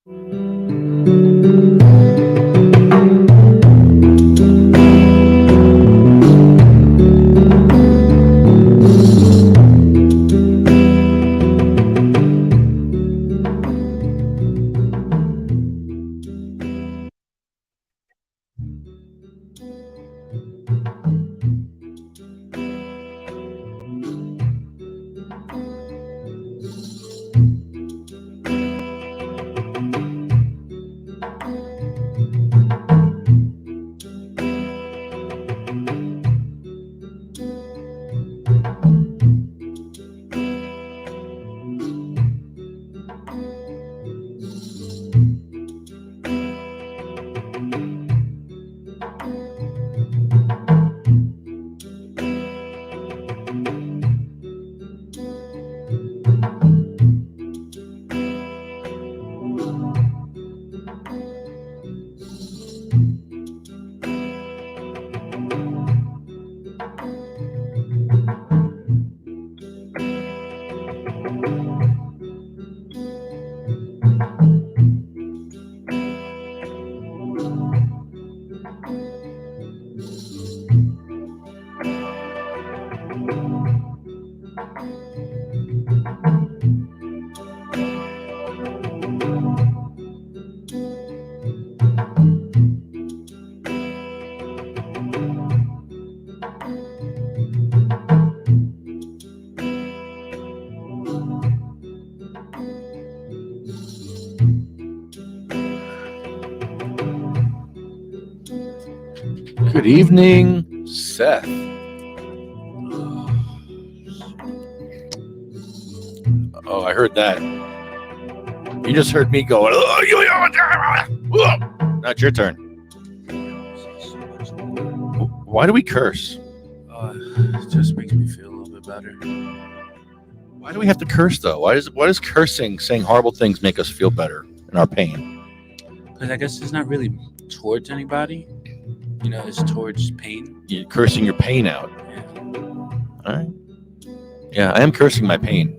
Good evening, Seth. Oh, I heard that. You just heard me go. Now it's your turn. Why do we curse? It just makes me feel a little bit better. Why do we have to curse though? Why does cursing, saying horrible things, make us feel better in our pain? Because I guess it's not really towards anybody. You know, it's towards pain. You're cursing your pain out. Yeah. All right. Yeah, I am cursing my pain.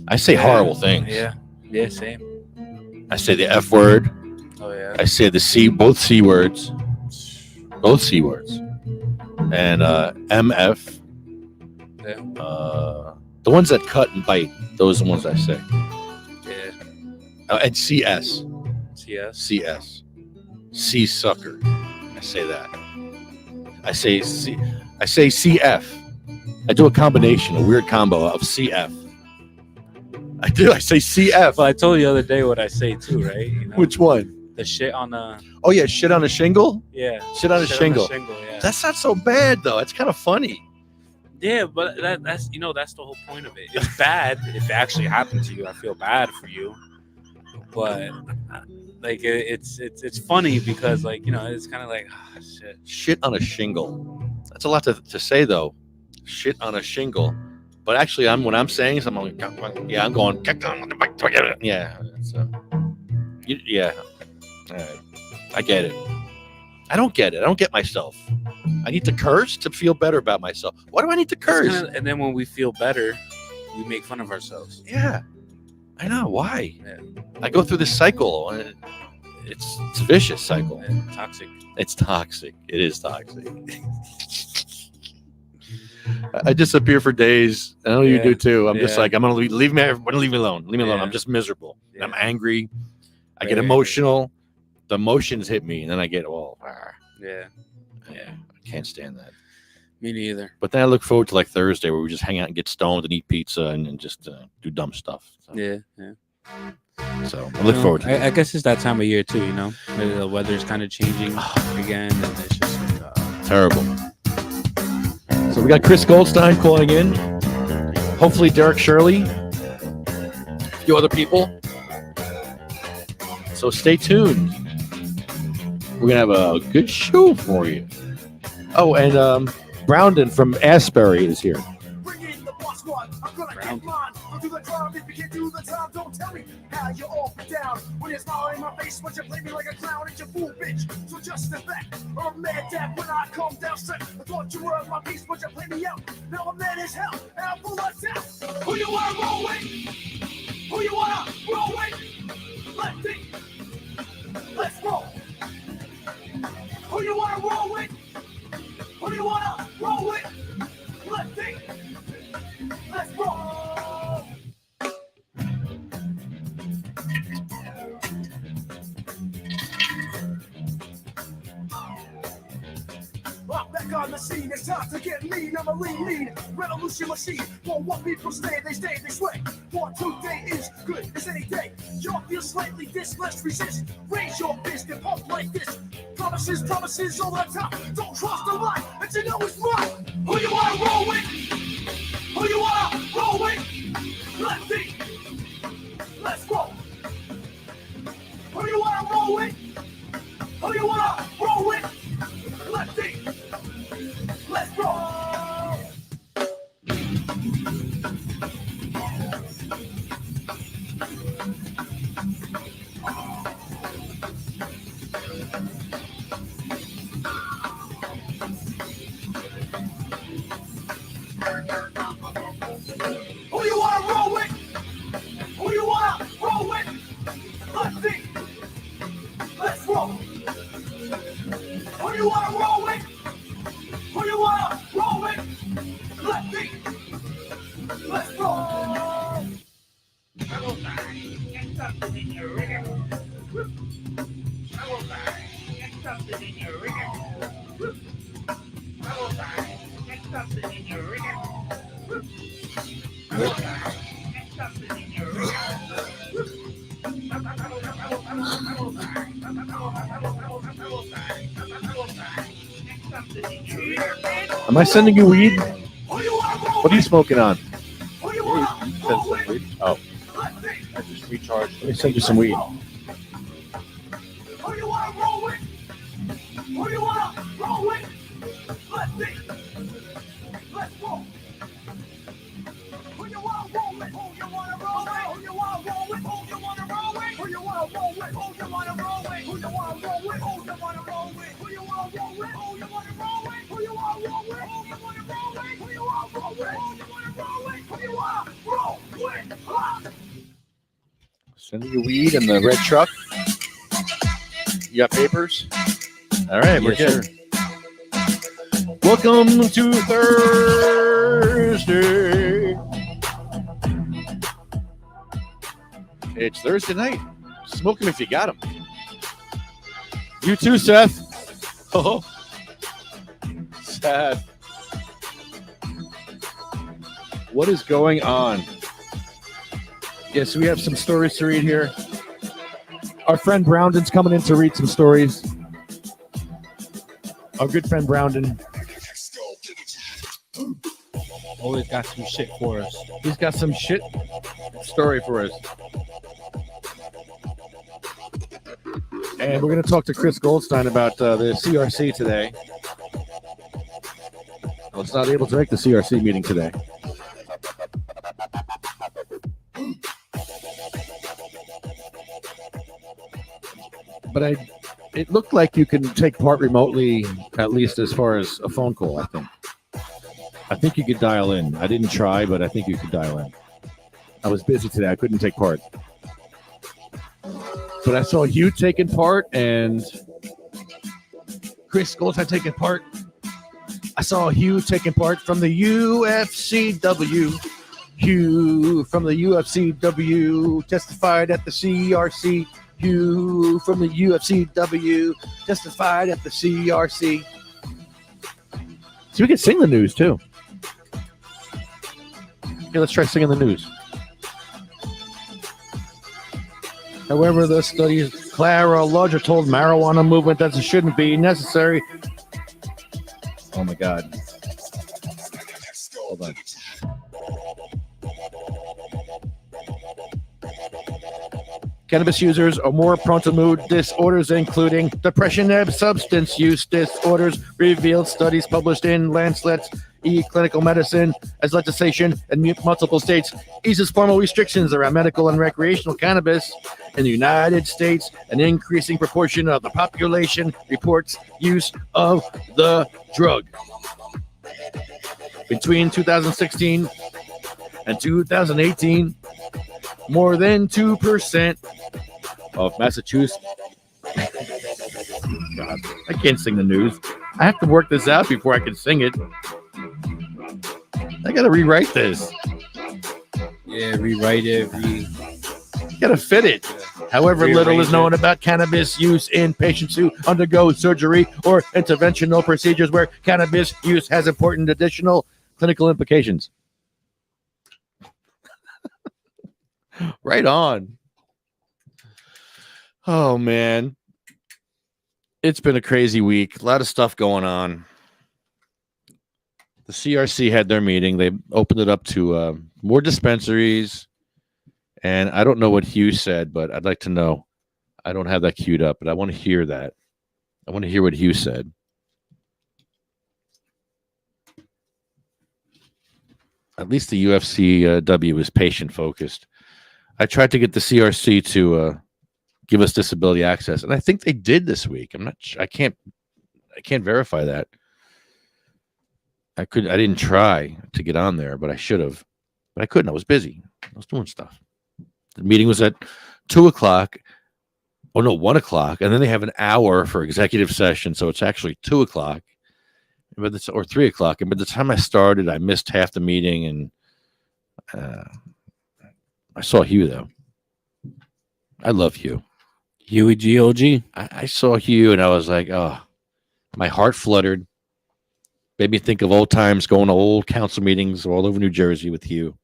I say horrible things. Yeah. Yeah, same. I say the F word. Oh, yeah. I say the C, both C words. Both C words. And MF. Yeah. The ones that cut and bite, those are the ones I say. Yeah. And CS. CS. CS. C sucker. I say that. I say CF. I do a combination, a weird combo of CF. I do. I say CF. Well, I told you the other day what I say too, right? You know, Which one? the shit on the. Oh yeah, shit on a shingle. Yeah. Shit on a shingle. Yeah. That's not so bad though. It's kind of funny. Yeah, but that's that's the whole point of it. It's bad if it actually happened to you. I feel bad for you, but like it's funny because it's kind of like shit. Shit on a shingle. That's a lot to say though. Shit on a shingle. But actually, when I'm saying something, I'm going. Yeah. So. Yeah. I get it. I don't get it. I don't get myself. I need to curse to feel better about myself. Why do I need to curse? And then when we feel better, we make fun of ourselves. Yeah, I know. Why? Yeah. I go through this cycle. And it's a vicious cycle. Yeah, toxic. It's toxic. It is toxic. I disappear for days. I know you do too. I'm just like, I'm gonna leave me alone. Leave me alone. I'm just miserable. Yeah. I'm angry. I get emotional. The emotions hit me, and then I get Yeah. I can't stand that. Me neither. But then I look forward to like Thursday where we just hang out and get stoned and eat pizza and just do dumb stuff. So, Yeah. So I look forward to it. I guess it's that time of year too, the weather's kind of changing again, and it's just Terrible. So we got Chris Goldstein calling in. Hopefully Derek Shirley. A few other people. So stay tuned. We're going to have a good show for you. Oh, and Browndon from Asbury is here. Don't tell me how you all be down when you're smiling in my face, but you play me like a clown. It's your fool, bitch. So just step back. I'm mad that when I come down straight, I thought you were my piece, but you play me out. Now I'm mad as hell, and I'm full of doubt. Who you wanna roll with? Who you wanna roll with? the scene. It's time to get lean. I'm a lean revolution machine. For what people stay, they sway. For today is good as any day. Y'all feel slightly this, let's resist. Raise your fist and pump like this. Promises over the top. Don't cross the line, but you know it's mine. Who you wanna roll with? Who you wanna roll with? Lefty, let's go. Who you wanna roll with? Who you wanna roll with? Lefty, let's go. Who you wanna roll with? Who you wanna roll with? Lefty, let's roll. Who you wanna roll with? Who you wanna roll with? Lefty, let's roll. Am I sending you weed? What are you smoking on? Oh, I just recharged. let me send you some weed. Who you wanna roll with? Who you wanna roll with? Lefty, let's roll. Who you wanna roll with? Who you wanna roll with? Who you wanna roll with? Who you wanna roll with? Who you wanna roll with? Who you wanna roll with? Who you wanna roll with? Who you wanna roll with? Who you wanna roll with? Who you wanna roll with? Who you wanna roll with? Who you wanna roll with? Who you wanna roll with? Who you wanna roll with? Who you wanna roll with? Sending you weed in the red truck. You got papers? All right, we're Yes, good. Welcome to Thursday. It's Thursday night. Smoke them if you got them. You too, Seth. Oh, Seth. What is going on? Yes, we have some stories to read here. Our friend Brownden's coming in to read some stories. Our good friend Brounden. Always got some shit for us. He's got some shit story for us. And we're going to talk to Chris Goldstein about the CRC today. Well, it's not able to make the CRC meeting today. But it looked like you can take part remotely, at least as far as a phone call, I think. I think you could dial in. I didn't try, but I think you could dial in. I was busy today. I couldn't take part. But I saw you taking part and Chris Goldstein taking part. I saw Hugh taking part from the UFCW. Hugh from the UFCW testified at the CRC. Hugh from the UFCW testified at the CRC. So we can sing the news too. Okay, let's try singing the news. However, the study, Clara Lodger told marijuana movement that it shouldn't be necessary. Oh my God. Hold on. Cannabis users are more prone to mood disorders, including depression and substance use disorders, revealed studies published in Lancet's E-Clinical Medicine, as legislation in multiple states eases formal restrictions around medical and recreational cannabis. In the United States, an increasing proportion of the population reports use of the drug. Between 2016 and 2018, more than 2% of Massachusetts. God, I can't sing the news. I have to work this out before I can sing it. I gotta rewrite this. Yeah, rewrite it. You gotta fit it. However little is Rearrange known it. about cannabis use in patients who undergo surgery or interventional procedures where cannabis use has important additional clinical implications. Right on. Oh, man. It's been a crazy week. A lot of stuff going on. The CRC had their meeting. They opened it up to more dispensaries. And I don't know what Hugh said, but I'd like to know. I don't have that queued up, but I want to hear that. I want to hear what Hugh said. At least the UFCW is patient focused. I tried to get the CRC to give us disability access, and I think they did this week. I'm not. I can't verify that. I didn't try to get on there, but I should have. But I couldn't. I was busy. I was doing stuff. The meeting was at 2:00. Oh no, 1:00, and then they have an hour for executive session, so it's actually 2:00. But or 3:00. And by the time I started, I missed half the meeting, and I saw Hugh though. I love Hugh. Huey GOG. I saw Hugh, and I was like, oh, my heart fluttered. Made me think of old times, going to old council meetings all over New Jersey with Hugh.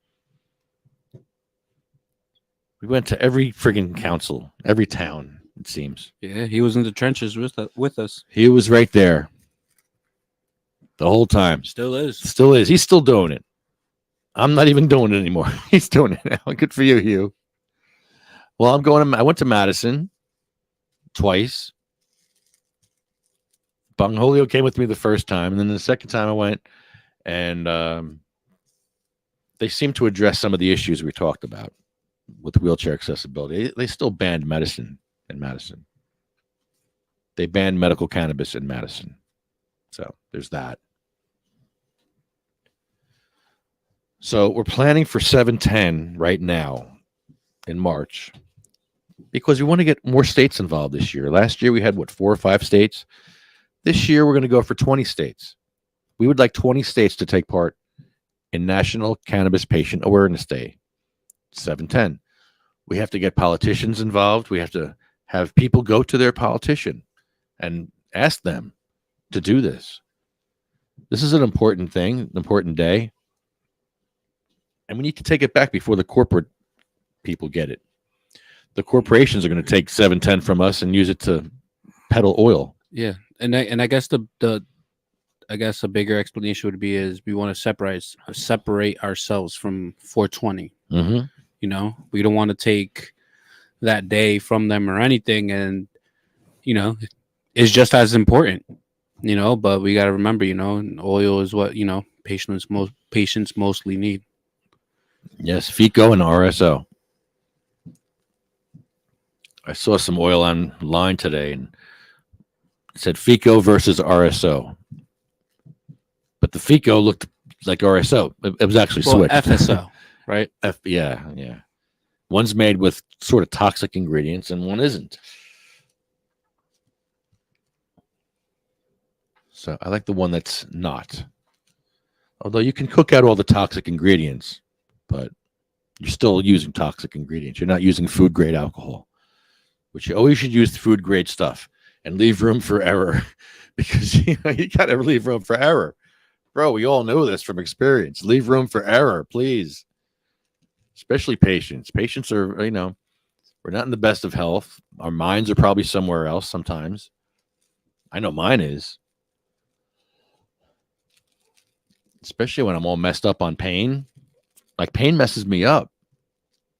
We went to every friggin' council, every town, it seems. Yeah, he was in the trenches with us. He was right there the whole time. Still is. Still is. He's still doing it. I'm not even doing it anymore. He's doing it now. Good for you, Hugh. Well, I went to Madison twice. Bongholio came with me the first time, and then the second time I went, and they seemed to address some of the issues we talked about with wheelchair accessibility. They still banned medicine in Madison. They banned medical cannabis in Madison. So there's that. So we're planning for 710 right now in March because we want to get more states involved this year. Last year we had, 4 or 5 states? This year we're going to go for 20 states. We would like 20 states to take part in National Cannabis Patient Awareness Day, 710. We have to get politicians involved. We have to have people go to their politician and ask them to do this. This is an important thing, an important day. And we need to take it back before the corporate people get it. The corporations are going to take 710 from us and use it to peddle oil. Yeah, and I guess a bigger explanation would be is we want to separate ourselves from 420. Mm-hmm. You know, we don't want to take that day from them or anything, and you know, it's just as important. You know, but we got to remember, you know, oil is what patients mostly need. Yes, FICO and RSO. I saw some oil online today, and it said FICO versus RSO. But the FICO looked like RSO. It was actually switched. FSO, right? Yeah. One's made with sort of toxic ingredients, and one isn't. So I like the one that's not. Although you can cook out all the toxic ingredients, but you're still using toxic ingredients. You're not using food grade alcohol, which you always should use food grade stuff and leave room for error because you got to leave room for error. Bro, we all know this from experience. Leave room for error, please. Especially patients. Patients are, we're not in the best of health. Our minds are probably somewhere else sometimes. I know mine is. Especially when I'm all messed up on pain. Like, pain messes me up.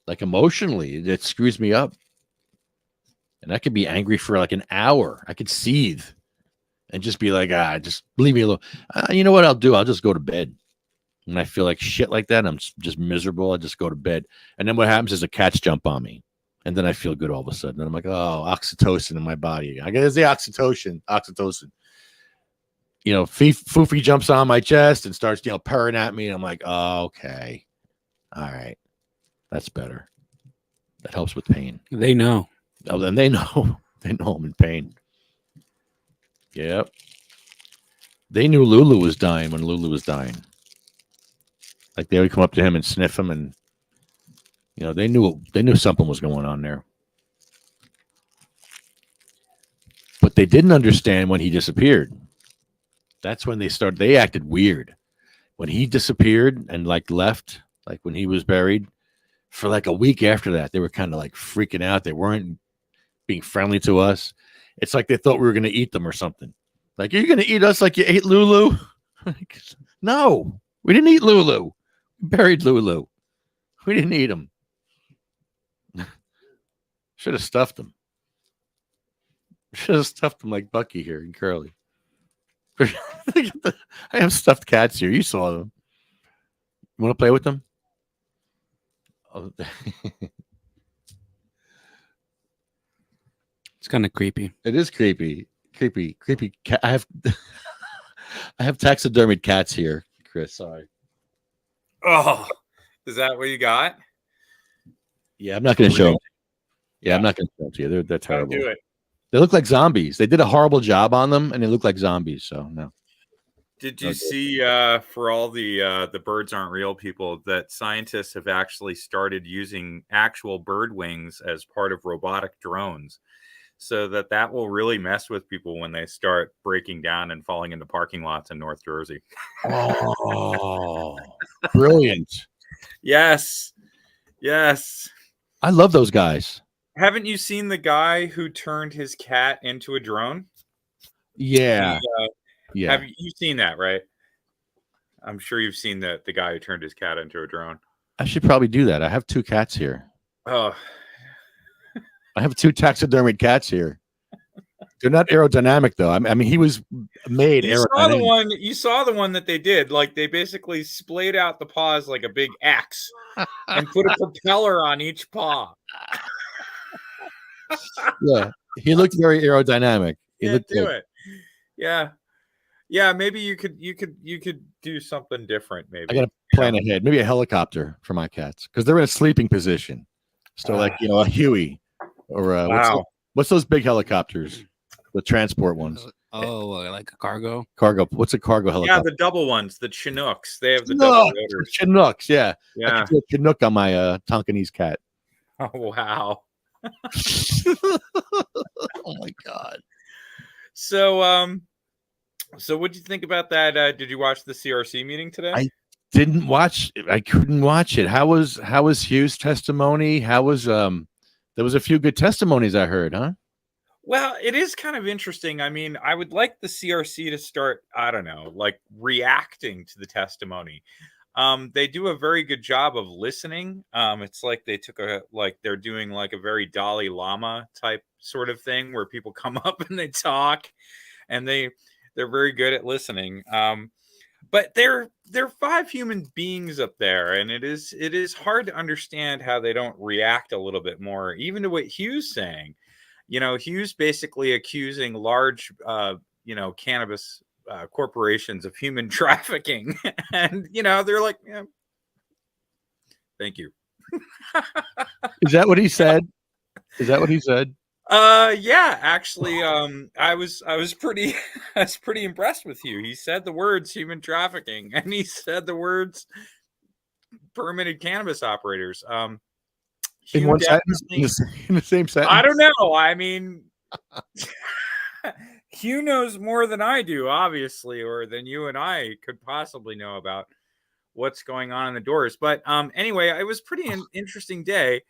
Like, emotionally, it screws me up. And I could be angry for like an hour. I could seethe and just be like, just leave me alone. You know what I'll do? I'll just go to bed. When I feel like shit like that, I'm just miserable. I just go to bed. And then what happens is the cats jump on me. And then I feel good all of a sudden. And I'm like, oh, oxytocin in my body. I guess the oxytocin. Foofy jumps on my chest and starts, purring at me. And I'm like, oh, okay. All right. That's better. That helps with pain. They know. Oh, then they know. They know I'm in pain. Yep. They knew Lulu was dying when Lulu was dying. Like, they would come up to him and sniff him, and they knew something was going on there. What they didn't understand when he disappeared, that's when they acted weird. When he disappeared and like left, like when he was buried, for like a week after that, they were kind of like freaking out. They weren't being friendly to us. It's like they thought we were going to eat them or something. Like, are you going to eat us like you ate Lulu? No, we didn't eat Lulu. We buried Lulu. We didn't eat him. Should have stuffed him. Should have stuffed him like Bucky here and Curly. I have stuffed cats here. You saw them. You want to play with them? Oh. It's kind of creepy. It is creepy. Creepy cat. I have taxidermied cats here, Chris. Sorry. Oh, is that what you got? Yeah, I'm not going to show them. Yeah, I'm not going to show them to you. They're Don't terrible. do it. They look like zombies. They did a horrible job on them, and they look like zombies. So no. Did you Okay. see for all the birds aren't real people that scientists have actually started using actual bird wings as part of robotic drones, so that will really mess with people when they start breaking down and falling into parking lots in North Jersey. Oh, brilliant! Yes. I love those guys. Haven't you seen the guy who turned his cat into a drone? Yeah, Yeah. Have you seen that, right? I'm sure you've seen the guy who turned his cat into a drone. I should probably do that. I have 2 cats here. Oh, I have 2 taxidermied cats here. They're not aerodynamic though. I mean, he was made aerodynamic. you saw the one that they did. Like they basically splayed out the paws like a big X and put a propeller on each paw. Yeah, he looked very aerodynamic. He Can't looked do good. it. Yeah. Maybe you could do something different. Maybe I got to plan ahead. Maybe a helicopter for my cats because they're in a sleeping position. So, like a Huey or wow. what's those big helicopters? The transport ones. Oh, like a cargo? Cargo. What's a cargo Yeah, helicopter? the double ones, the Chinooks. They have the double rotors. Chinooks. Yeah. I Yeah. could do a Chinook on my Tonkinese cat. Oh wow. Oh my god. So what'd you think about that? Did you watch the CRC meeting today? I didn't watch it. I couldn't watch it. How was Hugh's testimony? How was there was a few good testimonies I heard, huh? Well, it is kind of interesting. I mean, I would like the CRC to start, I don't know, like reacting to the testimony. They do a very good job of listening. It's like they took they're doing like a very Dalai Lama type sort of thing where people come up and they talk and they're very good at listening. But they're 5 human beings up there, and it is hard to understand how they don't react a little bit more, even to what Hugh's saying. Hugh's basically accusing large, cannabis corporations of human trafficking, and they're like, yeah, thank you. Is that what he said? Is that what he said? Yeah, actually, I was pretty impressed with you. He said the words human trafficking, and he said the words permitted cannabis operators. In one sentence, in the same sentence. I don't know. I mean, Hugh knows more than I do, obviously, or than you and I could possibly know about what's going on in the doors. But anyway, it was pretty interesting day.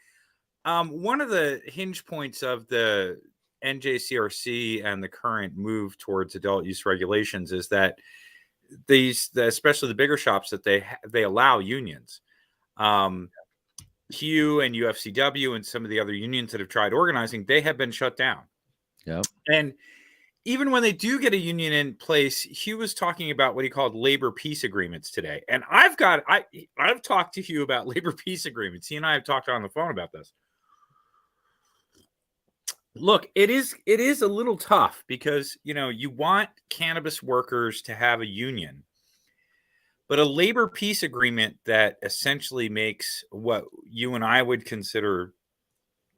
One of the hinge points of the NJCRC and the current move towards adult use regulations is that especially the bigger shops, that they allow unions. Hugh and UFCW and some of the other unions that have tried organizing, they have been shut down. Yep. And even when they do get a union in place, Hugh was talking about what he called labor peace agreements today. And I've talked to Hugh about labor peace agreements. He and I have talked on the phone about this. Look, it is a little tough because, you want cannabis workers to have a union. But a labor peace agreement that essentially makes what you and I would consider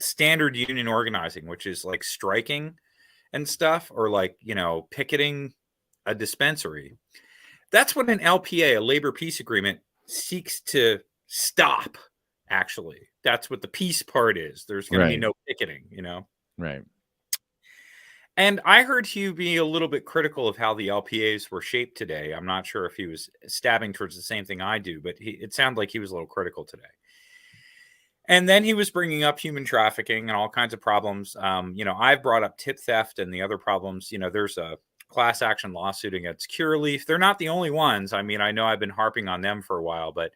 standard union organizing, which is like striking and stuff, or like, picketing a dispensary. That's what an LPA, a labor peace agreement, seeks to stop, actually. That's what the peace part is. There's going to be no picketing, Right. And I heard Hugh be a little bit critical of how the LPAs were shaped today. I'm not sure if he was stabbing towards the same thing I do, but it sounded like he was a little critical today. And then he was bringing up human trafficking and all kinds of problems. I've brought up tip theft and the other problems. There's a class action lawsuit against Curaleaf. They're not the only ones. I mean, I know I've been harping on them for a while, but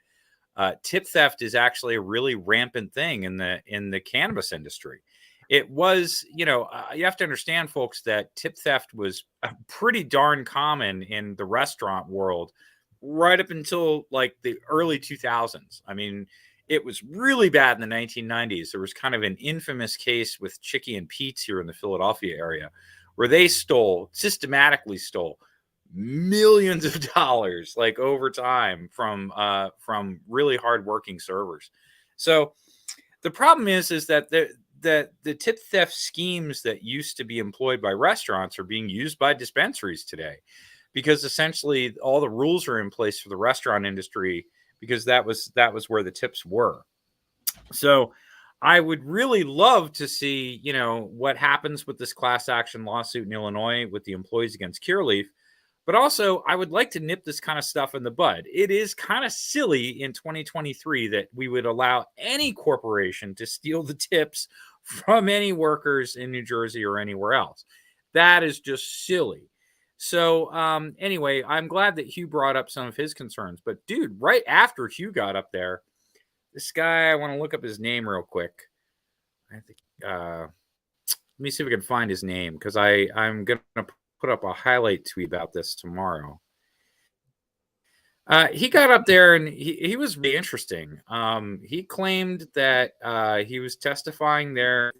tip theft is actually a really rampant thing in the cannabis industry. It was, you have to understand, folks, that tip theft was pretty darn common in the restaurant world right up until like the early 2000s. I mean, it was really bad in the 1990s. There was kind of an infamous case with Chicky and Pete's here in the Philadelphia area where they systematically stole millions of dollars like over time from really hardworking servers. So the problem is that the tip theft schemes that used to be employed by restaurants are being used by dispensaries today, because essentially all the rules are in place for the restaurant industry because that was where the tips were. So I would really love to see, what happens with this class action lawsuit in Illinois with the employees against Curaleaf. But also, I would like to nip this kind of stuff in the bud. It is kind of silly in 2023 that we would allow any corporation to steal the tips from any workers in New Jersey or anywhere else. That is just silly. So anyway, I'm glad that Hugh brought up some of his concerns. But dude, right after Hugh got up there, this guy, I want to look up his name real quick. I think let me see if I can find his name, because I'm going to put up a highlight tweet about this tomorrow. He got up there and he was really interesting. He claimed that he was testifying there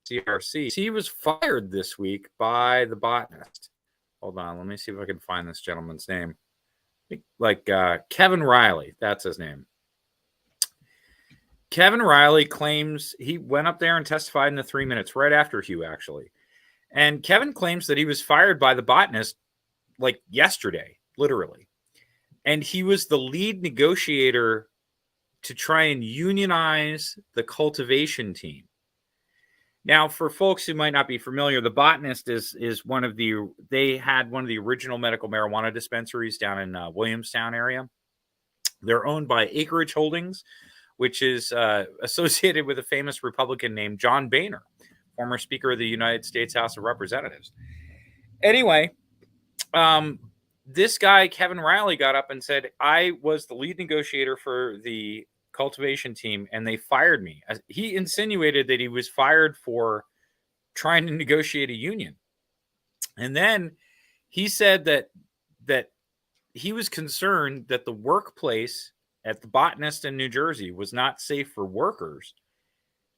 CRC. He was fired this week by the botanist. Hold on, let me see if I can find this gentleman's name. Like Kevin Riley, that's his name. Kevin Riley claims he went up there and testified in the 3 minutes right after Hugh, actually. And Kevin claims that he was fired by the botanist like yesterday, literally. And he was the lead negotiator to try and unionize the cultivation team. Now, for folks who might not be familiar, the botanist is they had one of the original medical marijuana dispensaries down in Williamstown area. They're owned by Acreage Holdings, which is associated with a famous Republican named John Boehner, former Speaker of the United States House of Representatives. Anyway, this guy, Kevin Riley, got up and said, I was the lead negotiator for the cultivation team and they fired me. He insinuated that he was fired for trying to negotiate a union. And then he said that he was concerned that the workplace at the botanist in New Jersey was not safe for workers.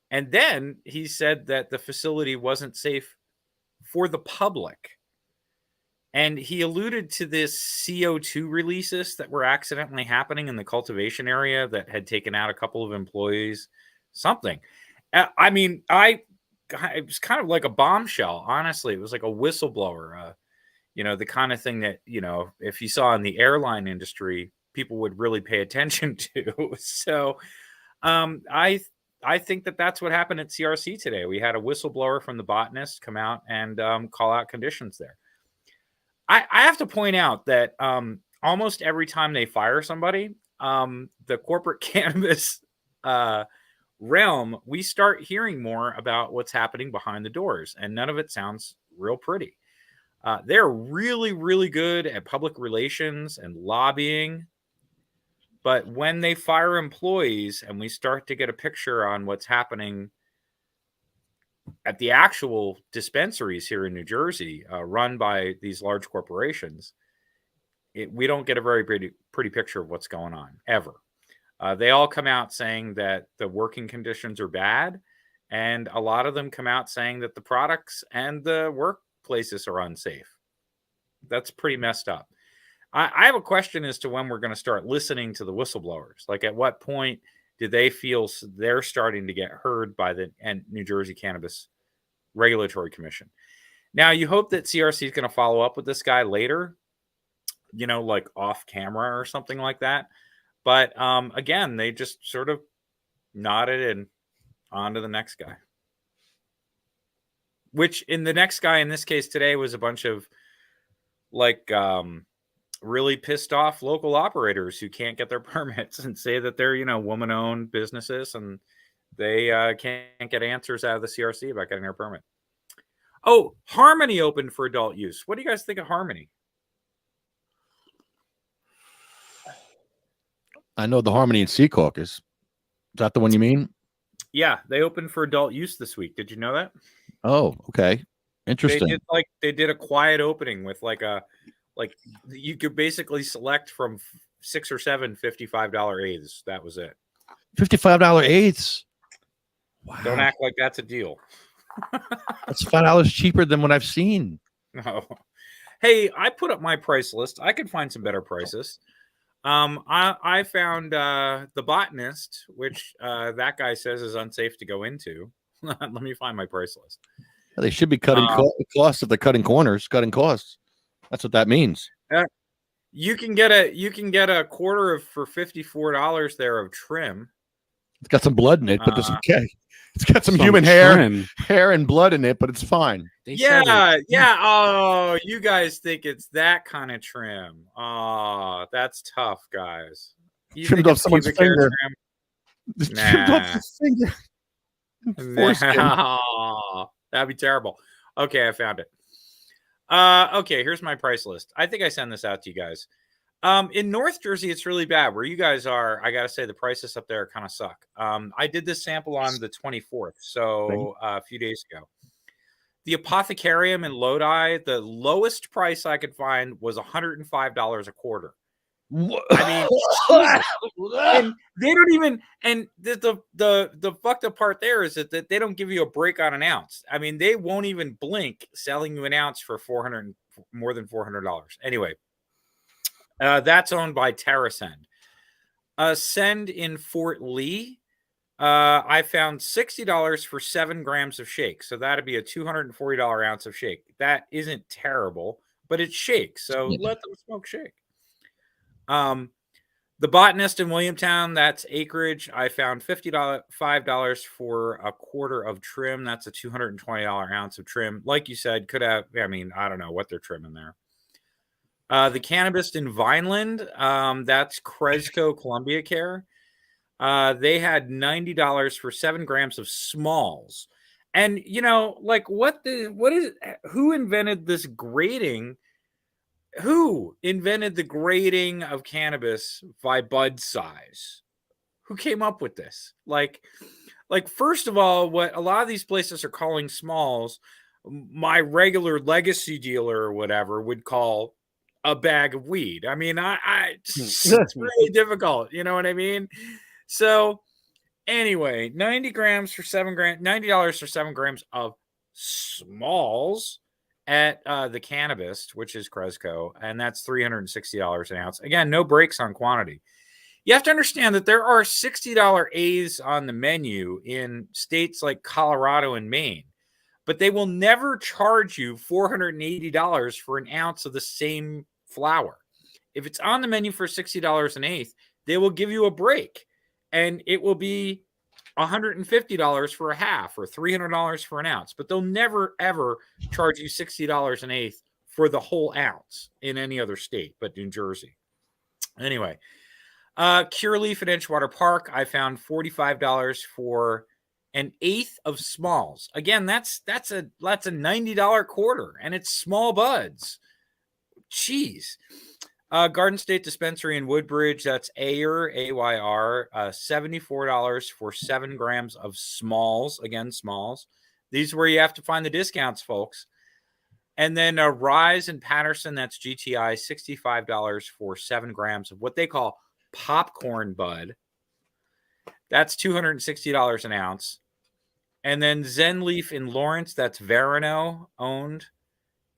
And then he said that the facility wasn't safe for the public. And he alluded to this CO2 releases that were accidentally happening in the cultivation area that had taken out a couple of employees, something. I mean, it was kind of like a bombshell, honestly. It was like a whistleblower, the kind of thing that, if you saw in the airline industry, people would really pay attention to. So I think that that's what happened at CRC today. We had a whistleblower from the botanist come out and call out conditions there. I have to point out that almost every time they fire somebody, the corporate cannabis realm, we start hearing more about what's happening behind the doors, and none of it sounds real pretty. They're really, really good at public relations and lobbying. But when they fire employees and we start to get a picture on what's happening at the actual dispensaries here in New Jersey, run by these large corporations, we don't get a very pretty picture of what's going on, ever. They all come out saying that the working conditions are bad, and a lot of them come out saying that the products and the workplaces are unsafe. That's pretty messed up. I have a question as to when we're going to start listening to the whistleblowers. Like, at what point do they feel they're starting to get heard by the New Jersey Cannabis Regulatory Commission? Now, you hope that CRC is going to follow up with this guy later, like off camera or something like that. But again, they just sort of nodded and on to the next guy. which in the next guy in this case today was a bunch of like really pissed off local operators who can't get their permits and say that they're, woman-owned businesses and they can't get answers out of the CRC about getting their permit. Oh, Harmony opened for adult use. What do you guys think of Harmony? I know the Harmony and Sea Caucus. Is that the one you mean? Yeah, they opened for adult use this week. Did you know that? Oh, okay. Interesting. They did a quiet opening with like you could basically select from 6 or 7 $55 eighths. That was it. $55 eighths. Wow. Don't act like that's a deal. That's $5 cheaper than what I've seen. No. Hey, I put up my price list. I could find some better prices. I found the Botanist, which that guy says is unsafe to go into. Let me find my price list. They should be cutting costs if they're cutting corners, cutting costs. That's what that means. You can get a quarter for $54 there of trim. It's got some blood in it, but it's okay. It's got some human hair and blood in it, but it's fine. Yeah. Oh, you guys think it's that kind of trim? Oh, that's tough, guys. You trimmed off someone's finger. Trimmed off his finger. No, that'd be terrible. Okay, I found it. Okay, here's my price list. I think I sent this out to you guys. In North Jersey, it's really bad. Where you guys are, I gotta say the prices up there kind of suck. I did this sample on the 24th, so a few days ago. The Apothecarium in Lodi, the lowest price I could find was $105 a quarter. I mean, and they don't even. And the fucked up part there is that they don't give you a break on an ounce. I mean, they won't even blink selling you an ounce for more than $400. Anyway. That's owned by TerraSend. Send in Fort Lee. I found $60 for 7 grams of shake. So that'd be a $240 ounce of shake. That isn't terrible, but it's shake. So let them smoke shake. The Botanist in Williamtown, that's acreage. I found $55 for a quarter of trim. That's a $220 ounce of trim. Like you said, could have, I mean, I don't know what they're trimming there. The Cannabis in Vineland, that's Cresco Columbia Care. They had $90 for 7 grams of smalls. And, who invented this grading? Who invented the grading of cannabis by bud size? Who came up with this? Like, first of all, what a lot of these places are calling smalls, my regular legacy dealer or whatever would call a bag of weed. I mean, it's really difficult. You know what I mean? So anyway, $90 for 7 grams of smalls at the Cannabis, which is Cresco, and that's $360 an ounce. Again, no breaks on quantity. You have to understand that there are $60 A's on the menu in states like Colorado and Maine, but they will never charge you $480 for an ounce of the same flower. If it's on the menu for $60 an eighth, they will give you a break, and it will be $150 for a half or $300 for an ounce, but they'll never ever charge you $60 an eighth for the whole ounce in any other state but New Jersey. Anyway, Cureleaf at Edgewater Park, I found $45 for an eighth of smalls. Again, that's a $90 quarter, and it's small buds. Jeez. Garden State Dispensary in Woodbridge, that's Ayr, AYR, $74 for 7 grams of smalls. Again, smalls. These are where you have to find the discounts, folks. And then Rise in Patterson, that's GTI, $65 for 7 grams of what they call popcorn bud. That's $260 an ounce. And then Zen Leaf in Lawrence, that's Verano owned.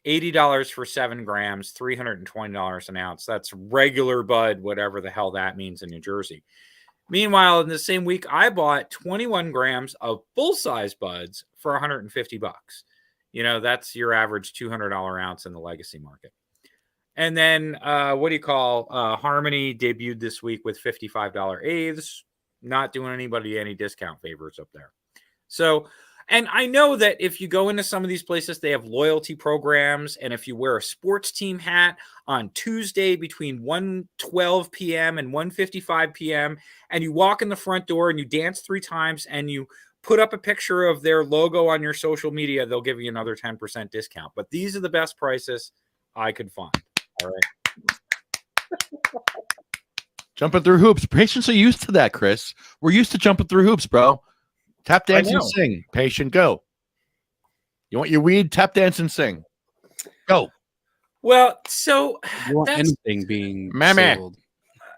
$80 for 7 grams, $320 an ounce. That's regular bud, whatever the hell that means in New Jersey. Meanwhile, in the same week, I bought 21 grams of full-size buds for $150. That's your average $200 ounce in the legacy market. And then, Harmony debuted this week with $55 eighths. Not doing anybody any discount favors up there. So, And I know that if you go into some of these places, they have loyalty programs. And if you wear a sports team hat on Tuesday between 1:12 p.m. and 1:55 p.m., and you walk in the front door and you dance 3 times and you put up a picture of their logo on your social media, they'll give you another 10% discount. But these are the best prices I could find. All right. Jumping through hoops. Patients are used to that, Chris. We're used to jumping through hoops, bro. Tap dance and sing. Patient, go. You want your weed? Tap dance and sing. Go. Well, so You want that's anything being Mama. sold.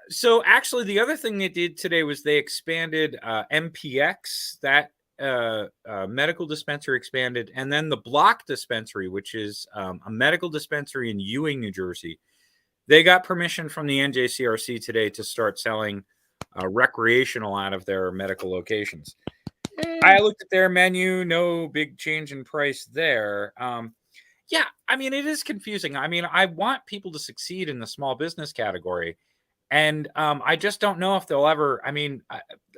so actually the other thing they did today was they expanded MPX, that medical dispensary expanded, and then the Block dispensary, which is a medical dispensary in Ewing, New Jersey. They got permission from the NJCRC today to start selling recreational out of their medical locations. I looked at their menu, no big change in price there. Yeah, I mean, it is confusing. I mean, I want people to succeed in the small business category. And I just don't know if they'll ever. I mean,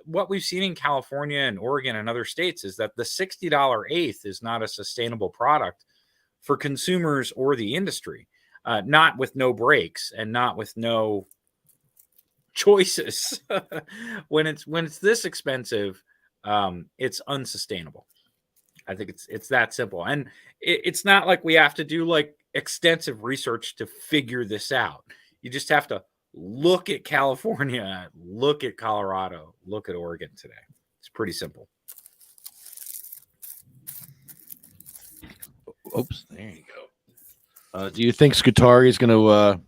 what we've seen in California and Oregon and other states is that the $60 eighth is not a sustainable product for consumers or the industry, not with no breaks and not with no choices. when it's this expensive, it's unsustainable. I think it's that simple. And it's not like we have to do like extensive research to figure this out. You just have to look at California, look at Colorado, look at Oregon today. It's pretty simple. Oops, there you go. Do you think Scutari is going to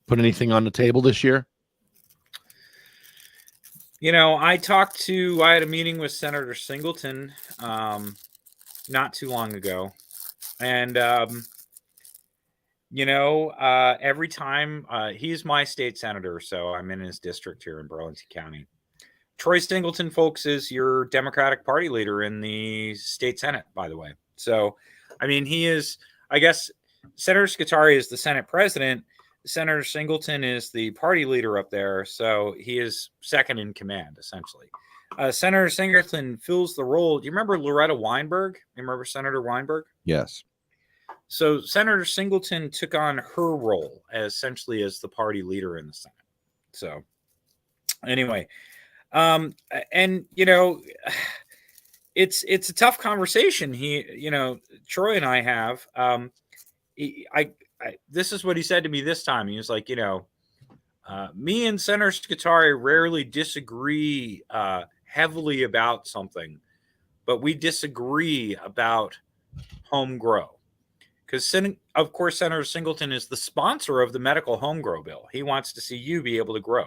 put anything on the table this year? You know, I had a meeting with Senator Singleton not too long ago. And, every time he's my state senator, so I'm in his district here in Burlington County. Troy Singleton, folks, is your Democratic Party leader in the state Senate, by the way. So, I mean, he is, I guess, Senator Scutari is the Senate president. Senator Singleton is the party leader up there, so he is second in command, essentially. Senator Singleton fills the role. Do you remember Loretta Weinberg? You remember Senator Weinberg? Yes. So Senator Singleton took on her role essentially as the party leader in the Senate. So anyway, it's a tough conversation. Troy and I have. This is what he said to me this time. He was like, me and Senator Scutari rarely disagree heavily about something, but we disagree about home grow. Because, of course, Senator Singleton is the sponsor of the medical home grow bill. He wants to see you be able to grow.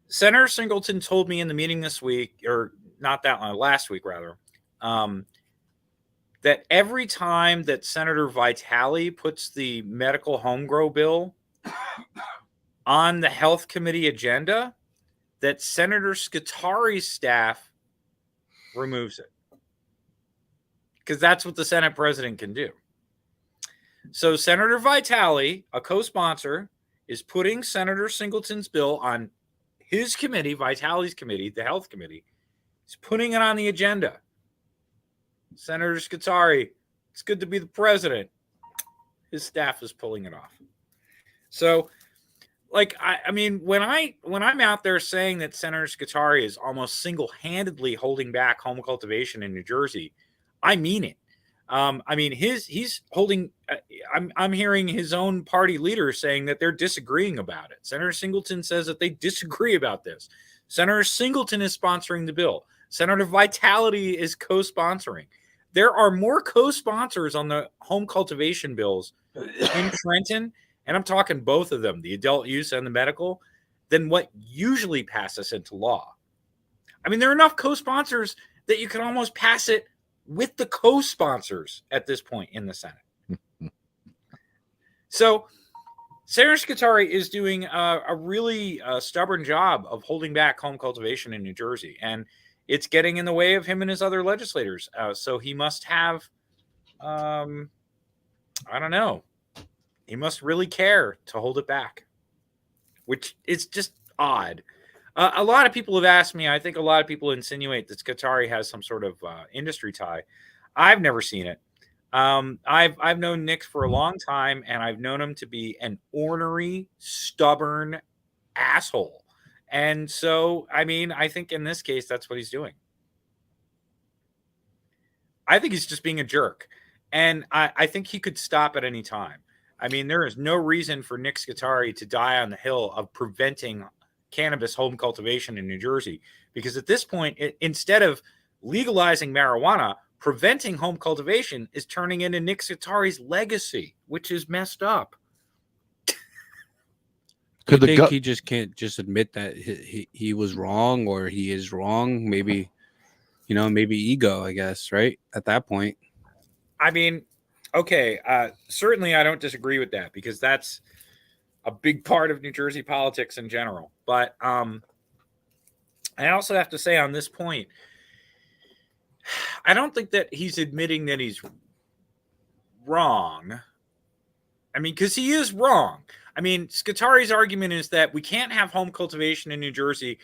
Senator Singleton told me in the meeting this week, or not that long, last week rather, that every time that Senator Vitale puts the medical home grow bill on the health committee agenda, that Senator Scutari's staff removes it. Because that's what the Senate president can do. So Senator Vitale, a co-sponsor, is putting Senator Singleton's bill on his committee, Vitale's committee, the health committee. He's putting it on the agenda. Senator Scutari, it's good to be the president. His staff is pulling it off. So, I mean, when I'm out there saying that Senator Scutari is almost single-handedly holding back home cultivation in New Jersey, I mean it. I mean, he's holding. I'm hearing his own party leader saying that they're disagreeing about it. Senator Singleton says that they disagree about this. Senator Singleton is sponsoring the bill. Senator Vitale is co-sponsoring. There are more co-sponsors on the home cultivation bills in Trenton, and I'm talking both of them, the adult use and the medical, than what usually passes into law. I mean, there are enough co-sponsors that you can almost pass it with the co-sponsors at this point in the Senate. So Senator Scutari is doing a really stubborn job of holding back home cultivation in New Jersey, and it's getting in the way of him and his other legislators. So he must have, I don't know, he must really care to hold it back, which is just odd. A lot of people have asked me. I think a lot of people insinuate that Scutari has some sort of industry tie. I've never seen it. I've known Nick for a long time, and I've known him to be an ornery, stubborn asshole. And so, I mean, I think in this case, that's what he's doing. I think he's just being a jerk. And I think he could stop at any time. I mean, there is no reason for Nick Scutari to die on the hill of preventing cannabis home cultivation in New Jersey, because at this point, instead of legalizing marijuana, preventing home cultivation is turning into Nick Scutari's legacy, which is messed up. Could you think he just can't just admit that he was wrong, or he is wrong? Maybe, maybe ego, I guess, right? At that point. I mean, okay, certainly I don't disagree with that, because that's a big part of New Jersey politics in general. But I also have to say on this point, I don't think that he's admitting that he's wrong. I mean, because he is wrong. I mean, Scutari's argument is that we can't have home cultivation in New Jersey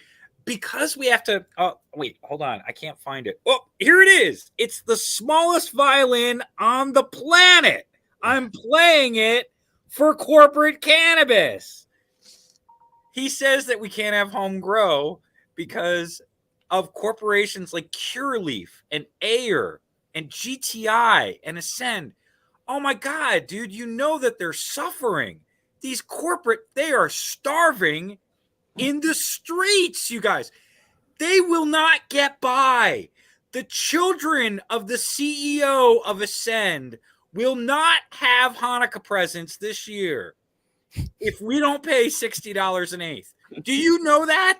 because we have to. Oh, wait, hold on. I can't find it. Oh, here it is. It's the smallest violin on the planet. I'm playing it for corporate cannabis. He says that we can't have home grow because of corporations like Cureleaf and Ayer and GTI and Ascend. Oh my God, dude, you know that they're suffering. These corporate, they are starving in the streets, you guys. They will not get by. The children of the CEO of Ascend will not have Hanukkah presents this year if we don't pay $60 an eighth. Do you know that?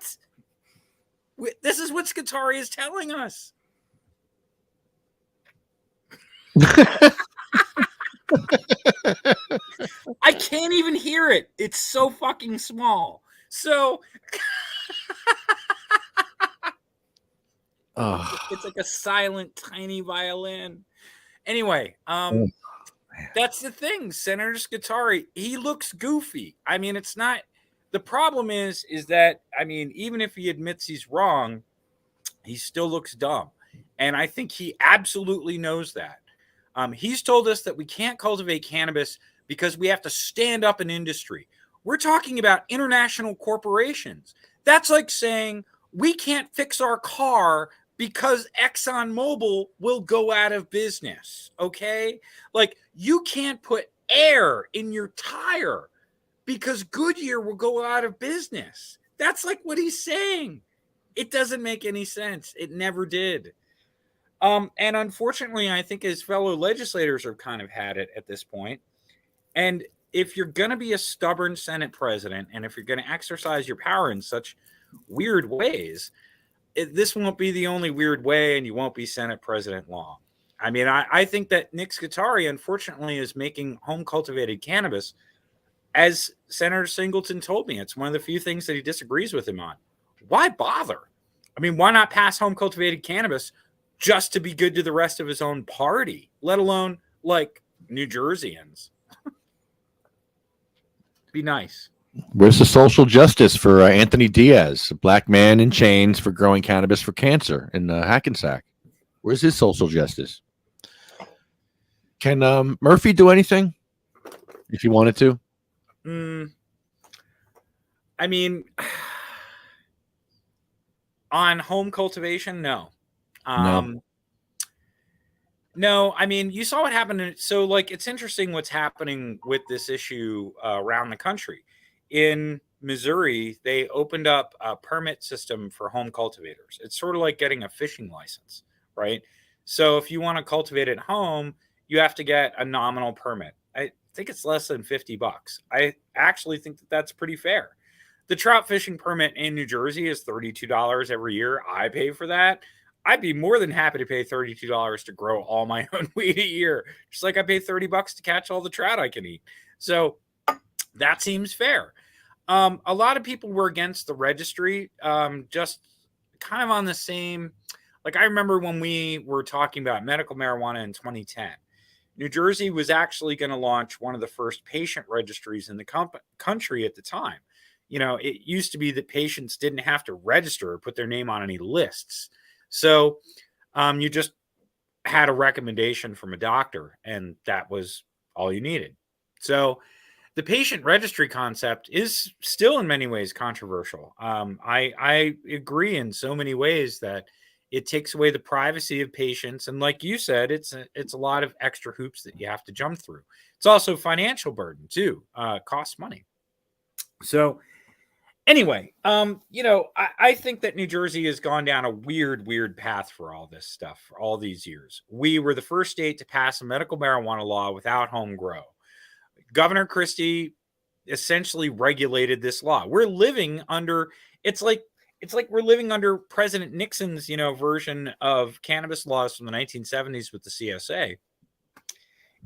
This is what Scutari is telling us. I can't even hear it. It's so fucking small. So it's like a silent, tiny violin. Anyway, that's the thing. Senator Scutari, he looks goofy. I mean, it's not. The problem is that, I mean, even if he admits he's wrong, he still looks dumb. And I think he absolutely knows that. He's told us that we can't cultivate cannabis because we have to stand up an industry. We're talking about international corporations. That's like saying we can't fix our car because ExxonMobil will go out of business, okay? Like, you can't put air in your tire because Goodyear will go out of business. That's like what he's saying. It doesn't make any sense. It never did. And unfortunately, I think his fellow legislators have kind of had it at this point. And if you're going to be a stubborn Senate president, and if you're going to exercise your power in such weird ways, this won't be the only weird way, and you won't be Senate president long. I mean, I think that Nick Scutari, unfortunately, is making home cultivated cannabis, as Senator Singleton told me, it's one of the few things that he disagrees with him on. Why bother? I mean, why not pass home cultivated cannabis just to be good to the rest of his own party, let alone like New Jerseyans? Be nice. Where's the social justice for Anthony Diaz, a black man in chains for growing cannabis for cancer in Hackensack? Where's his social justice? Can Murphy do anything if he wanted to? I mean, on home cultivation, no. No, I mean, you saw what happened. So, like, it's interesting what's happening with this issue around the country. In Missouri, they opened up a permit system for home cultivators. It's sort of like getting a fishing license, right? So if you want to cultivate at home, you have to get a nominal permit. I think it's less than $50. I actually think that that's pretty fair. The trout fishing permit in New Jersey is $32 every year. I pay for that. I'd be more than happy to pay $32 to grow all my own weed a year, just like I pay $30 to catch all the trout I can eat. So that seems fair. A lot of people were against the registry, just kind of on the same. Like, I remember when we were talking about medical marijuana in 2010, New Jersey was actually going to launch one of the first patient registries in the country at the time. it used to be that patients didn't have to register or put their name on any lists. So you just had a recommendation from a doctor, and that was all you needed. So the patient registry concept is still in many ways controversial. I agree in so many ways that it takes away the privacy of patients. And like you said, it's a lot of extra hoops that you have to jump through. It's also financial burden too, costs money. So anyway, I think that New Jersey has gone down a weird path for all this stuff for all these years. We were the first state to pass a medical marijuana law without home grow. Governor Christie essentially regulated this law. We're living under, it's like we're living under President Nixon's, version of cannabis laws from the 1970s with the CSA.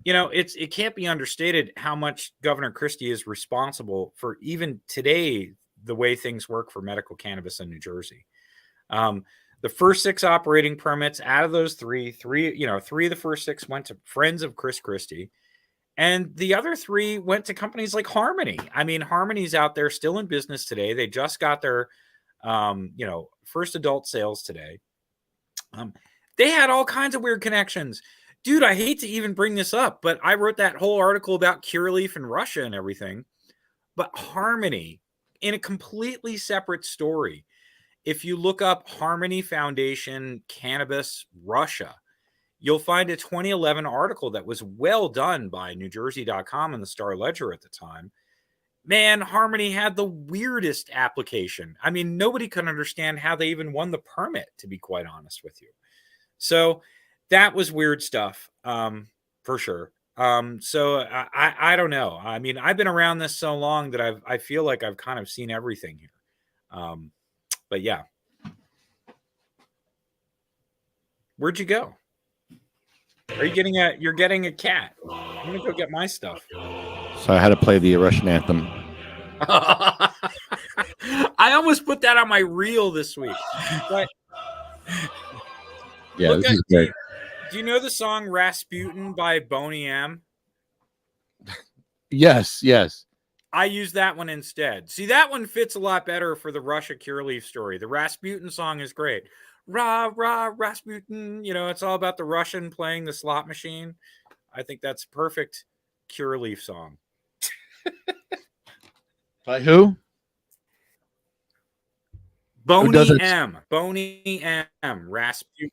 It can't be understated how much Governor Christie is responsible for even today, the way things work for medical cannabis in New Jersey. The first 6 operating permits out of those three of the first 6 went to friends of Chris Christie. And the other 3 went to companies like Harmony. I mean, Harmony's out there still in business today. They just got their, first adult sales today. They had all kinds of weird connections. Dude, I hate to even bring this up, but I wrote that whole article about Curaleaf in Russia and everything. But Harmony, in a completely separate story, if you look up Harmony Foundation Cannabis Russia, you'll find a 2011 article that was well done by NewJersey.com and the Star Ledger at the time. Man, Harmony had the weirdest application. I mean, nobody could understand how they even won the permit, to be quite honest with you. So that was weird stuff, for sure. So I don't know. I mean, I've been around this so long that I feel like I've kind of seen everything here. But yeah. Where'd you go? Are you you're getting a cat? I'm gonna go get my stuff. So I had to play the Russian anthem. I almost put that on my reel this week. But yeah, this is great. Do you know the song Rasputin by Boney M? Yes. I use that one instead. See, that one fits a lot better for the Russia Curaleaf story. The Rasputin song is great. Rah, rah, Rasputin. It's all about the Russian playing the slot machine. I think that's a perfect Curaleaf song. By who? Boney M. Boney M. Rasputin.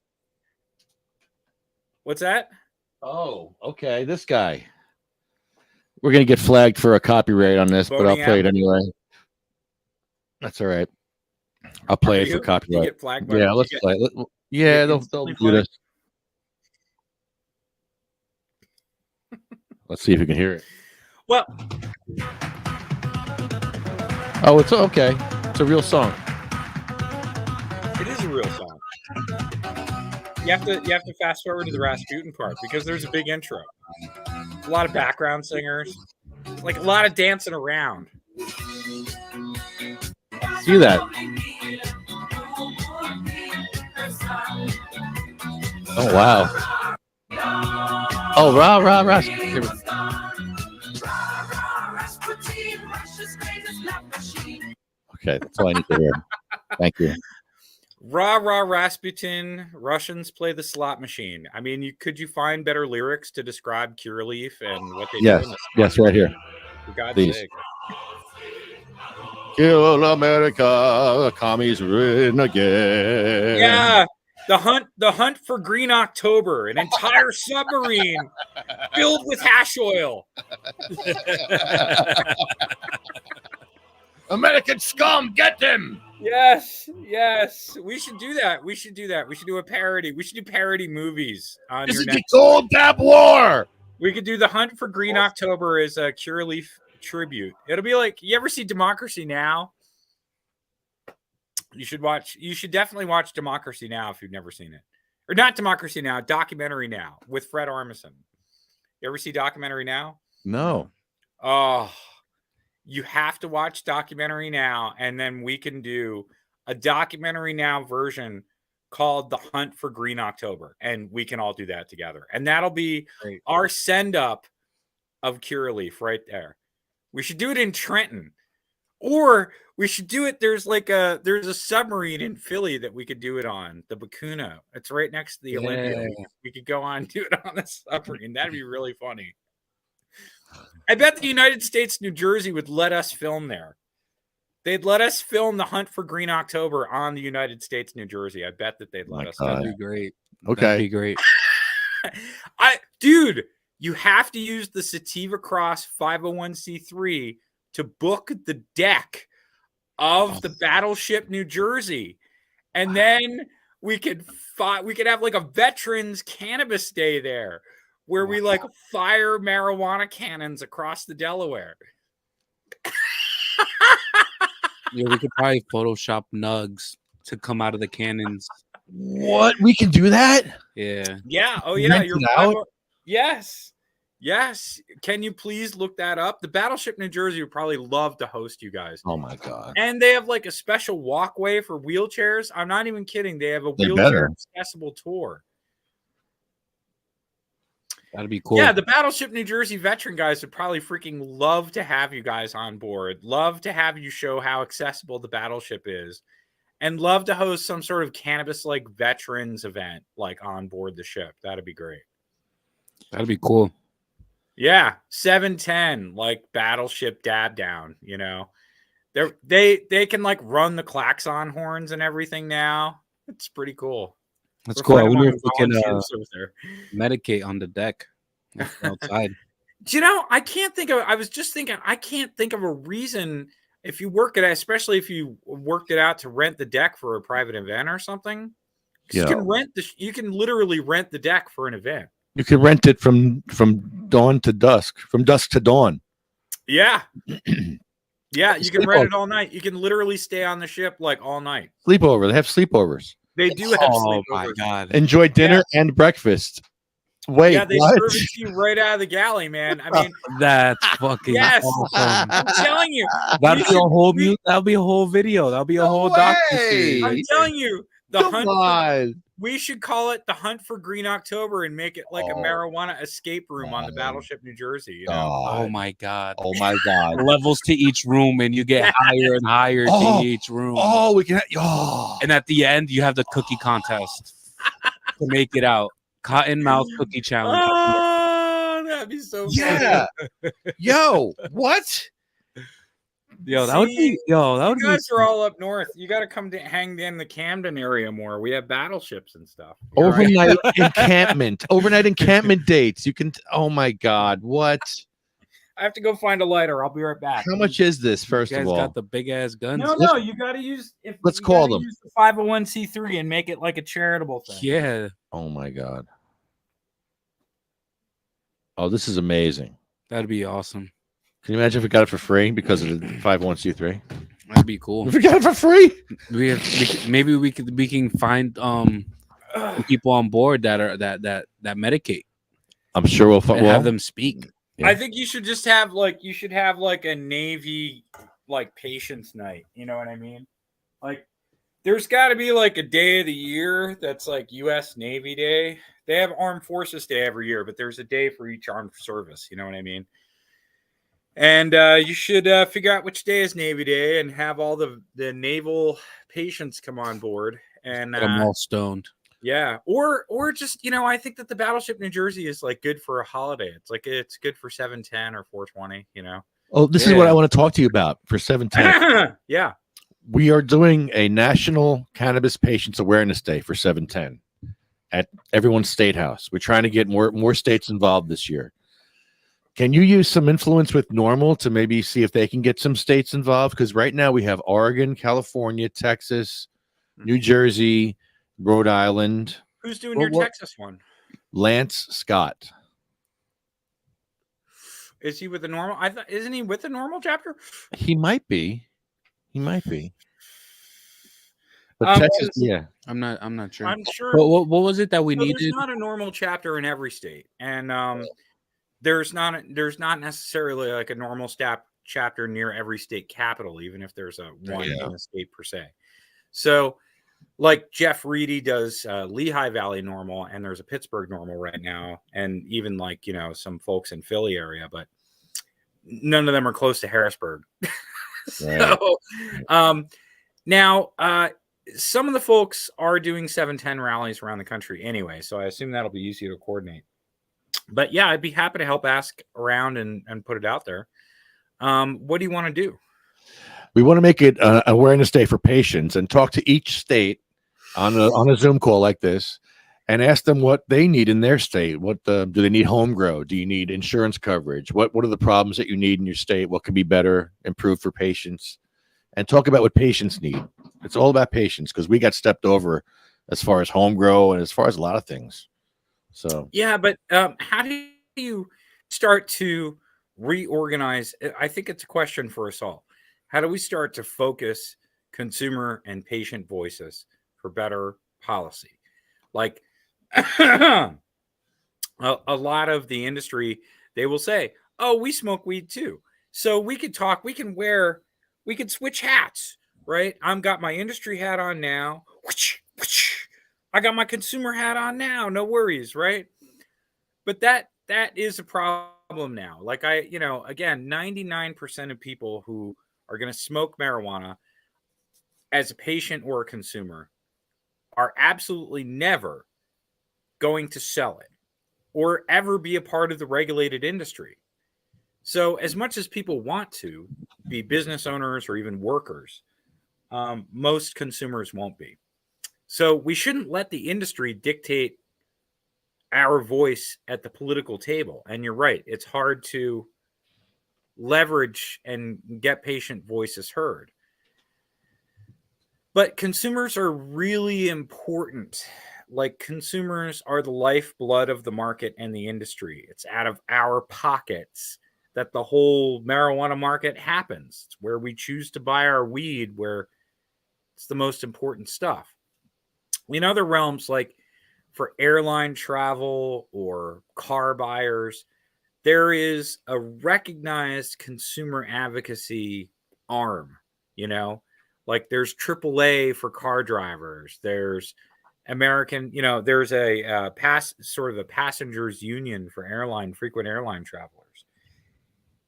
What's that? Oh, okay. This guy. We're going to get flagged for a copyright on this, but I'll play it anyway. That's all right. I'll play it for copyright. Get flagged by let's play it. Yeah, they'll do this. Let's see if you can hear it. Well, oh, it's okay. It's a real song. It is a real song. You have to fast forward to the Rasputin part because there's a big intro. A lot of background singers, like a lot of dancing around. See that? Oh wow! Oh rah rah rah! Okay, that's all I need to hear. Thank you. Rah rah Rasputin, Russians play the slot machine. I mean, could you find better lyrics to describe Curaleaf and what they do? Yes, right here. For God's sake. Kill America, commies win again. Yeah, the hunt for Green October, an entire submarine filled with hash oil. American scum, get them! Yes. We should do that. We should do a parody. We should do parody movies. This is the Gold Dab War. We could do the Hunt for Green October as a Curaleaf tribute. It'll be like, you ever see Democracy Now? You should definitely watch Democracy Now if you've never seen it. Or not Democracy Now, Documentary Now with Fred Armisen. You ever see Documentary Now? No. Oh, you have to watch Documentary Now, and then we can do a Documentary Now version called The Hunt for Green October, and we can all do that together. And that'll be our send-up of Curaleaf right there. We should do it in Trenton. Or we should do it. There's a submarine in Philly that we could do it on, the Bakuno. It's right next to the Olympia. We could go on and do it on the submarine. That'd be really funny. I bet the United States, New Jersey would let us film there. They'd let us film the Hunt for Green October on the United States, New Jersey. I bet that they'd let us. That'd be great. Okay. That'd be great. Dude, you have to use the Sativa Cross 501c3 to book the deck of the Battleship New Jersey. And then we could have like a veterans cannabis day there where we like fire marijuana cannons across the Delaware. Yeah, we could probably Photoshop nugs to come out of the cannons. What? We can do that? Yeah. Yeah. Oh, yeah. Rent it out? Yes. Yes. Can you please look that up? The Battleship New Jersey would probably love to host you guys. Oh my God. And they have like a special walkway for wheelchairs. I'm not even kidding. They have a They wheelchair better. accessible tour. That'd be cool. Yeah, the Battleship New Jersey veteran guys would probably freaking love to have you guys on board. Love to have you show how accessible the battleship is. And love to host some sort of cannabis-like veterans event like on board the ship. That'd be great. That'd be cool. Yeah, 710 like Battleship dab down, you know. They can like run the klaxon horns and everything now. It's pretty cool. That's We're cool. I finding wonder more if we can volunteers over there. medicate on the deck outside. Do you know, I was just thinking, I can't think of a reason if you work it, especially if you worked it out to rent the deck for a private event or something. 'Cause you can literally rent the deck for an event. You can rent it from dawn to dusk, from dusk to dawn. Yeah. Yeah, you can rent it all night. You can literally stay on the ship like all night. Sleepover. They have sleepovers. They do have Oh my sleepovers. God. Enjoy dinner and breakfast. Wait, Yeah, they what? serve it to you right out of the galley, man. I mean, That's fucking yes. awesome. I'm telling you. That'll be a whole video. That'll be a whole documentary. I'm telling you. We should call it the Hunt for Green October and make it like a marijuana escape room on the Battleship New Jersey. You know? Oh my God. Oh my God. Levels to each room, and you get higher and higher to each room. Oh, we can. And at the end, you have the cookie contest to make it out. Cottonmouth cookie challenge. Oh, that'd be so Yeah. Yo, what? Yo, that would be. Yo, that would You be. guys are all up north. You got to come to hang in the Camden area more. We have battleships and stuff. Overnight encampment. Overnight encampment dates. You can. Oh my God. What? I have to go find a lighter. I'll be right back. How much is this? First You guys of all, got the big ass guns. No, you got to use. Let's call them. Use the 501c3 and make it like a charitable thing. Yeah, oh my God. Oh, this is amazing. that'd be awesome. Can you imagine if we got it for free because of the 501c3? That'd be cool. If we got it for free? Maybe we can find people on board that medicate. I'm sure we'll And have them speak. Yeah. I think you should just have like a Navy like patience night. You know what I mean? Like there's got to be like a day of the year that's like U.S. Navy Day. They have Armed Forces Day every year, but there's a day for each armed service. You know what I mean? And you should figure out which day is Navy Day and have all the naval patients come on board and Get them all stoned. yeah, or just I think that the Battleship New Jersey is like good for a holiday. It's good for 710 or 420. Oh, this is what I want to talk to you about for 710. Yeah. We are doing a National Cannabis Patients Awareness Day for 710 at everyone's state house. We're trying to get more states involved this year. Can you use some influence with NORML to maybe see if they can get some states involved? Because right now we have Oregon, California, Texas, New Jersey, Rhode Island. Who's doing your Texas one? Lance Scott. Is he with the NORML? Isn't he with the NORML chapter? He might be. But Texas, yeah. I'm not sure. I'm sure. What was it that we needed? There's not a NORML chapter in every state, and there's not necessarily like a NORML chapter near every state capital, even if there's a one in a state per se. So, like Jeff Reedy does Lehigh Valley NORML, and there's a Pittsburgh NORML right now, and even like some folks in Philly area, but none of them are close to Harrisburg. So, now, some of the folks are doing 710 rallies around the country anyway, so I assume that'll be easy to coordinate. But yeah, I'd be happy to help ask around and put it out there. What do you want to do? We want to make it Awareness Day for patients and talk to each state on a Zoom call like this and ask them what they need in their state. What do they need? Home grow? Do you need insurance coverage? What are the problems that you need in your state? What can be better, improved for patients? And talk about what patients need. It's all about patients because we got stepped over as far as home grow and as far as a lot of things. So yeah, but how do you start to reorganize? I think it's a question for us all. How do we start to focus consumer and patient voices for better policy? Like a lot of the industry, they will say, "Oh, we smoke weed too, so we could talk. We could switch hats, right? I've got my industry hat on now. I got my consumer hat on now. No worries, right?" But that is a problem now. Like again, 99% of people who are going to smoke marijuana as a patient or a consumer are absolutely never going to sell it or ever be a part of the regulated industry. So as much as people want to be business owners or even workers, most consumers won't be. So we shouldn't let the industry dictate our voice at the political table. And you're right, it's hard to leverage and get patient voices heard. But consumers are really important. Like, consumers are the lifeblood of the market and the industry. It's out of our pockets that the whole marijuana market happens. It's where we choose to buy our weed, where it's the most important stuff. In other realms, like for airline travel or car buyers, there is a recognized consumer advocacy arm, like there's AAA for car drivers. There's American, there's a passengers union for frequent airline travelers.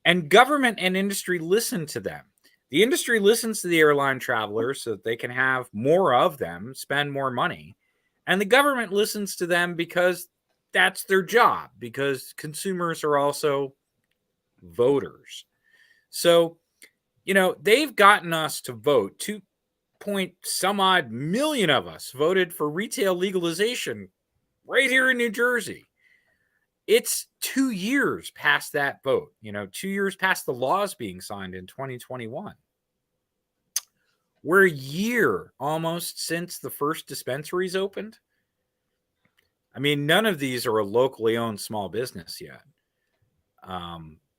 And government and industry listen to them. The industry listens to the airline travelers so that they can have more of them, spend more money. And the government listens to them because that's their job, because consumers are also voters. So, they've gotten us to vote. 2-point-some odd million of us voted for retail legalization right here in New Jersey. It's 2 years past that vote, 2 years past the laws being signed in 2021. We're a year almost since the first dispensaries opened. I mean, none of these are a locally owned small business yet.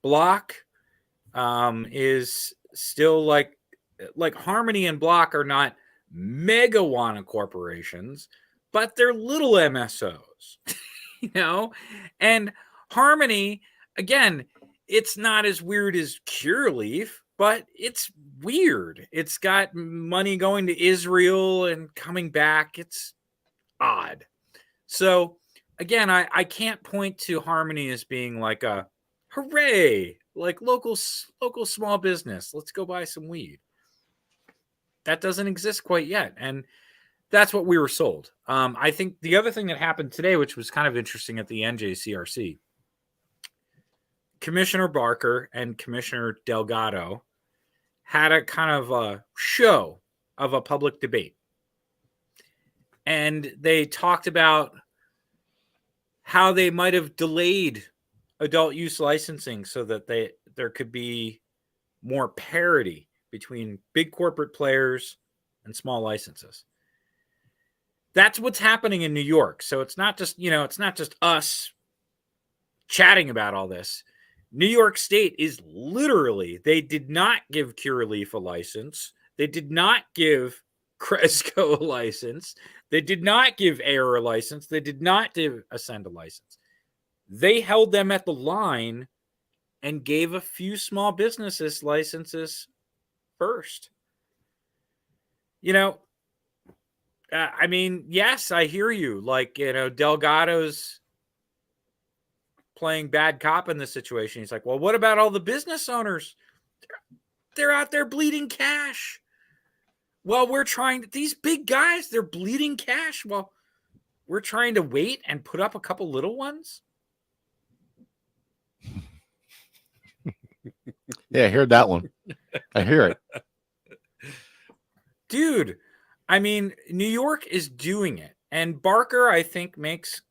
Block is still like Harmony and Block are not megawana corporations, but they're little MSOs, and Harmony, again, it's not as weird as Cureleaf, but it's weird. It's got money going to Israel and coming back. It's odd. So again, I can't point to Harmony as being like a hooray, like local small business. Let's go buy some weed. That doesn't exist quite yet. And that's what we were sold. I think the other thing that happened today, which was kind of interesting at the NJCRC, Commissioner Barker and Commissioner Delgado had a kind of a show of a public debate. And they talked about how they might have delayed adult use licensing so that there could be more parity between big corporate players and small licenses. That's what's happening in New York. So it's not just, it's not just us chatting about all this. New York State is literally, they did not give Cureleaf a license. They did not give Cresco a license. They did not give Air a license. They did not give Ascend a license. They held them at the line and gave a few small businesses licenses first. I mean, yes, I hear you. Like, Delgado's playing bad cop in this situation. He's like, well, what about all the business owners? They're out there bleeding cash. Well, these big guys, they're bleeding cash. Well, we're trying to wait and put up a couple little ones. Yeah, I heard that one. I hear it. Dude, I mean, New York is doing it. And Barker, I think, makes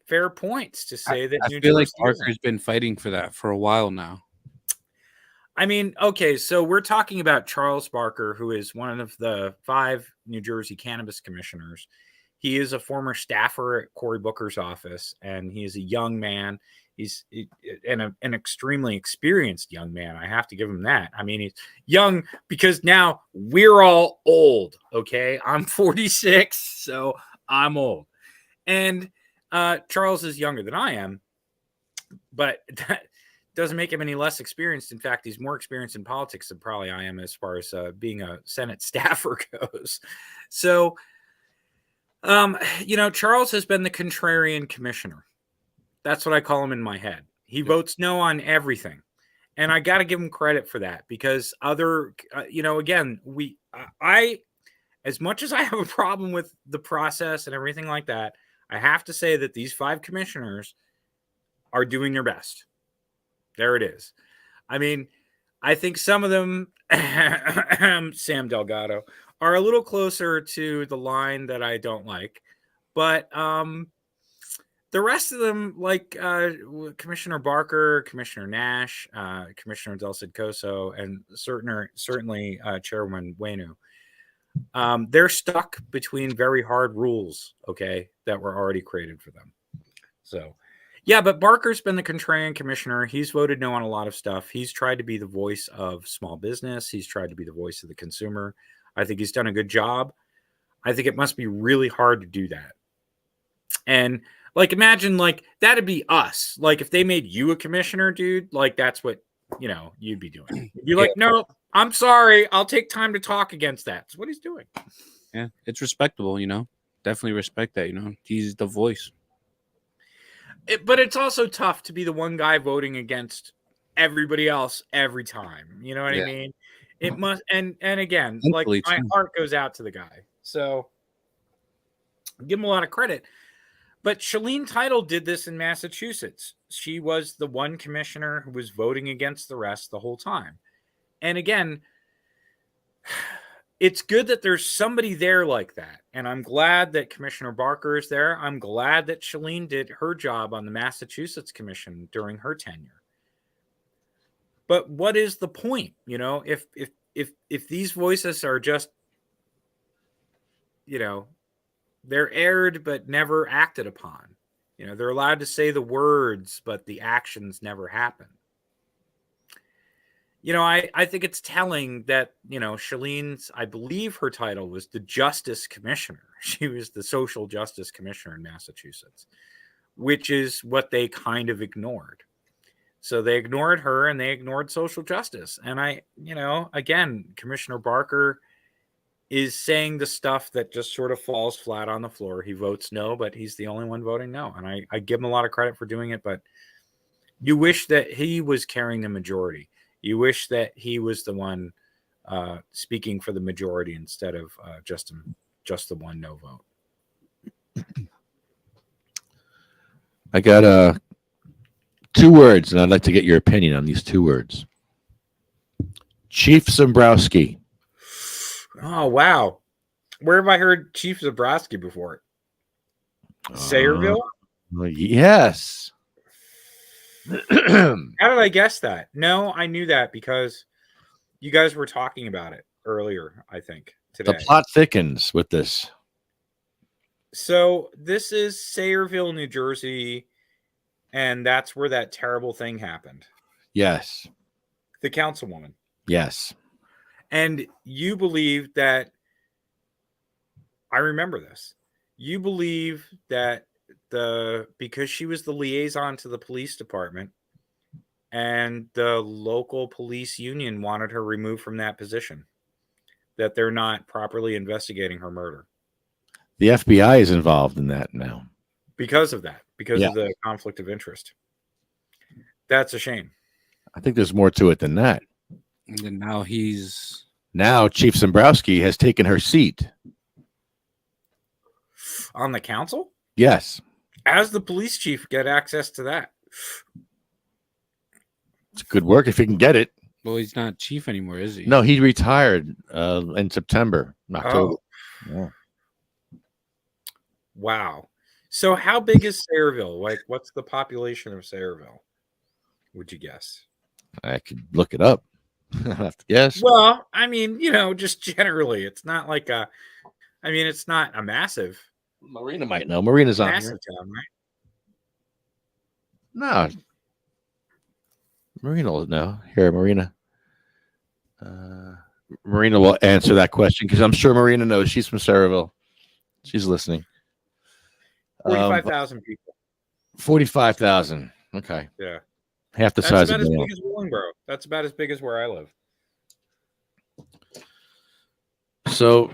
fair points to say that I New feel like Jersey Parker's isn't. been fighting for that for a while now. I mean, okay, so we're talking about Charles Barker, who is one of the 5 New Jersey cannabis commissioners. He is a former staffer at Cory Booker's office, and he is a young man. He's an extremely experienced young man. I have to give him that. I mean, he's young because now we're all old, okay? I'm 46, so I'm old. And Charles is younger than I am, but that doesn't make him any less experienced. In fact, he's more experienced in politics than probably I am as far as being a Senate staffer goes. So, Charles has been the contrarian commissioner. That's what I call him in my head. He votes no on everything. And I got to give him credit for that because I, as much as I have a problem with the process and everything like that, I have to say that these 5 commissioners are doing their best. There it is. I mean, I think some of them, Sam Delgado, are a little closer to the line that I don't like. But the rest of them, like Commissioner Barker, Commissioner Nash, Commissioner Del Cid Coso, and certainly Chairwoman Waynu, they're stuck between very hard rules, okay, that were already created for them. So, yeah, but Barker's been the contrarian commissioner. He's voted no on a lot of stuff. He's tried to be the voice of small business. He's tried to be the voice of the consumer. I think he's done a good job. I think it must be really hard to do that. And like, imagine like that'd be us. Like if they made you a commissioner, dude, like that's what, you'd be doing. You'd be like, no, I'm sorry. I'll take time to talk against that. That's what he's doing. Yeah, it's respectable, Definitely respect that, He's the voice. But it's also tough to be the one guy voting against everybody else every time. You know what I mean? It must, and again, like my heart goes out to the guy. So give him a lot of credit. But Shalene Title did this in Massachusetts. She was the one commissioner who was voting against the rest the whole time. And again, it's good that there's somebody there like that. And I'm glad that Commissioner Barker is there. I'm glad that Shalene did her job on the Massachusetts Commission during her tenure. But what is the point? If these voices are just, they're aired but never acted upon. They're allowed to say the words, but the actions never happen. I think it's telling that, Shalene's, I believe her title was the Justice Commissioner. She was the Social Justice Commissioner in Massachusetts, which is what they kind of ignored. So they ignored her and they ignored social justice. And again, Commissioner Barker is saying the stuff that just sort of falls flat on the floor. He votes no, but he's the only one voting no. And I give him a lot of credit for doing it, but you wish that he was carrying the majority. You wish that he was the one speaking for the majority instead of just the one no vote. I got 2 words, and I'd like to get your opinion on these 2 words. Chief Zembrowski. Oh, wow. Where have I heard Chief Zembrowski before? Sayreville? Yes. How did I guess that? No, I knew that because you guys were talking about it earlier, I think, today. The plot thickens with this. So this is Sayreville, New Jersey, and that's where that terrible thing happened. Yes. The councilwoman. Yes. And you believe that, I remember this, you believe that because she was the liaison to the police department and the local police union wanted her removed from that position, that they're not properly investigating her murder. The FBI is involved in that now. Because of that, because of the conflict of interest. That's a shame. I think there's more to it than that. And then now he's Now Chief Zembrowski has taken her seat. On the council? Yes. As the police chief, get access to that. It's good work if you can get it. well, he's not chief anymore, is he? No, he retired in September, October. Yeah. Wow. So how big is Sayreville? Like, what's the population of Sayreville? Would you guess? I could look it up. I have to guess. Well, I mean, just generally, it's not like it's not a massive, Marina might know. Marina's on massive here. town, right? No. Marina will know. Here, Marina. Marina will answer that question because I'm sure Marina knows. She's from Sayreville. She's listening. 45,000 people. 45,000. Okay. Yeah. Half the That's size about of as Mayo. big as Willingboro. That's about as big as where I live. So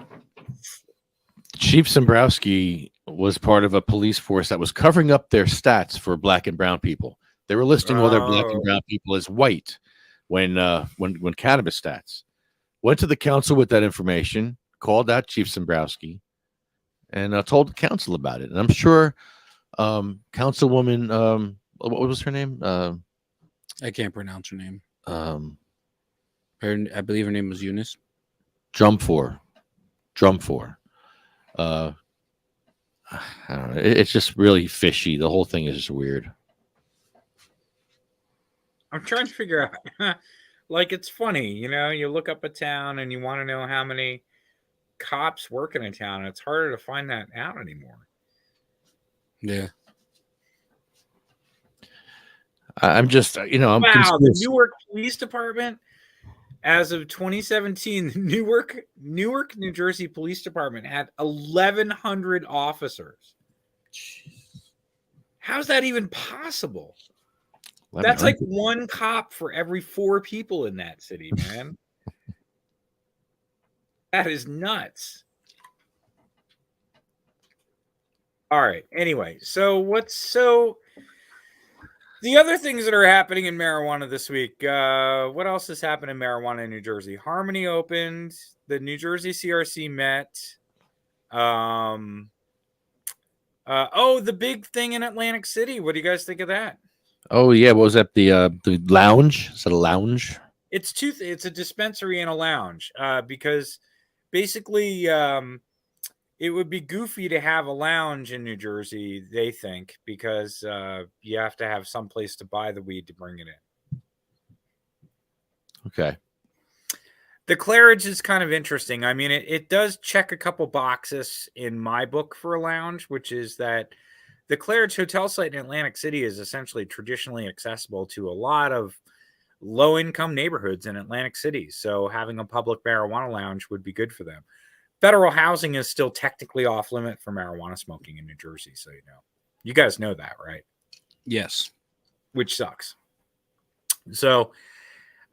Chief Zembrowski was part of a police force that was covering up their stats for black and brown people. They were listing all their black and brown people as white when cannabis stats. Went to the council with that information, called out Chief Zembrowski, and told the council about it. And I'm sure Councilwoman, what was her name? I can't pronounce her name. I I believe her name was Eunice. Drumfor. I don't know. It's just really fishy. The whole thing is just weird. I'm trying to figure out, like, it's funny, you look up a town and you want to know how many cops work in a town. It's harder to find that out anymore. Yeah. I'm just, I'm Wow, the confused. Newark Police Department, as of 2017, the Newark, New Jersey Police Department had 1,100 officers. How's that even possible? That's like one cop for every 4 people in that city, man. That is nuts. All right. Anyway, the other things that are happening in marijuana this week? What else has happened in marijuana in New Jersey? Harmony opened. The New Jersey CRC met. The big thing in Atlantic City. What do you guys think of that? Oh yeah, what was that? The lounge? Is that a lounge? It's it's a dispensary and a lounge. Because basically, it would be goofy to have a lounge in New Jersey, they think, because you have to have some place to buy the weed to bring it in. Okay. The Claridge is kind of interesting. I mean, it does check a couple boxes in my book for a lounge, which is that the Claridge Hotel site in Atlantic City is essentially traditionally accessible to a lot of low-income neighborhoods in Atlantic City. So having a public marijuana lounge would be good for them. Federal housing is still technically off limit for marijuana smoking in New Jersey. So, you guys know that, right? Yes. Which sucks. So,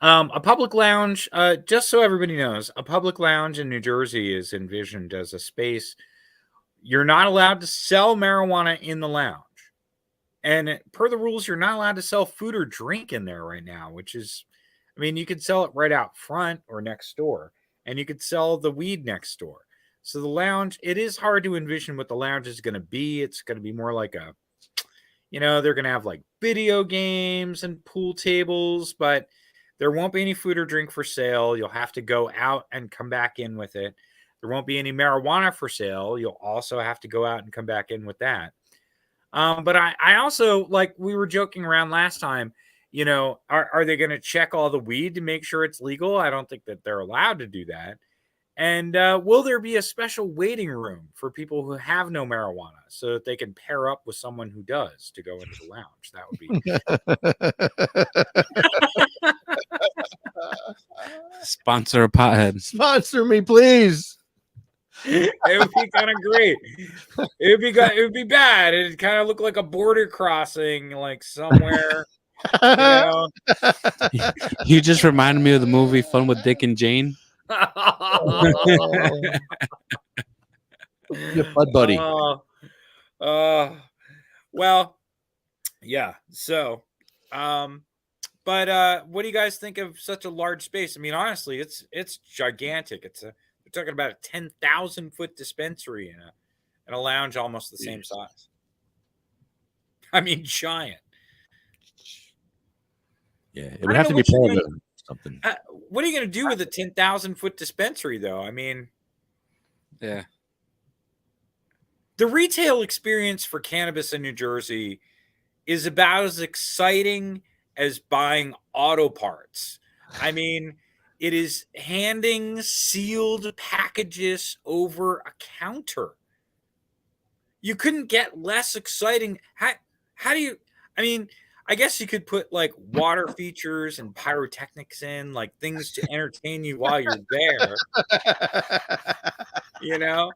a public lounge, just so everybody knows, a public lounge in New Jersey is envisioned as a space. You're not allowed to sell marijuana in the lounge. And per the rules, you're not allowed to sell food or drink in there right now, which is, you could sell it right out front or next door. And you could sell the weed next door. So the lounge, it is hard to envision what the lounge is going to be. It's going to be more like they're going to have like video games and pool tables, but there won't be any food or drink for sale. You'll have to go out and come back in with it. There won't be any marijuana for sale. You'll also have to go out and come back in with that. But I also, like we were joking around last time, are they going to check all the weed to make sure it's legal? I don't think that they're allowed to do that. And will there be a special waiting room for people who have no marijuana so that they can pair up with someone who does to go into the lounge? That would be Sponsor a pothead. Sponsor me, please. It would be kind of great. It would be bad. It'd kind of look like a border crossing, like somewhere. You just reminded me of the movie Fun with Dick and Jane. Your bud buddy. Well, yeah. So, But what do you guys think of such a large space? I mean, honestly, it's gigantic. We're talking about a 10,000 foot dispensary and a lounge almost the same size. I mean, giant. Yeah, it would have to be part of something. What are you going to do with a 10,000 foot dispensary, though? I mean, Yeah. the retail experience for cannabis in New Jersey is about as exciting as buying auto parts. I mean, it is handing sealed packages over a counter. You couldn't get less exciting. How do you, I mean, I guess you could put like water features and pyrotechnics in, like things to entertain you while you're there. You know?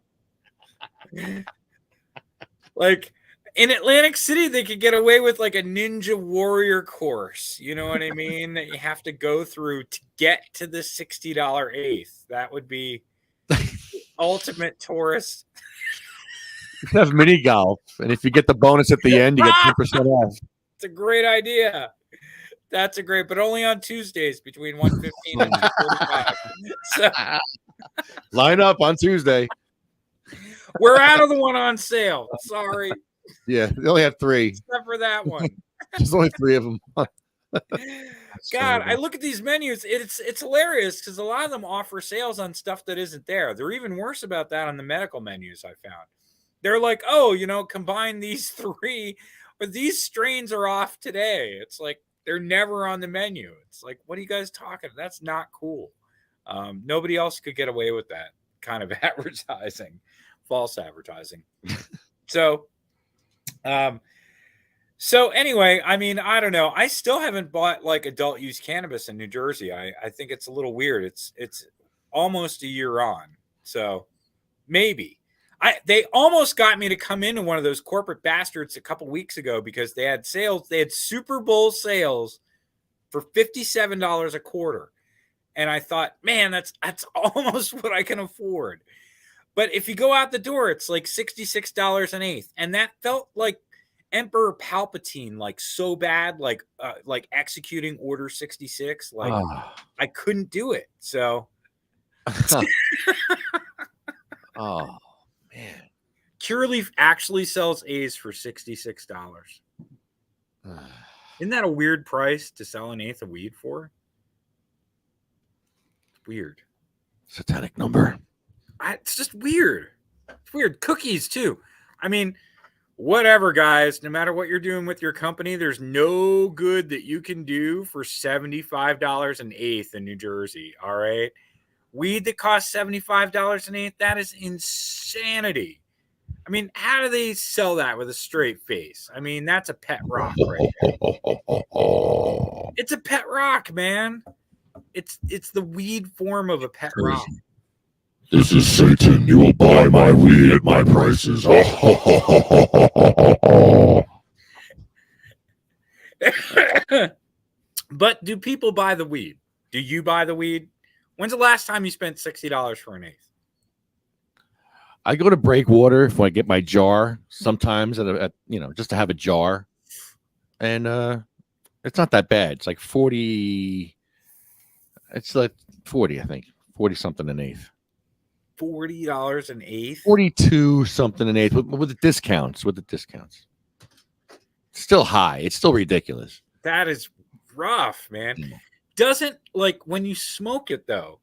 Like in Atlantic City, they could get away with like a Ninja Warrior course. You know what I mean? That you have to go through to get to the $60 eighth. That would be the ultimate tourist. You have mini golf, and if you get the bonus at the end, you get 10% off. It's a great idea. That's a great, but only on Tuesdays between 1:15 and 2:45. So Line up on Tuesday. we're out of the one on sale. Sorry. Yeah, they only have 3. Except for that one. There's only 3 of them. God, I look at these menus. It's hilarious because a lot of them offer sales on stuff that isn't there. They're even worse about that on the medical menus, I found. They're like, oh, combine these 3, but these strains are off today. It's like they're never on the menu. It's like, what are you guys talking? That's not cool. Nobody else could get away with that kind of advertising, false advertising. So anyway, I mean, I don't know. I still haven't bought like adult use cannabis in New Jersey. I think it's a little weird. It's almost a year on. So maybe. They almost got me to come into one of those corporate bastards a couple weeks ago because they had sales. They had Super Bowl sales for $57 a quarter. And I thought, man, that's almost what I can afford. But if you go out the door, it's like $66 an eighth. And that felt like Emperor Palpatine, like so bad, like executing Order 66. Like I couldn't do it. So oh man. Curaleaf actually sells A's for $66. Isn't that a weird price to sell an eighth of weed for? It's weird. Satanic number. It's just weird. It's weird. Cookies too. I mean, whatever, guys. No matter what you're doing with your company, there's no good that you can do for $75 an eighth in New Jersey. All right. Weed that costs $75 an eighth, that is insanity. I mean, how do they sell that with a straight face? I mean, that's a pet rock right there. It's a pet rock, man. It's the weed form of a pet rock. This is Satan. You will buy my weed at my prices. But do people buy the weed? Do you buy the weed? When's the last time you spent $60 for an eighth? I go to Breakwater if I get my jar sometimes at just to have a jar, and it's not that bad. It's like 40. It's like 40, I think, 40 something an eighth. $40 an eighth. 42 something an eighth with the discounts. It's still high. It's still ridiculous. That is rough, man. Doesn't, like, when you smoke it though,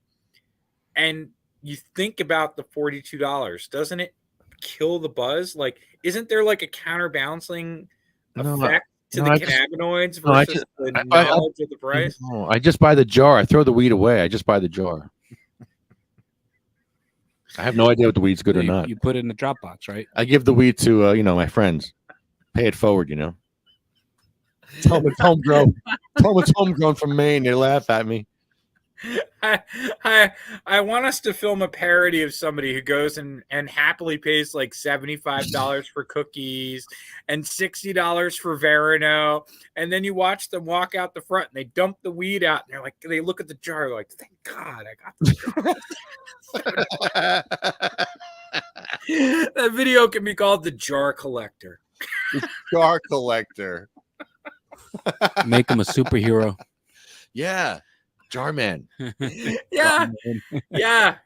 and you think about the $42, doesn't it kill the buzz? Like, isn't there like a counterbalancing effect to the cannabinoids versus the knowledge of the price? No, I just buy the jar. I throw the weed away. I just buy the jar. I have no idea if the weed's good or not. You put it in the drop box, right? I give the weed to my friends. Pay it forward, Tell them it's homegrown. Tell them it's homegrown from Maine. They laugh at me. I want us to film a parody of somebody who goes and happily pays like $75 for cookies and $60 for Verano, and then you watch them walk out the front and they dump the weed out and they're like, they look at the jar like, thank God I got the jar. That video can be called The Jar Collector. The jar collector. Make him a superhero. Yeah, Jarman. Yeah,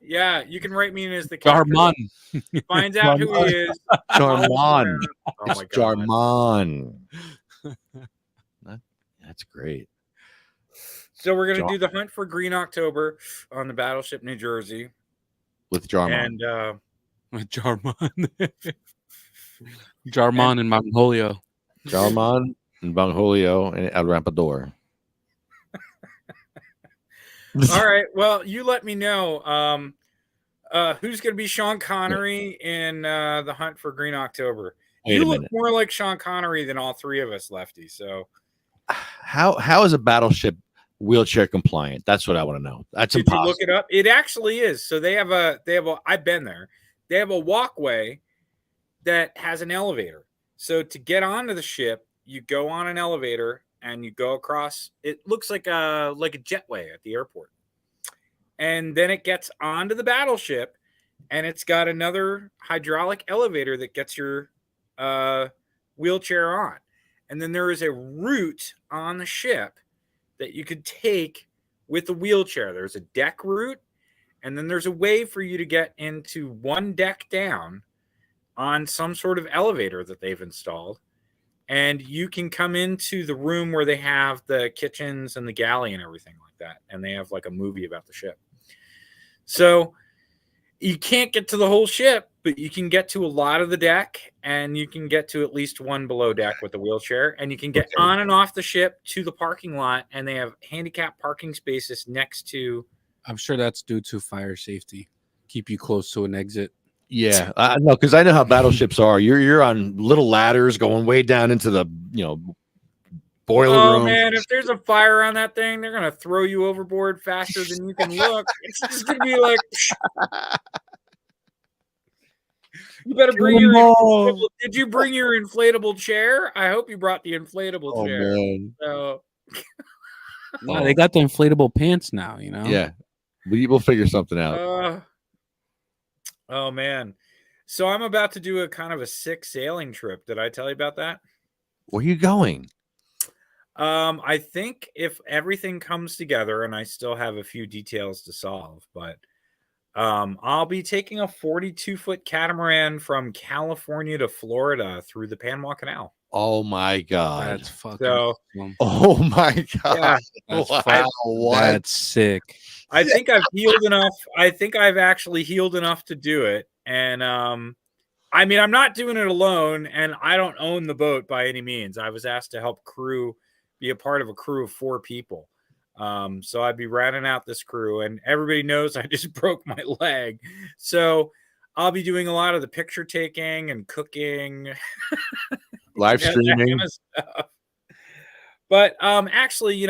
yeah. You can write me in as the character. Jarman. Find out who he is. Jarman. Oh It's my god. Jarman. That's great. So we're gonna do the hunt for Green October on the battleship New Jersey With Jarman. and With Jarman. Jarman and Mongolia. Jarman and Bangholio and El Rampador. all right. Well, you let me know who's gonna be Sean Connery in the hunt for Green October. Wait You a look minute. more like Sean Connery than all three of us, Lefty. So How is a battleship wheelchair compliant? That's what I want to know. That's did you impossible. look it up? It actually is. So they have a I've been there. They have a walkway that has an elevator. So to get onto the ship, you go on an elevator and you go across. It looks like a jetway at the airport. And then it gets onto the battleship, and it's got another hydraulic elevator that gets your wheelchair on. And then there is a route on the ship that you could take with the wheelchair. There's a deck route, and then there's a way for you to get into one deck down on some sort of elevator that they've installed. And you can come into the room where they have the kitchens and the galley and everything like that. And they have like a movie about the ship. So you can't get to the whole ship, but you can get to a lot of the deck, and you can get to at least one below deck with the wheelchair, and you can get on and off the ship to the parking lot, and they have handicapped parking spaces next to. I'm sure that's due to fire safety. Keep you close to an exit. Yeah, I know, because I know how battleships are. You're on little ladders going way down into the boiler room. Man, if there's a fire on that thing, they're gonna throw you overboard faster than you can look. It's just gonna be like. You better bring your inflatable. Did you bring your inflatable chair? I hope you brought the inflatable chair. Man. So, No, they got the inflatable pants now, you know? Yeah, we'll figure something out. Oh man. So I'm about to do a kind of a sick sailing trip. Did I tell you about that? Where are you going? I think if everything comes together, and I still have a few details to solve, but I'll be taking a 42-foot catamaran from California to Florida through the Panama Canal. Oh my god. That's fucking So, awesome. Oh my god. Yeah, That's, Wow, what? that's sick. I think I've healed enough. I think I've actually healed enough to do it. And I mean, I'm not doing it alone, and I don't own the boat by any means. I was asked to help be a part of a crew of 4 people. So I'd be ratting out this crew, and everybody knows I just broke my leg. So I'll be doing a lot of the picture taking and cooking, Live that streaming. kind of stuff. But actually,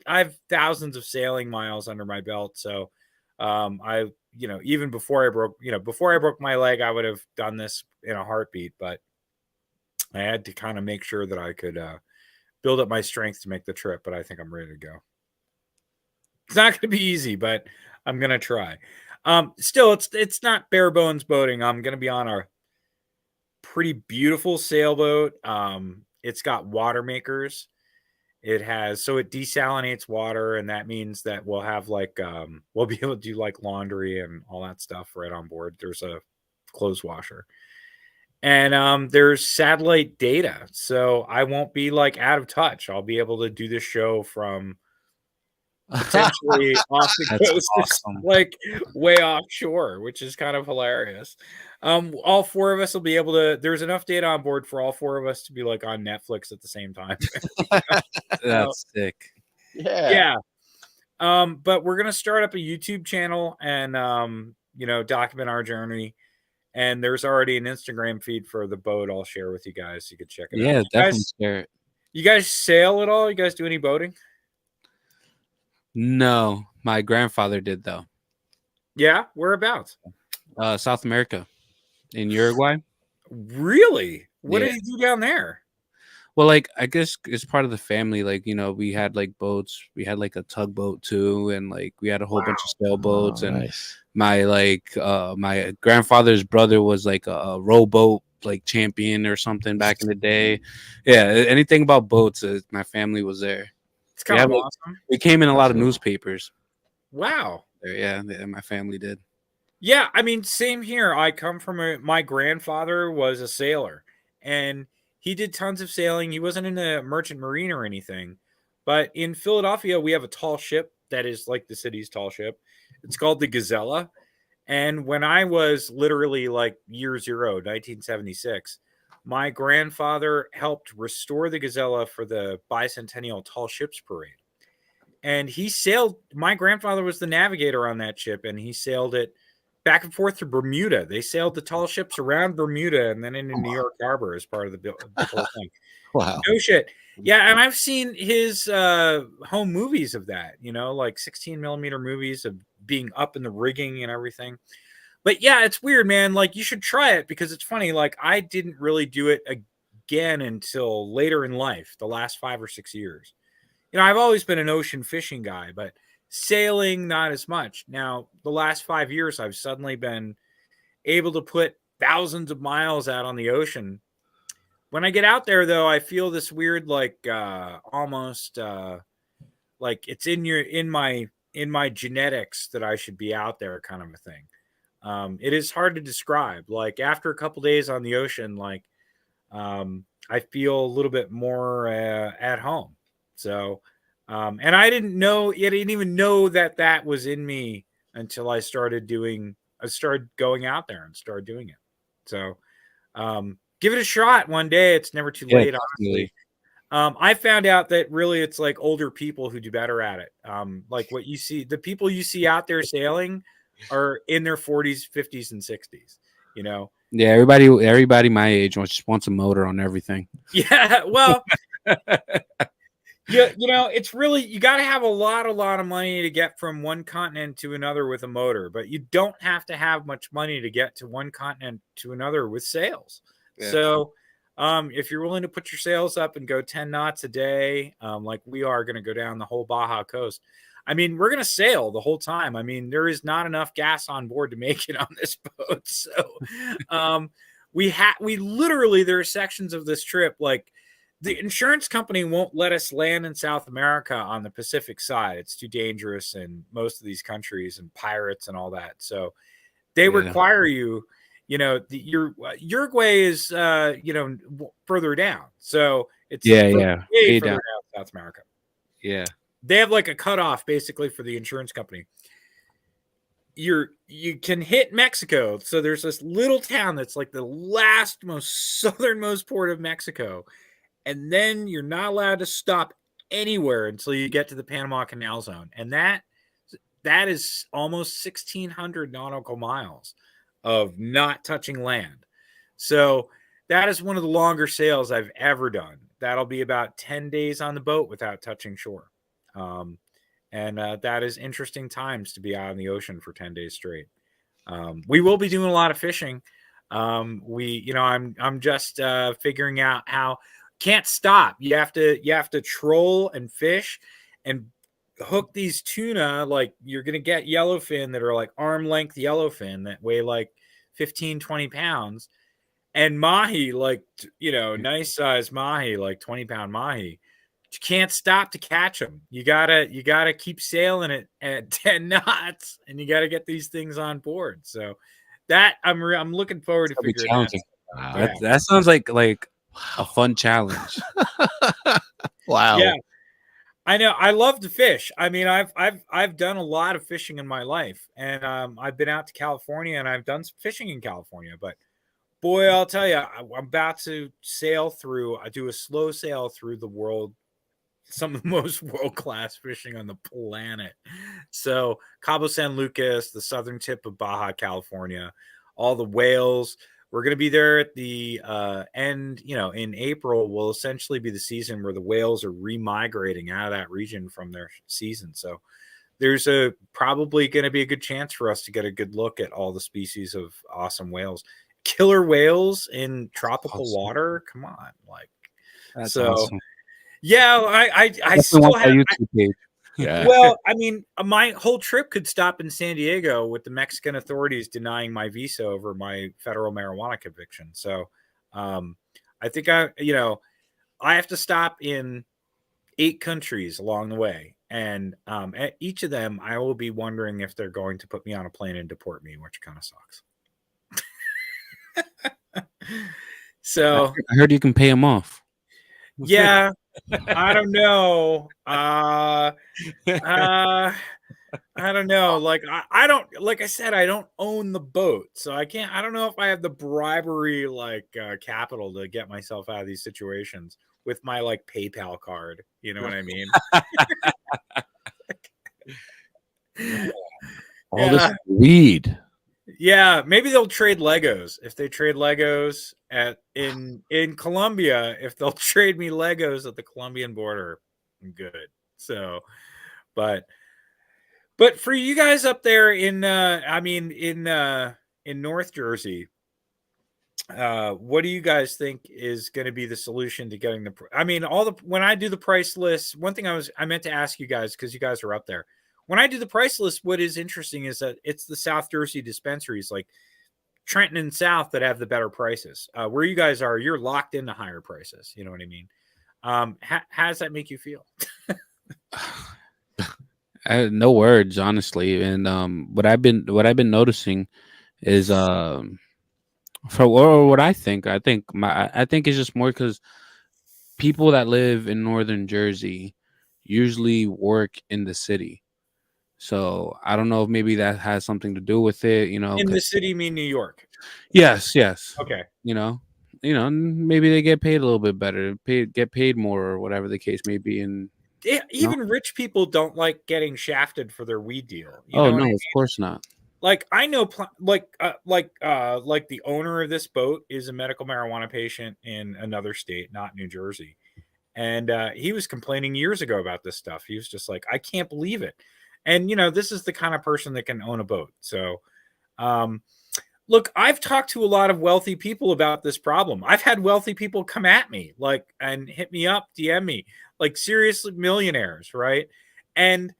I've thousands of sailing miles under my belt. So even before I broke my leg, I would have done this in a heartbeat. But I had to kind of make sure that I could build up my strength to make the trip. But I think I'm ready to go. It's not going to be easy, but I'm going to try. Still, it's not bare bones boating. I'm going to be on a pretty beautiful sailboat. It's got water makers. It desalinates water, and that means that we'll have we'll be able to do like laundry and all that stuff right on board. There's a clothes washer, and there's satellite data, so I won't be like out of touch. I'll be able to do this show from potentially off the That's coast, awesome. like way offshore, which is kind of hilarious. All 4 of us will be able to. There's enough data on board for all 4 of us to be like on Netflix at the same time. That's sick. Yeah. But we're gonna start up a YouTube channel and document our journey. And there's already an Instagram feed for the boat. I'll share with you guys. You can check it out. Yeah, definitely share it. You guys sail at all? You guys do any boating? No, my grandfather did though. Yeah, whereabouts? South America, in Uruguay. Really? What Yeah. did he do down there? Well, like I guess it's part of the family. Like we had like boats. We had like a tugboat too, and like we had a whole bunch of sailboats. Oh, and nice. my grandfather's brother was like a rowboat like champion or something back in the day. Yeah, anything about boats, my family was there. It's kind Yeah, of but- awesome. It came in a lot of newspapers. Wow. Yeah, my family did. Yeah, I mean, same here. I come from my grandfather was a sailor, and he did tons of sailing. He wasn't in a merchant marine or anything, but in Philadelphia, we have a tall ship that is like the city's tall ship. It's called the Gazella. And when I was literally like year zero, 1976, my grandfather helped restore the Gazella for the bicentennial tall ships parade. And he sailed, my grandfather was the navigator on that ship, and he sailed it back and forth to Bermuda. They sailed the tall ships around Bermuda and then into New York Harbor as part of the whole thing. Wow. No shit. Yeah, and I've seen his home movies of that, like 16 millimeter movies of being up in the rigging and everything. But yeah, it's weird, man. Like, you should try it because it's funny. Like, I didn't really do it again until later in life, the last 5 or 6 years. I've always been an ocean fishing guy, but sailing, not as much. Now, the last 5 years, I've suddenly been able to put thousands of miles out on the ocean. When I get out there, though, I feel this weird, like, almost like it's in my genetics that I should be out there, kind of a thing. It is hard to describe. Like, after a couple days on the ocean, like, I feel a little bit more at home. So, and I didn't even know that was in me until I started going out there and started doing it. So, give it a shot one day. It's never too late, honestly. I found out that really it's like older people who do better at it. Like what you see, the people you see out there sailing are in their 40s, 50s, and 60s, Yeah, everybody my age just wants a motor on everything. Yeah, well, it's really, you got to have a lot of money to get from one continent to another with a motor, but you don't have to have much money to get to one continent to another with sails. Yeah. So, if you're willing to put your sails up and go 10 knots a day, like we are going to go down the whole Baja coast. I mean, we're going to sail the whole time. I mean, there is not enough gas on board to make it on this boat. So, we literally, there are sections of this trip, like, the insurance company won't let us land in South America on the Pacific side. It's too dangerous in most of these countries and pirates and all that. So they require you, Uruguay is, further down. So it's way further down South America. Yeah. They have like a cutoff basically for the insurance company. You can hit Mexico. So there's this little town that's like the most southernmost port of Mexico. And then you're not allowed to stop anywhere until you get to the Panama Canal Zone. And that is almost 1,600 nautical miles of not touching land. So that is one of the longer sails I've ever done. That'll be about 10 days on the boat without touching shore. And that is interesting times to be out in the ocean for 10 days straight. We will be doing a lot of fishing. I'm just figuring out how. Can't stop. You have to troll and fish and hook these tuna. Like, you're going to get yellowfin that are like arm length yellowfin that weigh like 15, 20 pounds, and mahi, like, nice size mahi, like 20-pound mahi. You can't stop to catch them. You gotta keep sailing it at 10 knots, and you got to get these things on board. So that I'm looking forward to figuring out. Wow. That sounds like a fun challenge. Wow. Yeah, I know. I love to fish. I mean, I've done a lot of fishing in my life, and I've been out to California and I've done some fishing in California. But boy, I'll tell you, I'm about to do a slow sail through the world, some of the most world-class fishing on the planet. So Cabo San Lucas, the southern tip of Baja California, all the whales. We're going to be there at the end, in April will essentially be the season where the whales are remigrating out of that region from their season. So there's probably going to be a good chance for us to get a good look at all the species of awesome whales. Killer whales in tropical water. Come on. That's awesome. Yeah, I still have YouTube page. Yeah. Well, I mean, my whole trip could stop in San Diego with the Mexican authorities denying my visa over my federal marijuana conviction. So I think I have to stop in 8 countries along the way. And at each of them, I will be wondering if they're going to put me on a plane and deport me, which kind of sucks. So I heard you can pay them off. yeah, I don't know. I don't know. Like I don't, like I said, I don't own the boat, so I can't. I don't know if I have the bribery capital to get myself out of these situations with my like PayPal card. You know what I mean? All this weed. Yeah, maybe they'll trade Legos. If they trade Legos in Colombia, if they'll trade me Legos at the Colombian border, I'm good. So, but for you guys up there in North Jersey, what do you guys think is going to be the solution to getting when I do the price list, one thing I meant to ask you guys, because you guys are up there. When I do the price list, what is interesting is that it's the South Jersey dispensaries like Trenton and South that have the better prices. Where you guys are, you're locked into higher prices. You know what I mean? How does that make you feel? No words, honestly. And what I've been noticing is for what I think it's just more because people that live in northern Jersey usually work in the city. So I don't know if maybe that has something to do with it, you know. In the city, you mean New York? Yes. Okay. You know, maybe they get paid a little bit better, get paid more, or whatever the case may be. And even rich people don't like getting shafted for their weed deal. No, of course not. Like I know, like the owner of this boat is a medical marijuana patient in another state, not New Jersey, and he was complaining years ago about this stuff. He was just like, I can't believe it. And this is the kind of person that can own a boat. So, look, I've talked to a lot of wealthy people about this problem. I've had wealthy people come at me and hit me up, DM me, like seriously millionaires, right? And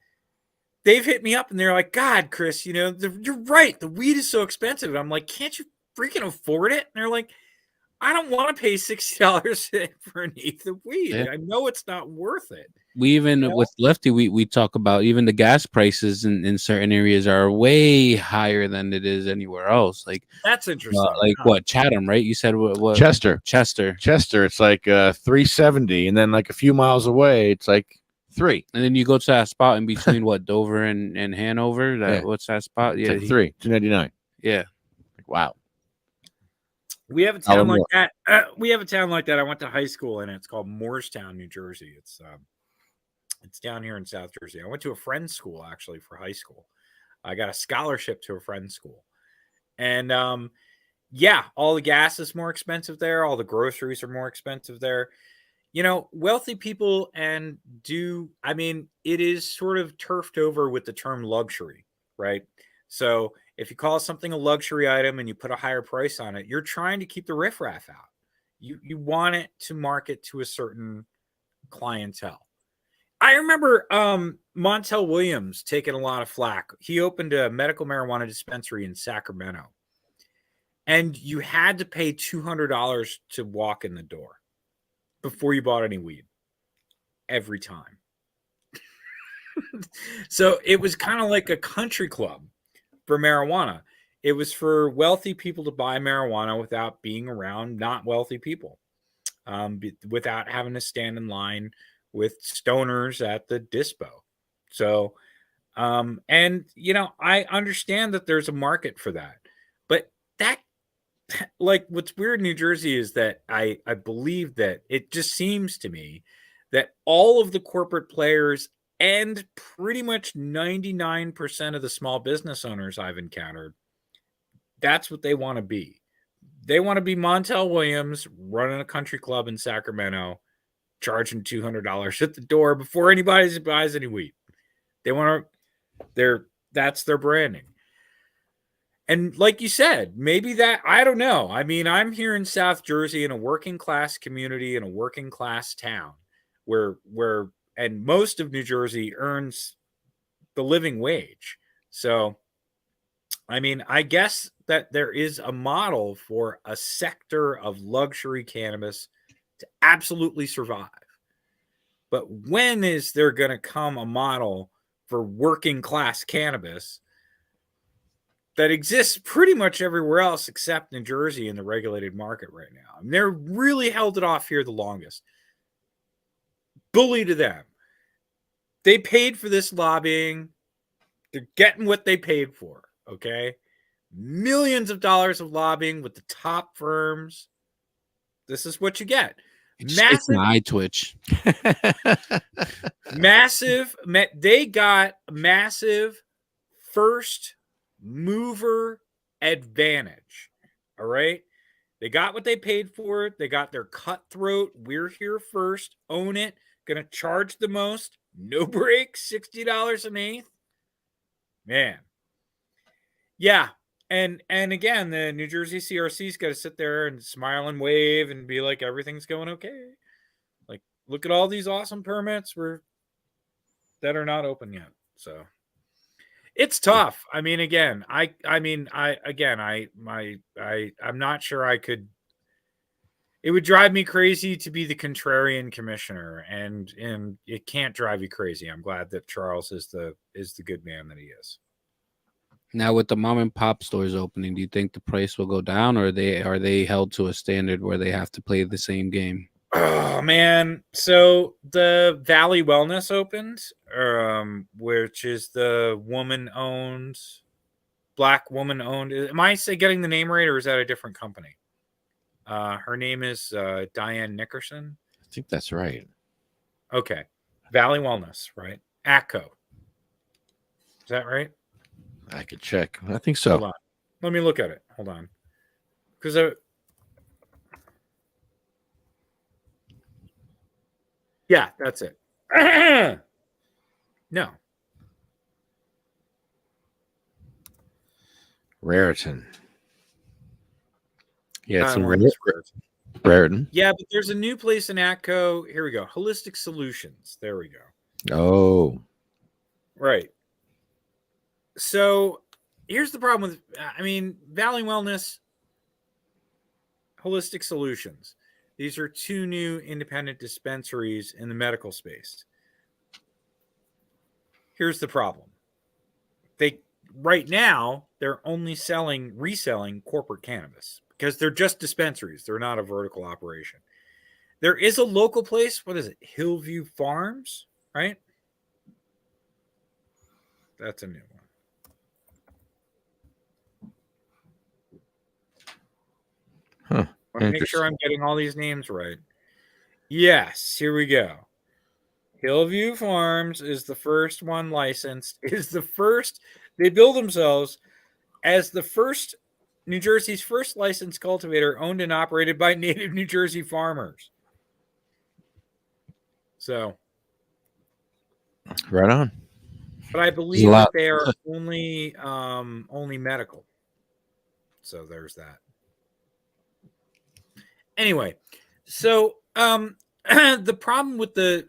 they've hit me up and they're like, God, Chris, you're right. The weed is so expensive. And I'm like, can't you freaking afford it? And they're like, I don't want to pay $60 for an eighth of weed. Yeah. I know it's not worth it. We even with Lefty, we talk about even the gas prices in certain areas are way higher than it is anywhere else. Like that's interesting. What Chatham, right? You said what Chester. It's like 370, and then like a few miles away, it's like 3. And then you go to that spot in between Dover and Hanover. What's that spot? Yeah, it's like 3 $2.99. Yeah, like, wow. We have a town like that. I went to high school in. It's called Moorestown, New Jersey. It's down here in South Jersey. I went to a friend's school actually for high school. I got a scholarship to a friend's school, and all the gas is more expensive there. All the groceries are more expensive there. Wealthy people it is sort of turfed over with the term luxury, right? So if you call something a luxury item and you put a higher price on it, you're trying to keep the riffraff out. You want it to market to a certain clientele. I remember Montel Williams taking a lot of flack. He opened a medical marijuana dispensary in Sacramento, and you had to pay $200 to walk in the door before you bought any weed every time. So it was kind of like a country club for marijuana. It was for wealthy people to buy marijuana without being around not wealthy people, without having to stand in line with stoners at the dispo. So, I understand that there's a market for that, but what's weird in New Jersey is that I believe that it just seems to me that all of the corporate players and pretty much 99% of the small business owners I've encountered, that's what they want to be. They want to be Montel Williams running a country club in Sacramento, charging $200 at the door before anybody buys any weed. They want to, that's their branding. And like you said, maybe that, I don't know. I mean, I'm here in South Jersey in a working class community, in a working class town where and most of New Jersey earns the living wage. So, I mean, I guess that there is a model for a sector of luxury cannabis to absolutely survive. But when is there going to come a model for working class cannabis that exists pretty much everywhere else except New Jersey in the regulated market right now? I mean, they're really held it off here the longest. Bully to them. They paid for this lobbying. They're getting what they paid for, okay? Millions of dollars of lobbying with the top firms. This is what you get. It's an eye twitch. They got massive first mover advantage. All right. They got what they paid for. They got their cutthroat. We're here first. Own it. Gonna charge the most. No breaks. $60 an eighth. Man. Yeah. And again, the New Jersey CRC's got to sit there and smile and wave and be like, everything's going okay. Like, look at all these awesome permits that are not open yet. So it's tough. I mean, again, I'm not sure I could. It would drive me crazy to be the contrarian commissioner, and it can't drive you crazy. I'm glad that Charles is the good man that he is. Now, with the mom and pop stores opening, do you think the price will go down, or are they held to a standard where they have to play the same game? Oh man! So the Valley Wellness opened, which is the woman-owned, black woman-owned. Am I getting the name right, or is that a different company? Her name is Diane Nickerson. I think that's right. Okay, Valley Wellness, right? ACO. Is that right? I could check. I think so. Hold on. Let me look at it. Hold on. Because yeah, that's it. No. Raritan. Yeah, it's in Raritan. Raritan. Yeah, but there's a new place in ATCO. Here we go. Holistic Solutions. There we go. Oh. Right. So here's the problem with, Valley Wellness, Holistic Solutions. These are two new independent dispensaries in the medical space. Here's the problem. Right now, they're only reselling corporate cannabis because they're just dispensaries. They're not a vertical operation. There is a local place. What is it? Hillview Farms, right? That's a new one. Huh. I want to make sure I'm getting all these names right. Yes, here we go. Hillview Farms is the first one licensed. They bill themselves as the first New Jersey's first licensed cultivator owned and operated by native New Jersey farmers. So, right on. But I believe that they are only medical. So there's that. Anyway, so the problem with the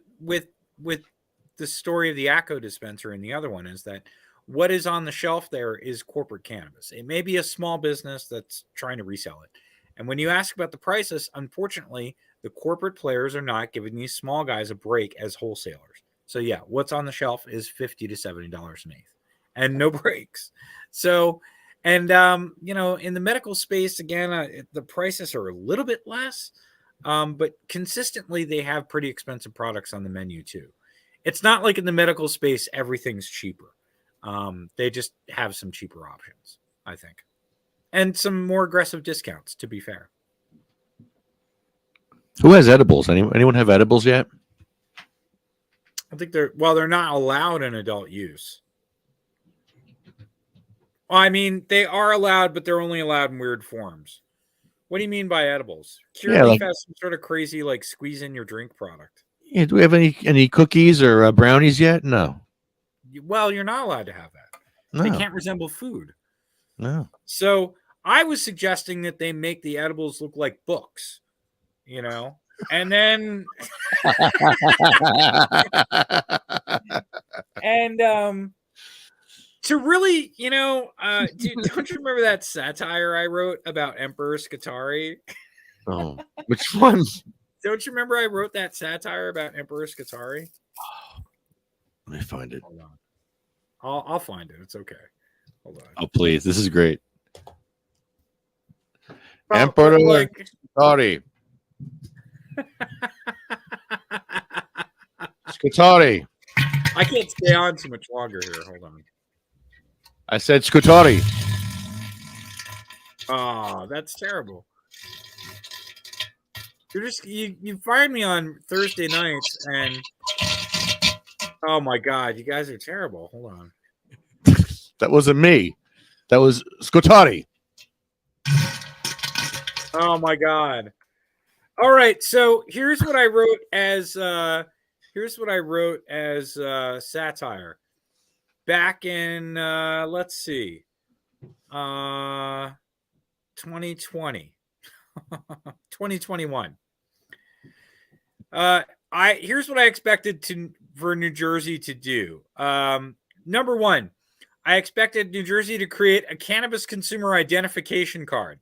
story of the ACO dispenser and the other one is that what is on the shelf there is corporate cannabis. It may be a small business that's trying to resell it. And when you ask about the prices, unfortunately, the corporate players are not giving these small guys a break as wholesalers. So yeah, what's on the shelf is $50 to $70 an eighth and no breaks. So, and, in the medical space, again, the prices are a little bit less, but consistently they have pretty expensive products on the menu too. It's not like in the medical space, everything's cheaper. They just have some cheaper options, I think, and some more aggressive discounts, to be fair. Who has edibles? Anyone have edibles yet? I think they're not allowed in adult use. Well, I mean, they are allowed, but they're only allowed in weird forms. What do you mean by edibles? Curaleaf has some sort of crazy, like, squeeze in your drink product. Yeah, do we have any cookies or brownies yet? No. Well, you're not allowed to have that. No. They can't resemble food. No. So I was suggesting that they make the edibles look like books, and then to really, don't you remember that satire I wrote about Emperor Scutari? Oh, which one? Don't you remember I wrote that satire about Emperor Scutari? Let me find it. Hold on. I'll find it. It's okay. Hold on. Oh, please. This is great. Well, Emperor like, Scutari. Scutari. I can't stay on too much longer here. Hold on. I said Scutari. Oh, that's terrible. You fired me on Thursday nights, and oh my god, you guys are terrible. Hold on. That wasn't me. That was Scutari. Oh my god. All right, so here's what I wrote as satire back in let's see, 2020, 2021. Here's what I expected for New Jersey to do. Number one, I expected New Jersey to create a cannabis consumer identification card.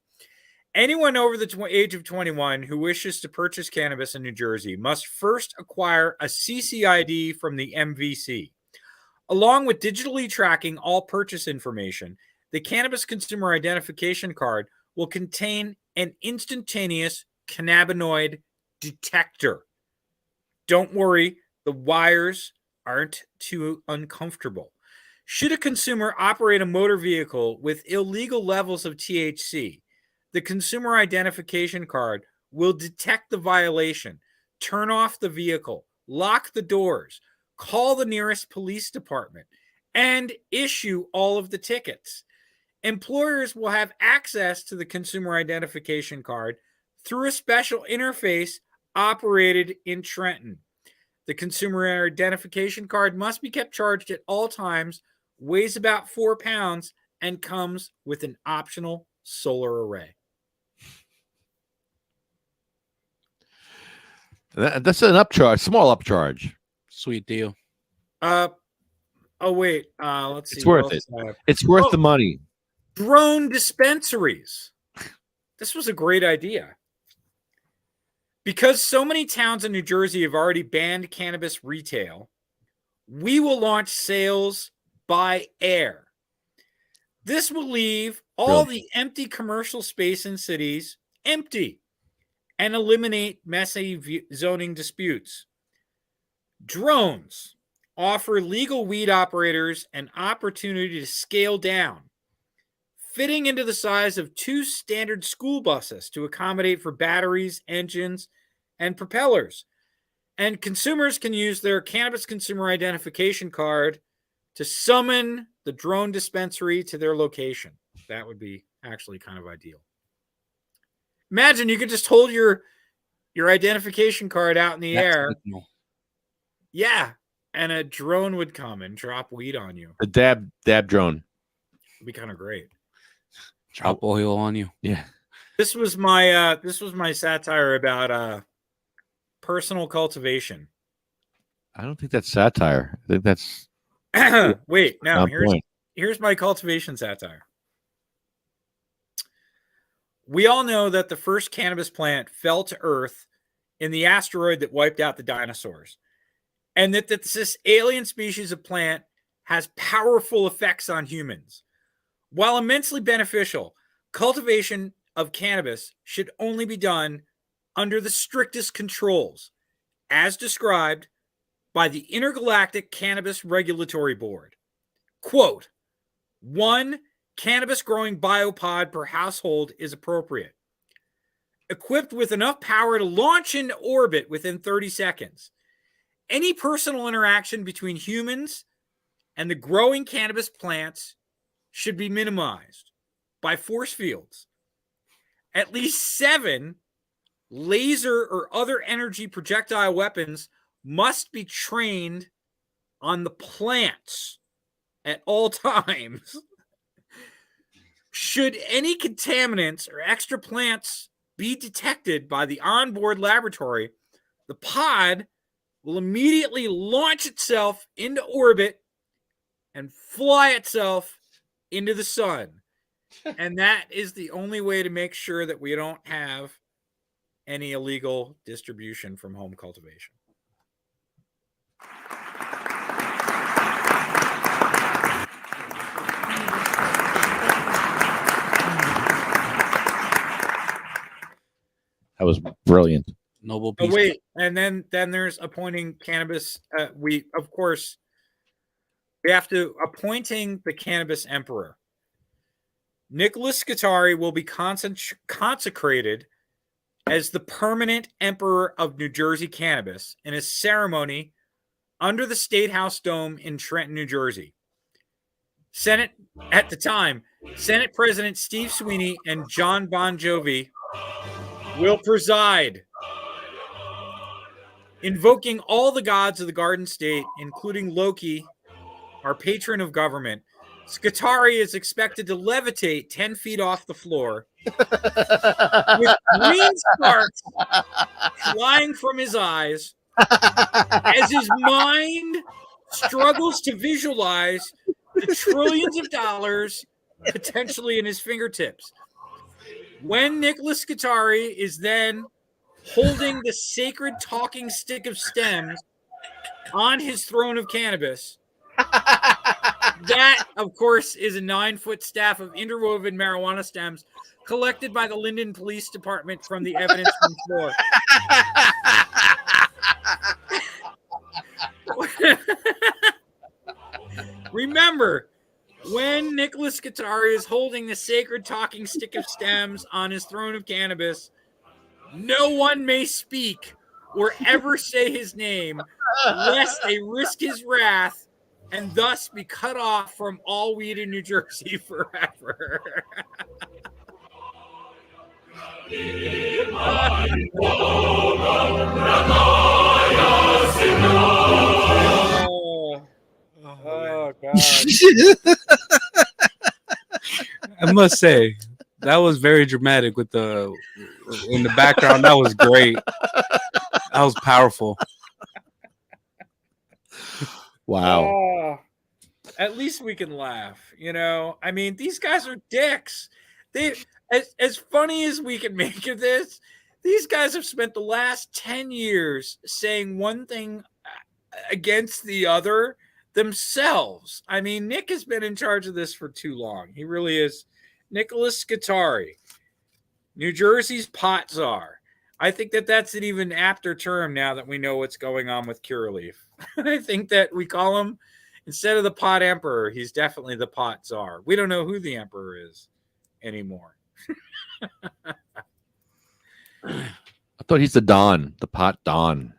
Anyone over the age of 21 who wishes to purchase cannabis in New Jersey must first acquire a CCID from the MVC. Along with digitally tracking all purchase information, the Cannabis Consumer Identification Card will contain an instantaneous cannabinoid detector. Don't worry, the wires aren't too uncomfortable. Should a consumer operate a motor vehicle with illegal levels of THC, the consumer identification card will detect the violation, turn off the vehicle, lock the doors, call the nearest police department, and issue all of the tickets. Employers will have access to the consumer identification card through a special interface operated in Trenton. The consumer identification card must be kept charged at all times, weighs about 4 pounds, and comes with an optional solar array. That's an upcharge, small upcharge. Sweet deal. Oh wait. Let's see. It's worth it. It's worth the money. Drone dispensaries. This was a great idea. Because so many towns in New Jersey have already banned cannabis retail, we will launch sales by air. This will leave all the empty commercial space in cities empty and eliminate messy zoning disputes. Drones offer legal weed operators an opportunity to scale down, fitting into the size of 2 standard school buses to accommodate for batteries, engines, and propellers. And consumers can use their cannabis consumer identification card to summon the drone dispensary to their location. That would be actually kind of ideal. Imagine you could just hold your identification card out in the air. Yeah, and a drone would come and drop weed on you. A dab drone. It'd be kind of great. Drop oil on you. Yeah. This was my satire about personal cultivation. I don't think that's satire. I think that's wait. Now point. here's my cultivation satire. We all know that the first cannabis plant fell to Earth in the asteroid that wiped out the dinosaurs, and that this alien species of plant has powerful effects on humans. While immensely beneficial, cultivation of cannabis should only be done under the strictest controls, as described by the Intergalactic Cannabis Regulatory Board. Quote, 1 cannabis growing biopod per household is appropriate. Equipped with enough power to launch into orbit within 30 seconds. Any personal interaction between humans and the growing cannabis plants should be minimized by force fields. At least 7 laser or other energy projectile weapons must be trained on the plants at all times. Should any contaminants or extra plants be detected by the onboard laboratory, the pod will immediately launch itself into orbit and fly itself into the sun. And that is the only way to make sure that we don't have any illegal distribution from home cultivation. That was brilliant. Noble Oh, peace. wait, and then there's appointing cannabis. We have to appointing the cannabis emperor. Nicholas Scutari will be consecrated as the permanent emperor of New Jersey cannabis in a ceremony under the State House Dome in Trenton, New Jersey. Senate President Steve Sweeney and John Bon Jovi will preside, invoking all the gods of the Garden State, including Loki, our patron of government. Scutari is expected to levitate 10 feet off the floor with green sparks flying from his eyes as his mind struggles to visualize the trillions of dollars potentially in his fingertips. When Nicholas Scutari is then holding the sacred talking stick of stems on his throne of cannabis, that, of course, is a 9-foot staff of interwoven marijuana stems collected by the Linden Police Department from the evidence room floor. Remember, when Nicholas Scutari is holding the sacred talking stick of stems on his throne of cannabis, no one may speak or ever say his name, lest they risk his wrath and thus be cut off from all weed in New Jersey forever. Oh, God. I must say, that was very dramatic with the in the background. That was great. That was powerful. Wow. Oh, at least we can laugh, you know. I mean, these guys are dicks. They, as funny as we can make of this, these guys have spent the last 10 years saying one thing against the other themselves. I mean, Nick has been in charge of this for too long. He really is. Nicholas Scutari, New Jersey's pot czar. I think that that's an even apter term now that we know what's going on with Curaleaf. I think that we call him, instead of the pot emperor, he's definitely the pot czar. We don't know who the emperor is anymore. I thought he's the Don, the pot Don.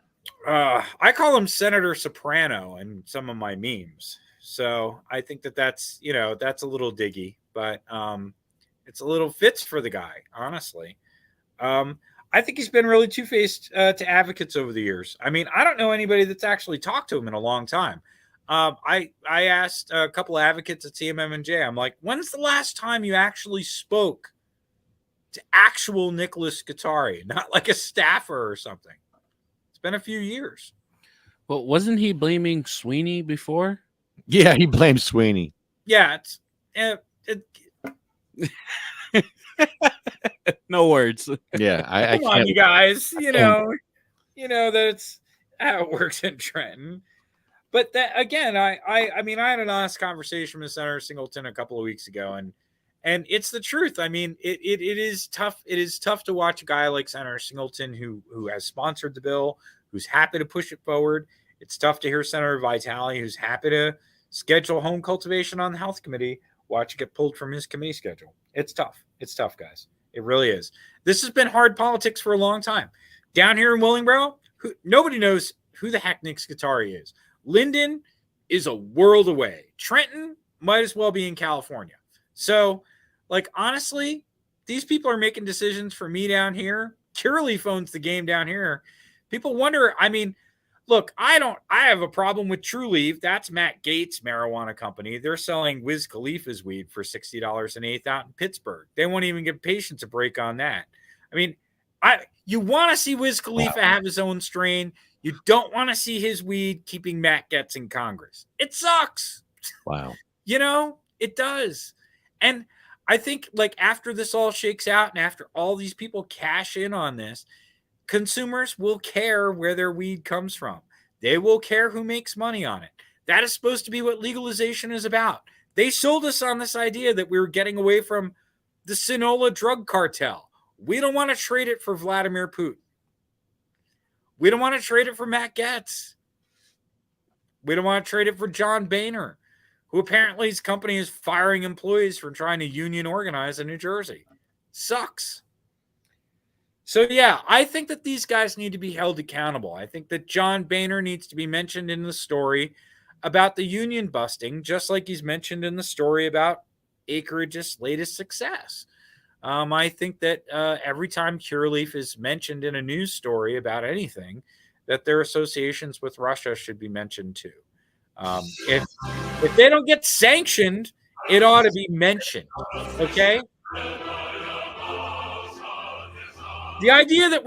I call him Senator Soprano in some of my memes. So I think that that's a little diggy, but it's a little fits for the guy, honestly. I think he's been really two-faced to advocates over the years. I mean, I don't know anybody that's actually talked to him in a long time. I asked a couple of advocates at CMM&J, I'm like, when's the last time you actually spoke to actual Nicholas Scutari, not like a staffer or something? It's been a few years. Well, wasn't he blaming Sweeney before? Yeah, he blames Sweeney. Yeah, No words. Yeah, I come on, can't. you guys. You know that's how it works in Trenton. But that again, I mean, I had an honest conversation with Senator Singleton a couple of weeks ago, and it's the truth. I mean, it is tough. It is tough to watch a guy like Senator Singleton who has sponsored the bill, who's happy to push it forward. It's tough to hear Senator Vitale, who's happy to schedule home cultivation on the health committee, watch it get pulled from his committee schedule. It's tough. It's tough, guys. It really is. This has been hard politics for a long time. Down here in Willingboro, nobody knows who the heck Nick Scutari is. Linden is a world away. Trenton might as well be in California. So, like, honestly, these people are making decisions for me down here. Curaleaf owns the game down here. People wonder, I mean, look, I have a problem with True Leaf. That's Matt Gates' marijuana company. They're selling Wiz Khalifa's weed for $60 an eighth out in Pittsburgh. They won't even give patients a break on that. I mean, you want to see Wiz Khalifa have his own strain. You don't want to see his weed keeping Matt Gaetz in Congress. It sucks. Wow. It does. And I think, like, after this all shakes out and after all these people cash in on this, consumers will care where their weed comes from. They will care who makes money on it. That is supposed to be what legalization is about. They sold us on this idea that we were getting away from the Sinaloa drug cartel. We don't want to trade it for Vladimir Putin. We don't want to trade it for Matt Gaetz. We don't want to trade it for John Boehner, who apparently his company is firing employees for trying to union organize in New Jersey. Sucks. So, yeah, I think that these guys need to be held accountable. I think that John Boehner needs to be mentioned in the story about the union busting, just like he's mentioned in the story about Acreage's latest success. I think that every time Curaleaf is mentioned in a news story about anything, that their associations with Russia should be mentioned too. If they don't get sanctioned, it ought to be mentioned. Okay. The idea that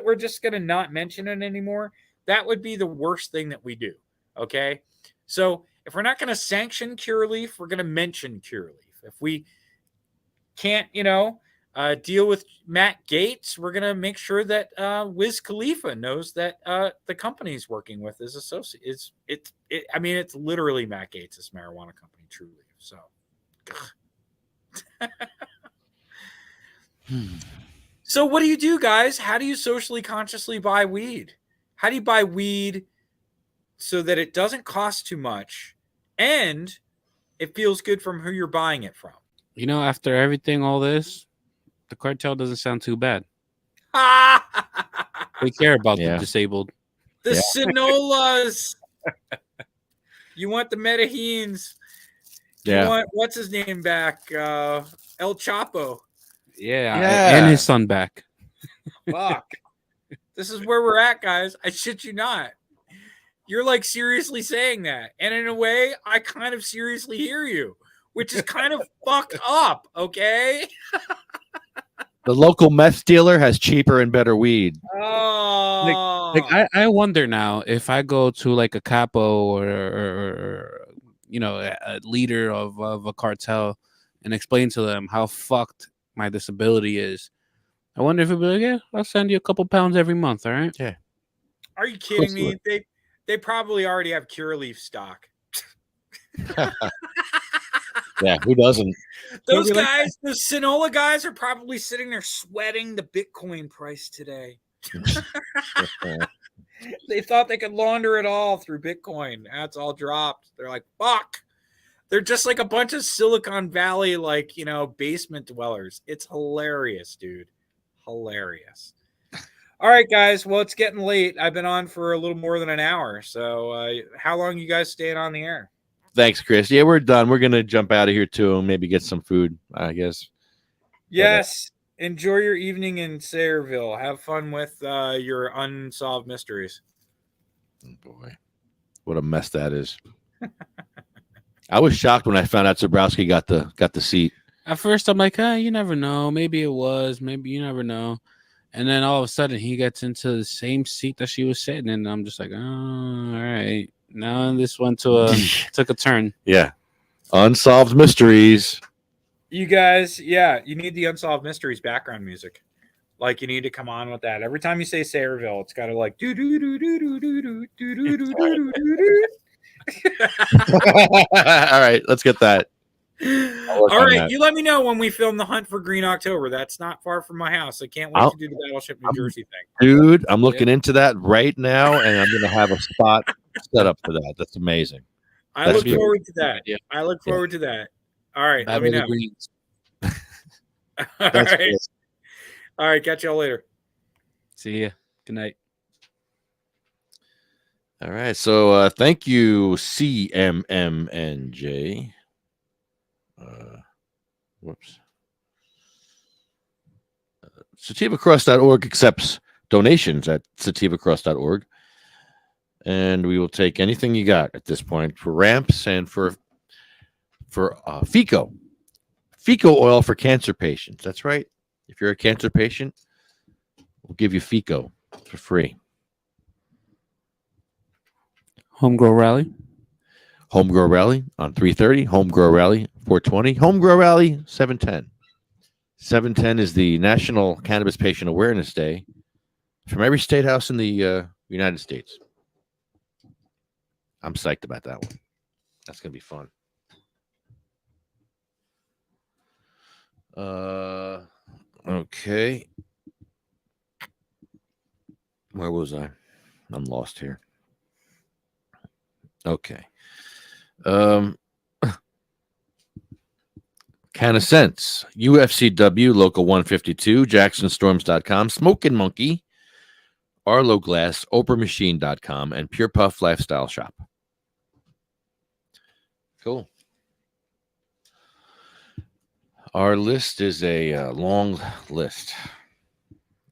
we're just gonna not mention it anymore, that would be the worst thing that we do. Okay. So if we're not gonna sanction Curaleaf, we're gonna mention Curaleaf. If we can't, deal with Matt Gaetz, we're gonna make sure that Wiz Khalifa knows that the company he's working with is associated. It's literally Matt Gaetz' marijuana company, True Leaf. So, So what do you do, guys? How do you socially consciously buy weed? How do you buy weed so that it doesn't cost too much and it feels good from who you're buying it from? After everything, all this, the cartel doesn't sound too bad. They care about the disabled. The Sinolas. You want the Medellins. You want, what's his name back? El Chapo. Yeah. And his son back. Fuck. This is where we're at, guys. I shit you not. You're like seriously saying that. And in a way, I kind of seriously hear you, which is kind of fucked up, okay? The local meth dealer has cheaper and better weed. Oh. I wonder now if I go to like a capo or a leader of a cartel and explain to them how fucked my disability is. I wonder if it'd be like, yeah, I'll send you a couple pounds every month, all right? Yeah. Are you kidding me? They probably already have Curaleaf stock. Yeah, who doesn't? Those guys, the Sinola guys are probably sitting there sweating the Bitcoin price today. They thought they could launder it all through Bitcoin. That's all dropped. They're like, fuck. They're just like a bunch of Silicon Valley, basement dwellers. It's hilarious, dude. Hilarious. All right, guys. Well, it's getting late. I've been on for a little more than an hour. So how long you guys staying on the air? Thanks, Chris. Yeah, we're done. We're going to jump out of here, too, and maybe get some food, I guess. Yes. Enjoy your evening in Sayreville. Have fun with your unsolved mysteries. Oh, boy. What a mess that is. I was shocked when I found out Zabrowski got the seat. At first, I'm like, you never know. Maybe it was. Maybe you never know. And then all of a sudden, he gets into the same seat that she was sitting in. And I'm just like, oh, all right. Now this went took a turn. Yeah. Unsolved mysteries. You guys, you need the Unsolved Mysteries background music. Like, you need to come on with that. Every time you say Sayreville, it's got to like do do do do do do do do do do do. All right, let's get that. All right, you let me know when we film The Hunt for Green October. That's not far from my house. I can't wait to do the Battleship New Jersey thing. Dude, I'm looking into that right now, and I'm going to have a spot set up for that. That's amazing. I look forward to that. Yeah. I look forward to that. All right, let me know. All right. Cool. All right, catch y'all later. See ya. Good night. All right, so thank you, CMMNJ. Whoops. SativaCross.org accepts donations at sativacross.org. And we will take anything you got at this point for ramps and for FICO. FICO oil for cancer patients. That's right. If you're a cancer patient, we'll give you FICO for free. Homegrow Rally. Homegrow Rally on 3:30. Homegrow Rally 4:20. Homegrow Rally 7:10. 7:10 is the National Cannabis Patient Awareness Day. from every state house in the United States. I'm psyched about that one. That's gonna be fun. Okay. Where was I? I'm lost here. Okay. Can of Sense, UFCW, Local 152, JacksonStorms.com, Smoking Monkey, Arlo Glass, OprahMachine.com, and Pure Puff Lifestyle Shop. Cool. Our list is a long list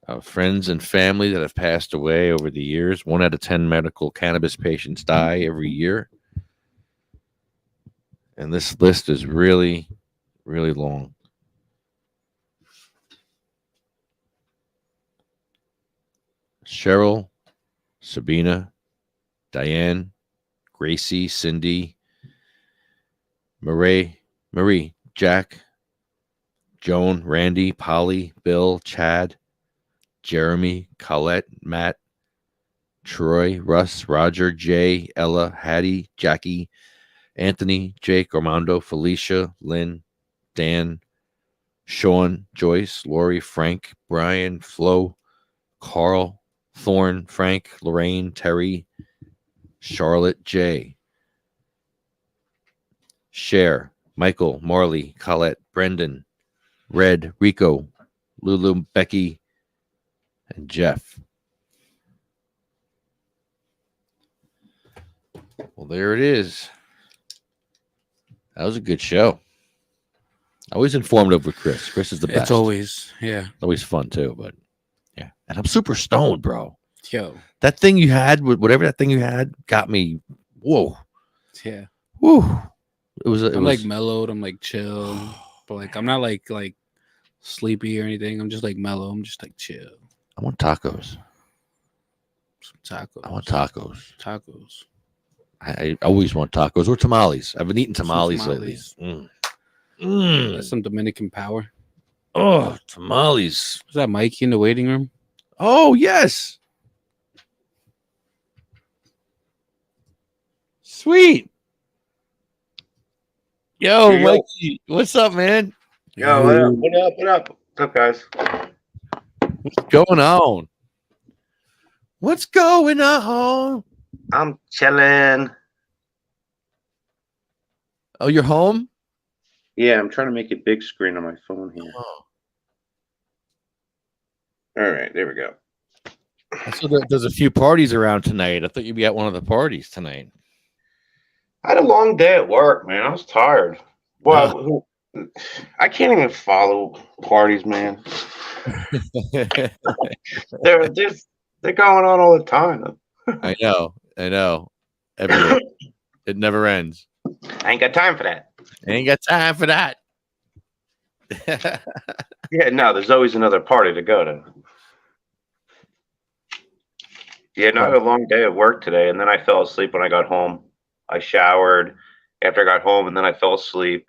of friends and family that have passed away over the years. 1 out of 10 medical cannabis patients die every year. And this list is really, really long. Cheryl, Sabina, Diane, Gracie, Cindy, Marie, Jack, Joan, Randy, Polly, Bill, Chad, Jeremy, Colette, Matt, Troy, Russ, Roger, Jay, Ella, Hattie, Jackie, Anthony, Jake, Armando, Felicia, Lynn, Dan, Sean, Joyce, Lori, Frank, Brian, Flo, Carl, Thorne, Frank, Lorraine, Terry, Charlotte, Jay, Cher, Michael, Marley, Colette, Brendan, Red, Rico, Lulu, Becky, and Jeff. Well, there it is. That was a good show. Always informative with Chris. Chris is the best. It's always, yeah. Always fun too, but yeah. And I'm super stoned, bro. Yo, That thing you had, whatever that thing you had, got me. Whoa. yeah. Woo. It was. I'm like mellowed. I'm like chill, but like I'm not like sleepy or anything. I'm just like mellow. I'm just like chill. I want tacos. Some tacos. I want tacos. Tacos. I always want tacos or tamales. I've been eating tamales lately. tamales. Mm. That's some Dominican power. Oh, tamales. Was that Mikey in the waiting room? Oh, yes. Sweet. Yo, Yo. Mikey, what's up, man? Yo, what up? What up? What up? What's up, guys? What's going on? What's going on? I'm chilling. Oh, you're home? Yeah, I'm trying to make it big screen on my phone here. Oh. All right, there we go. I saw that there's a few parties around tonight. I thought you'd be at one of the parties tonight. I had a long day at work, man. I was tired. Well, I can't even follow parties, man. They're going on all the time. I know. Everywhere. It never ends. I ain't got time for that. Ain't got time for that. Yeah, no, there's always another party to go to. Yeah, no, I had a long day at work today, and then I fell asleep when I got home. I showered after I got home, and then I fell asleep.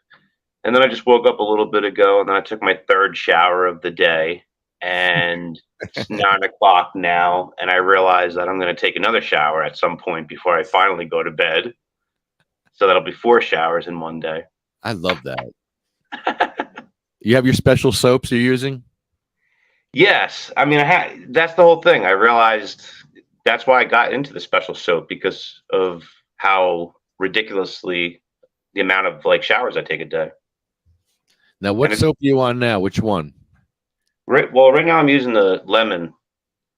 And then I just woke up a little bit ago, and then I took my third shower of the day. And it's 9:00 now, and I realize that I'm going to take another shower at some point before I finally go to bed. So that'll be 4 showers in one day. I love that. You have your special soaps you're using? Yes. I mean, that's the whole thing. I realized that's why I got into the special soap, because of how ridiculously the amount of like showers I take a day. Now, what soap are you on now? Which one? Right now I'm using the lemon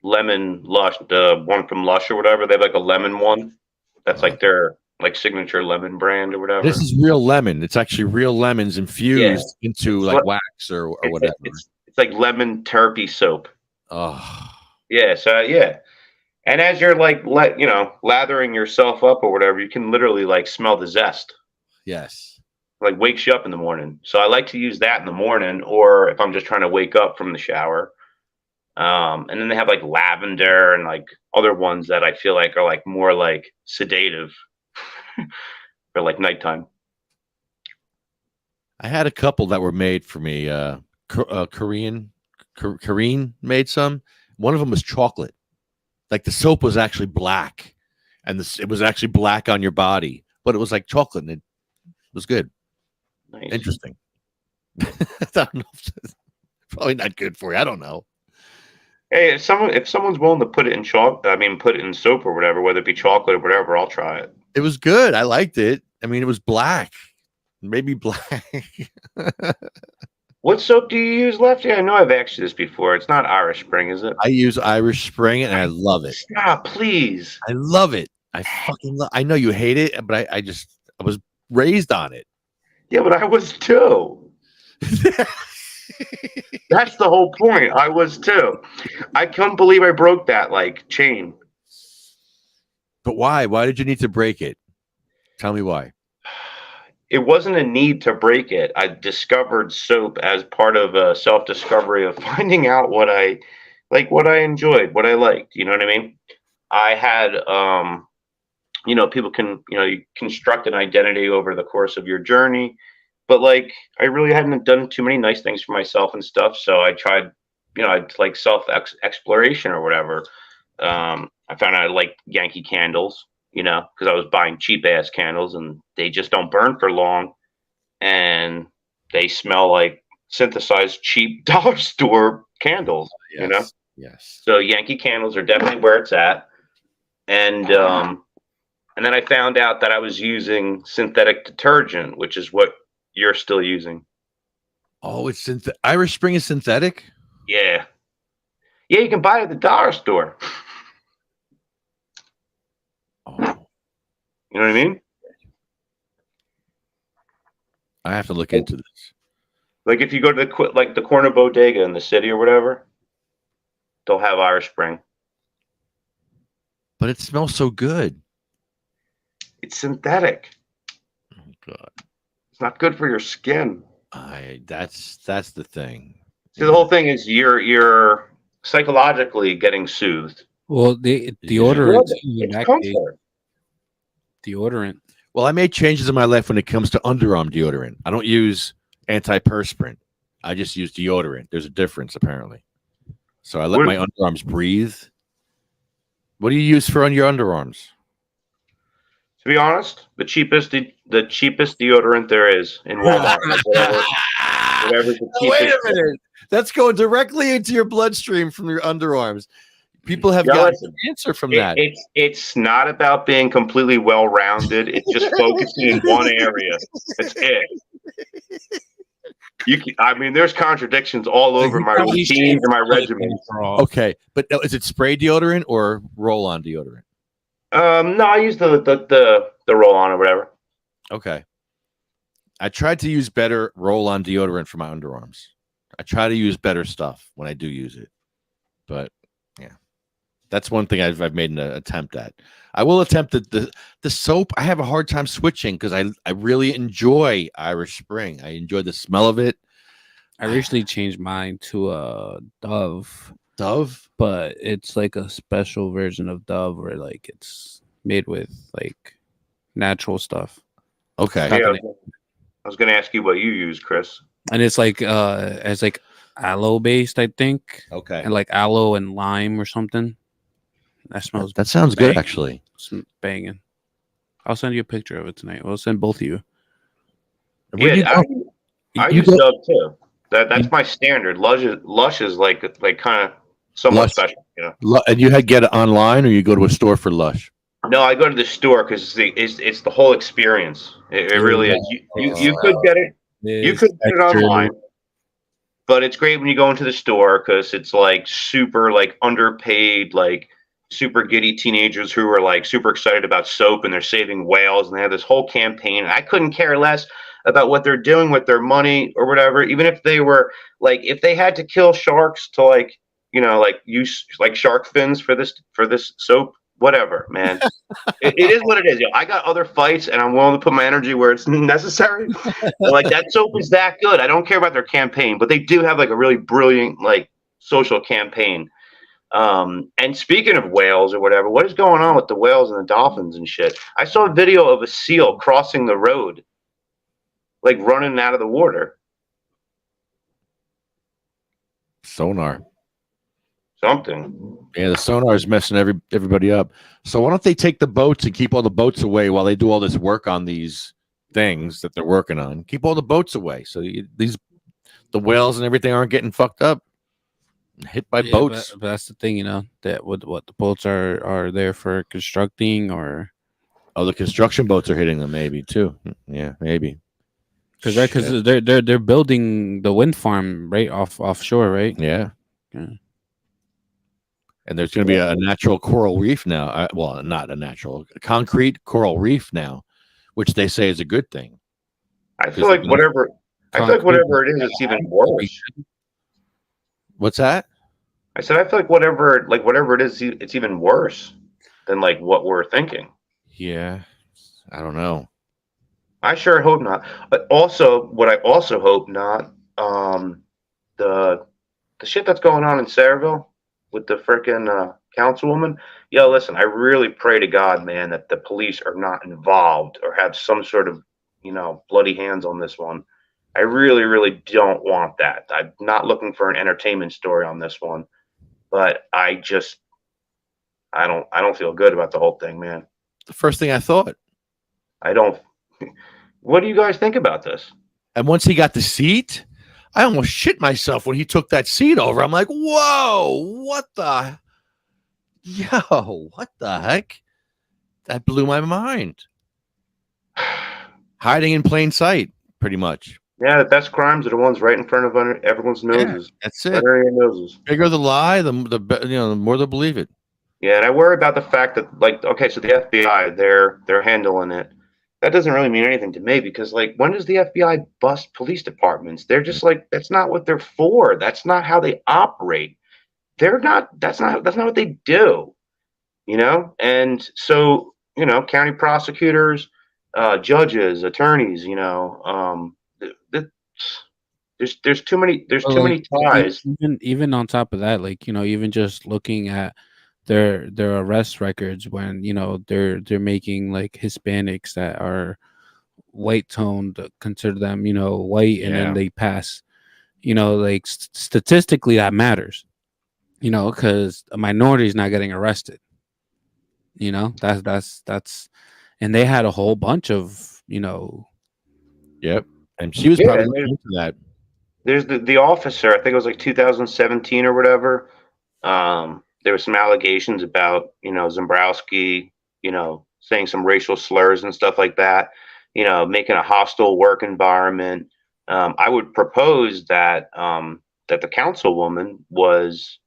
Lush, the one from Lush or whatever. They have like a lemon one. That's like their like signature lemon brand or whatever. This is real lemon. It's actually real lemons infused into like wax or whatever. It's like lemon terpy soap. Oh, yeah. So yeah. And as you're like lathering yourself up or whatever, you can literally like smell the zest. yes. Like wakes you up in the morning. So I like to use that in the morning, or if I'm just trying to wake up from the shower. And then they have like lavender and like other ones that I feel like are like more like sedative for like nighttime. I had a couple that were made for me. Korean made some. One of them was chocolate. Like the soap was actually black, and it was actually black on your body, but it was like chocolate, and it was good. Nice. Interesting. I don't know. Probably not good for you. I don't know. Hey, if someone's willing to put it in put it in soap or whatever, whether it be chocolate or whatever, I'll try it. It was good. I liked it. I mean, it was black, maybe black. What soap do you use, Lefty? I know I've asked you this before. It's not Irish Spring, is it? I use Irish Spring, and I love it. Stop, please. I love it. I fucking love. I know you hate it, but I was raised on it. Yeah, but I was too. That's the whole point. I was too. I couldn't believe I broke that chain. But why? Why did you need to break it? Tell me why. It wasn't a need to break it. I discovered soap as part of a self-discovery of finding out what I enjoyed, what I liked. You know what I mean? I had, people can, you construct an identity over the course of your journey, but I really hadn't done too many nice things for myself and stuff. So I tried, self-exploration or whatever. I found out I liked Yankee candles, because I was buying cheap ass candles and they just don't burn for long. And they smell like synthesized cheap dollar store candles, Yes. Yes. So Yankee candles are definitely where it's at. And then I found out that I was using synthetic detergent, which is what you're still using. Oh, it's Irish Spring is synthetic? Yeah. Yeah, you can buy it at the dollar store. Oh. You know what I mean? I have to look into this. If you go to the corner bodega in the city or whatever, they'll have Irish Spring. But it smells so good. It's synthetic. Oh God. It's not good for your skin. That's the thing. See, the whole thing is you're psychologically getting soothed. Well, the deodorant. It's comfort. Deodorant. Well, I made changes in my life when it comes to underarm deodorant. I don't use antiperspirant. I just use deodorant. There's a difference, apparently. So I let my underarms breathe. What do you use for on your underarms? To be honest, the cheapest deodorant there is in Walmart. whatever's the cheapest. Wait a minute. That's going directly into your bloodstream from your underarms. People have got an answer from that. It's not about being completely well-rounded. It's just focusing in one area. That's it. There's contradictions all over my routines and my regimen. Okay, but is it spray deodorant or roll-on deodorant? No, I use the roll-on or whatever. Okay. I tried to use better roll-on deodorant for my underarms. I try to use better stuff when I do use it, but yeah, that's one thing I've made an attempt at. I will attempt the soap. I have a hard time switching because I really enjoy Irish Spring. I enjoy the smell of it. I recently changed mine to a Dove. Dove, but it's like a special version of Dove where it's made with natural stuff. Okay. Yeah, I was gonna ask you what you use, Chris. And it's aloe based, I think. Okay. And aloe and lime or something. That smells. That sounds good, actually. It's banging. I'll send you a picture of it tonight. We'll send both of you. Yeah, I use Dove too. That's my standard. Lush is kind of somewhat Lush. special, And you had get it online, or you go to a store for Lush? No, I go to the store because it's the whole experience. It really is. You could get it. You could get it online, but it's great when you go into the store because it's super underpaid, super giddy teenagers who are super excited about soap and they're saving whales and they have this whole campaign. I couldn't care less about what they're doing with their money or whatever, even if they were if they had to kill sharks to use shark fins for this soap, whatever, man. it is what it is. I got other fights and I'm willing to put my energy where it's necessary. That soap is that good. I don't care about their campaign, but they do have a really brilliant social campaign. And speaking of whales or whatever, what is going on with the whales and the dolphins and shit? I saw a video of a seal crossing the road, running out of the water. Sonar. something. Yeah, the sonar is messing everybody up. So why don't they take the boats and keep all the boats away while they do all this work on these things that they're working on? Keep all the boats away so the whales and everything aren't getting fucked up, hit by boats. But that's the thing, that what the boats are there for constructing, or The construction boats are hitting them, maybe too. Yeah, maybe. Because they're building the wind farm right offshore, right? Yeah. Yeah. And there's going to be a natural coral reef now. Well, not a natural, a concrete coral reef now, which they say is a good thing. I feel like whatever it is, it's even worse. What's that? I said I feel like whatever it is, it's even worse than like what we're thinking. Yeah, I don't know. I sure hope not. But also, what I also hope not, the shit that's going on in Sayreville with the frickin' councilwoman. Yo, listen, I really pray to God, man, that the police are not involved or have some sort of, bloody hands on this one. I really, really don't want that. I'm not looking for an entertainment story on this one, but I don't feel good about the whole thing, man. The first thing I thought. I don't. What do you guys think about this? And once he got the seat, I almost shit myself when he took that seat over. I'm like, whoa, what the heck? That blew my mind. Hiding in plain sight, pretty much. Yeah, the best crimes are the ones right in front of everyone's noses. Yeah, that's it. Right under your noses. Bigger the lie, the more they'll believe it. Yeah, and I worry about the fact that, okay, so the FBI, they're handling it. That doesn't really mean anything to me because, when does the FBI bust police departments? They're just that's not what they're for. That's not how they operate. That's not what they do, And so, county prosecutors, judges, attorneys, there's too many ties. Even on top of that, even just looking at their arrest records when they're making Hispanics that are white toned, consider them white, and then they pass, statistically that matters, because a minority is not getting arrested. That's and they had a whole bunch of Yep, and she was probably looking into that. There's the officer, I think it was 2017 or whatever. There were some allegations about, Zembrowski, saying some racial slurs and stuff like that, making a hostile work environment. I would propose that that the councilwoman was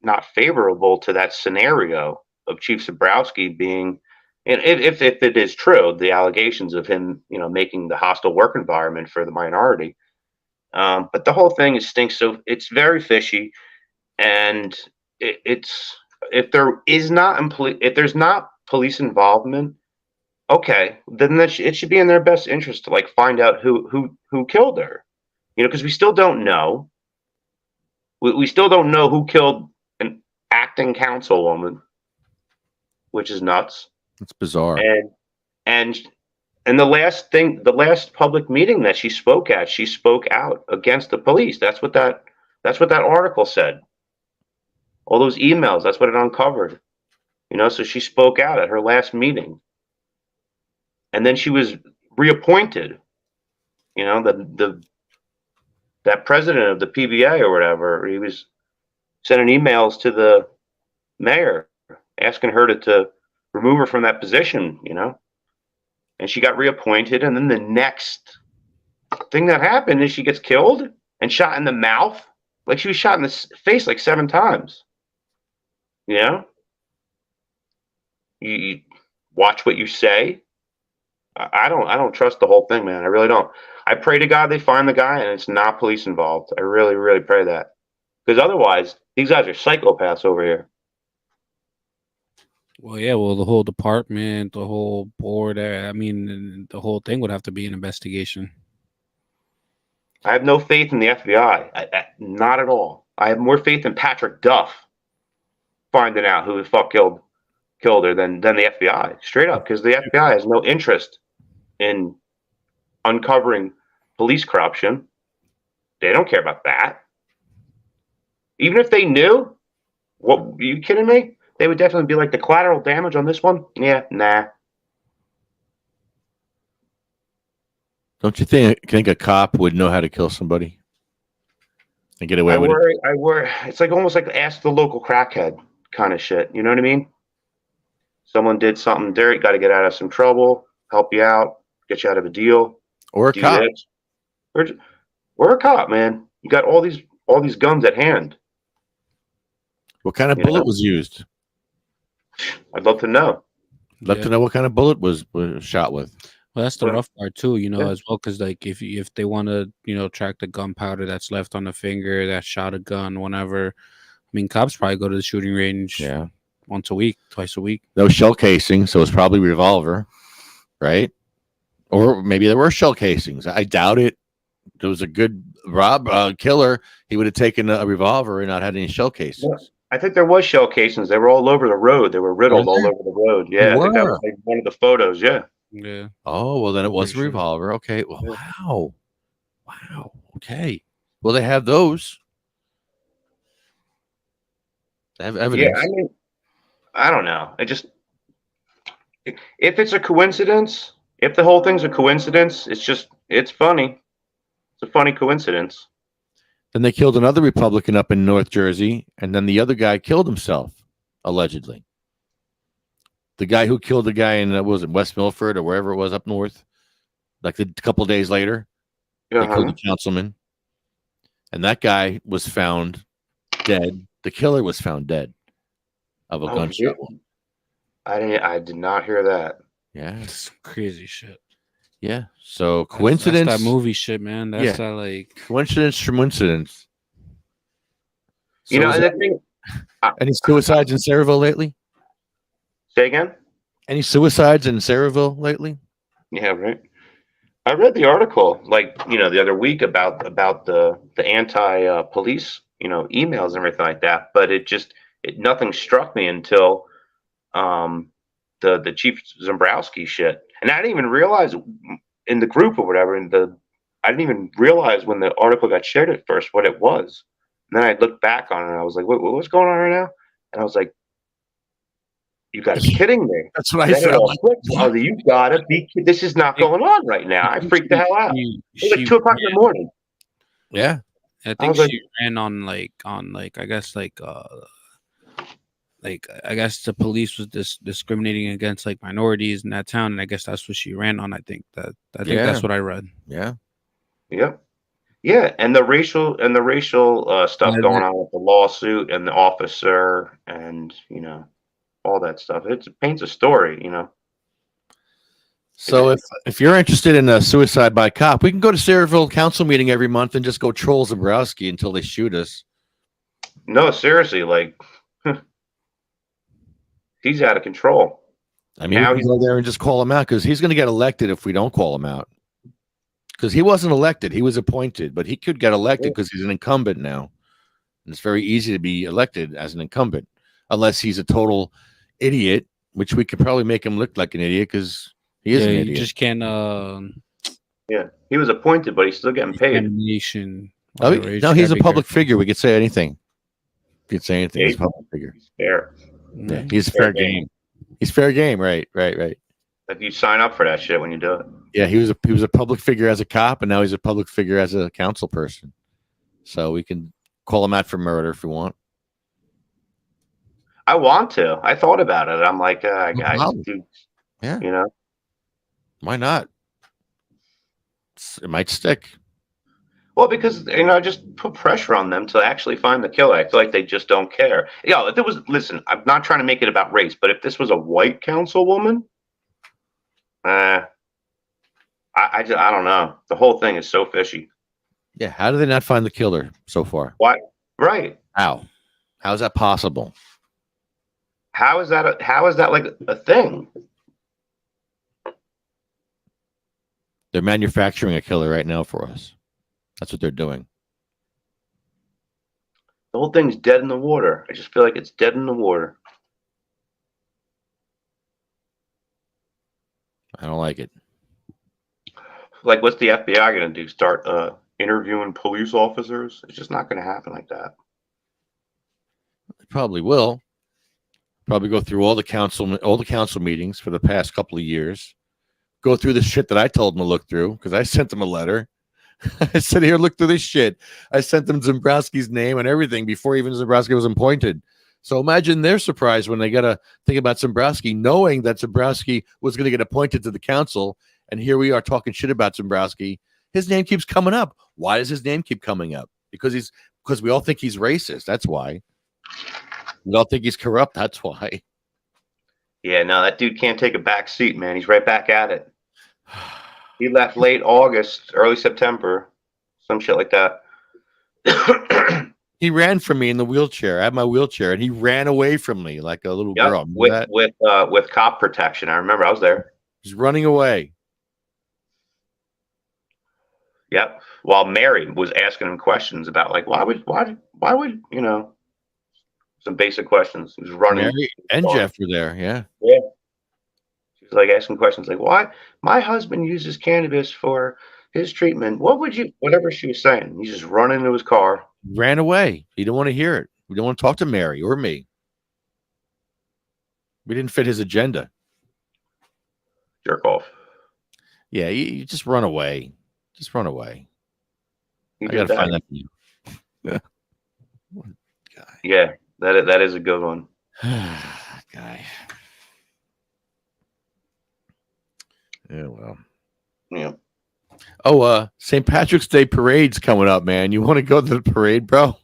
not favorable to that scenario of Chief Zembrowski being, and if it is true, the allegations of him, making the hostile work environment for the minority. But the whole thing stinks. So it's very fishy, and it's if there's not police involvement, okay, then it should be in their best interest to find out who killed her, because we still don't know. We still don't know who killed an acting councilwoman, which is nuts. It's bizarre. And the last public meeting that she spoke at, she spoke out against the police. That's what that article said. All those emails, that's what it uncovered. So she spoke out at her last meeting. And then she was reappointed. That president of the PBA or whatever, he was sending emails to the mayor asking her to remove her from that position, and she got reappointed. And then the next thing that happened is she gets killed and shot in the mouth. She was shot in the face 7 times. You watch what you say. I don't trust the whole thing, man. I really don't. I pray to God they find the guy and it's not police involved. I really, really pray that, because otherwise these guys are psychopaths over here. Well, yeah. Well, the whole department, the whole board. I mean, the whole thing would have to be an investigation. I have no faith in the FBI. Not at all. I have more faith in Patrick Duff finding out who the fuck killed her than the FBI. Straight up, because the FBI has no interest in uncovering police corruption. They don't care about that. Even if they knew, What, are you kidding me? They would definitely be like the collateral damage on this one. Yeah, nah. Don't you think a cop would know how to kill somebody and get away with it? I worry. It's like almost like ask the local crackhead kind of shit. You know what I mean? Someone did something dirty, got to get out of some trouble, help you out, get you out of a deal. Or a Do cop? this. We're a cop, man. You got all these guns at hand. What kind of You bullet know? was used? I'd love to know. Love to know what kind of bullet was shot with. Well, that's the Well, rough part too, you know, yeah. as well, because like if they want to, you know, track the gunpowder that's left on the finger that shot a gun, whenever. I mean, cops probably go to the shooting range Yeah. once a week, twice a week. No shell casing, so it's probably revolver, right? Or maybe there were shell casings. I doubt it. There was a good killer. He would have taken a revolver and not had any shell casings. I think there was shell casings. They were all over the road. They were riddled all over the road. Yeah, I think that was like one of the photos. Yeah. Yeah. Oh, well, then it was a Pretty sure. revolver. Okay. Well, Yeah. wow. Wow. Okay. Well, they have those. They have evidence. Yeah, I mean, I don't know. If it's a coincidence, if the whole thing's a coincidence, it's funny. It's a funny coincidence. Then they killed another Republican up in North Jersey, and then the other guy killed himself, allegedly. The guy who killed the guy in, what was it, West Milford or wherever it was up north, like a couple days later, they killed the councilman. And that guy was found dead. The killer was found dead of a gunshot wound. I did not hear that. Yeah. That's some crazy shit. Yeah. So coincidence. That's that movie shit, man. That's that like coincidence from incidents. So You know, is the there thing. any suicides in Saraville lately? Say again? Any suicides in Saraville lately? Yeah, right. I read the article, like, you know, the other week about the anti police, you know, emails and everything like that. But nothing struck me until the Chief Zombrowski shit, and I didn't even realize in the group or whatever. I didn't even realize when the article got shared at first what it was. And then I looked back on it and I was like, what's going on right now? And I was like, you got to be kidding me. That's what I Then it felt all like. clicked. I was like, you gotta be. This is not going on right now. I freaked the hell out. It was like 2:00 in the morning. Yeah. I I think was like- she ran on I guess I guess the police was discriminating against like minorities in that town, and I guess that's what she ran on. I think that's what I read. Yeah. Yep. Yeah, and the racial stuff Yeah, going on with the lawsuit and the officer, and you know, all that stuff. It paints a story, you know. So if you're interested in a suicide by cop, we can go to Saraville council meeting every month and just go troll Zombrowski until they shoot us. No, seriously, like he's out of control. I mean, Now we can go there and just call him out because he's going to get elected if we don't call him out. Because he wasn't elected, he was appointed, but he could get elected because he's an incumbent now. And it's very easy to be elected as an incumbent, unless he's a total idiot, which we could probably make him look like an idiot because he is an You idiot. just can't Yeah, he was appointed, but he's still getting paid. discrimination. No, he's a public figure. figure. We could say anything. We could say anything. He's a public figure. He's fair. Yeah, he's fair game. He's fair game. Right. Like you sign up for that shit when you do it. Yeah, he was a public figure as a cop, and now he's a public figure as a council person. So we can call him out for murder if we want. I want to. I thought about it. I'm like, guys, dude, Yeah. you know. Why not? It might stick. Well, because you know, just put pressure on them to actually find the killer. I feel like they just don't care. Yeah, if it was, listen, I'm not trying to make it about race, but if this was a white councilwoman, I don't know. The whole thing is so fishy. Yeah. How do they not find the killer so far? Why? Right? How? How is that possible? How is that like a thing? They're manufacturing a killer right now for us. That's what they're doing. The whole thing's dead in the water. I just feel like it's dead in the water. I don't like it. Like, what's the FBI going to do? Start interviewing police officers? It's just not going to happen like that. probably will. Probably go through all the council meetings for the past couple of years. Go through the shit that I told him to look through because I sent him a letter. I said, "Here, look through this shit." I sent them Zembrowski's name and everything before even Zembrowski was appointed. So imagine their surprise when they got to think about Zembrowski, knowing that Zembrowski was going to get appointed to the council, and here we are talking shit about Zembrowski. His name keeps coming up. Why does his name keep coming up? Because we all think he's racist. That's why. We all think he's corrupt. That's why. Yeah, no, that dude can't take a back seat, man. He's right back at it. He left late August, early September, some shit like that. He ran from me in the wheelchair. I had my wheelchair, and he ran away from me like a little girl. With cop protection. I remember I was there. He's running away. Yep. While Mary was asking him questions about like why would some basic questions. He was running. Mary and Jeff were there. Yeah. Yeah. She was like asking questions like, "Why my husband uses cannabis for his treatment? Whatever she was saying." He's just running into his car. Ran away. He didn't want to hear it. We don't want to talk to Mary or me. We didn't fit his agenda. Jerk off. Yeah, you just run away. Just run away. He I did gotta find that for you. What a guy. Yeah, that is a good one. Guy. Yeah, well. Yeah. Oh, St. Patrick's Day parade's coming up, man. You want to go to the parade, bro?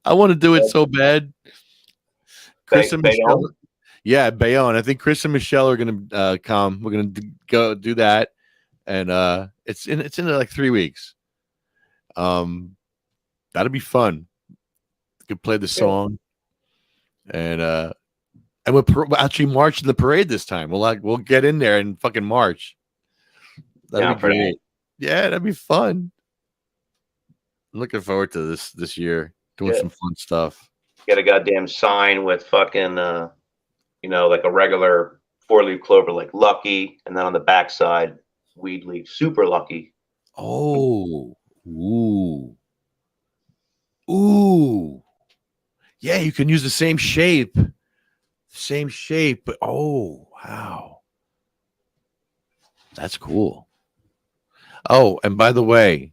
I want to do it so bad. Chris and Michelle. Yeah, Bayonne. I think Chris and Michelle are gonna come. We're gonna go do that, and it's in like 3 weeks. That'll be fun. You can play the song, and we'll actually march in the parade this time. We'll get in there and fucking march. That'd be great. Yeah, that'd be fun. I'm looking forward to this year, doing some fun stuff. Get a goddamn sign with fucking, like a regular 4-leaf clover, like Lucky, and then on the backside, weed leaf, super lucky. Oh, ooh. Yeah, you can use the same shape. But oh, wow. That's cool. Oh, and by the way,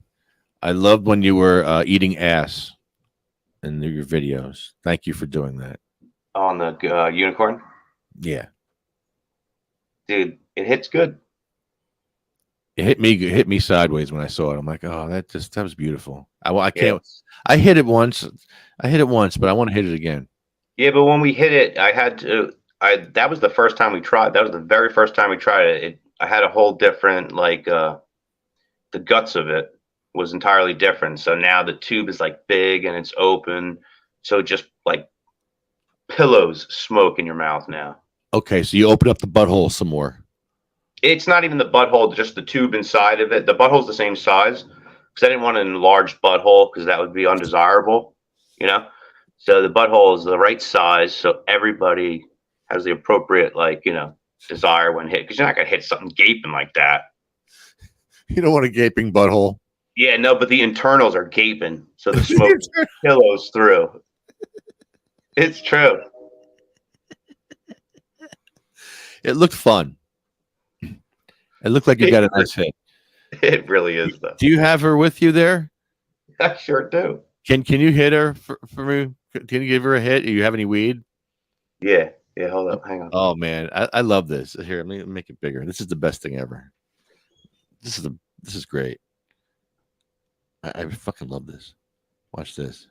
I loved when you were eating ass in your videos. Thank you for doing that. On the unicorn? Yeah. Dude, it hits good. It hit me sideways when I saw it. I'm like, oh, that was beautiful. I can't. Yes. I hit it once, but I want to hit it again. Yeah, but when we hit it, that was the first time we tried. That was the very first time we tried it. I had a whole different, the guts of it was entirely different. So now the tube is like big and it's open. So just like pillows smoke in your mouth now. Okay, so you open up the butthole some more. It's not even the butthole, just the tube inside of it. The butthole's the same size because I didn't want an enlarged butthole because that would be undesirable, So the butthole is the right size, so everybody has the appropriate, desire when hit. Because you're not gonna hit something gaping like that. You don't want a gaping butthole. Yeah, no, but the internals are gaping, so the smoke pillows through. It's true. It looked fun. It looked like you got a nice hit. It really is, though. Do you have her with you there? I sure do. Can you hit her for me? Can you give her a hit? Do you have any weed? Yeah. Yeah, hold up. Hang on. Oh, man. I love this. Here, let me make it bigger. This is the best thing ever. This is great. I fucking love this. Watch this.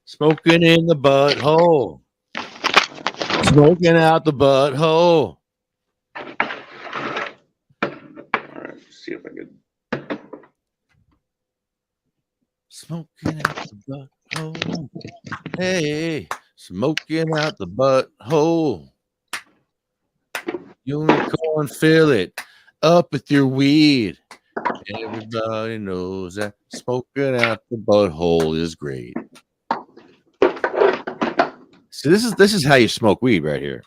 Smoking in the butthole. Smoking out the butthole. All right, let's see if I can. Smoking out the butthole. Hey, smoking out the butthole. Unicorn, feel it. up with your weed. Everybody knows that smoking out the butthole is great. So this is how you smoke weed right here.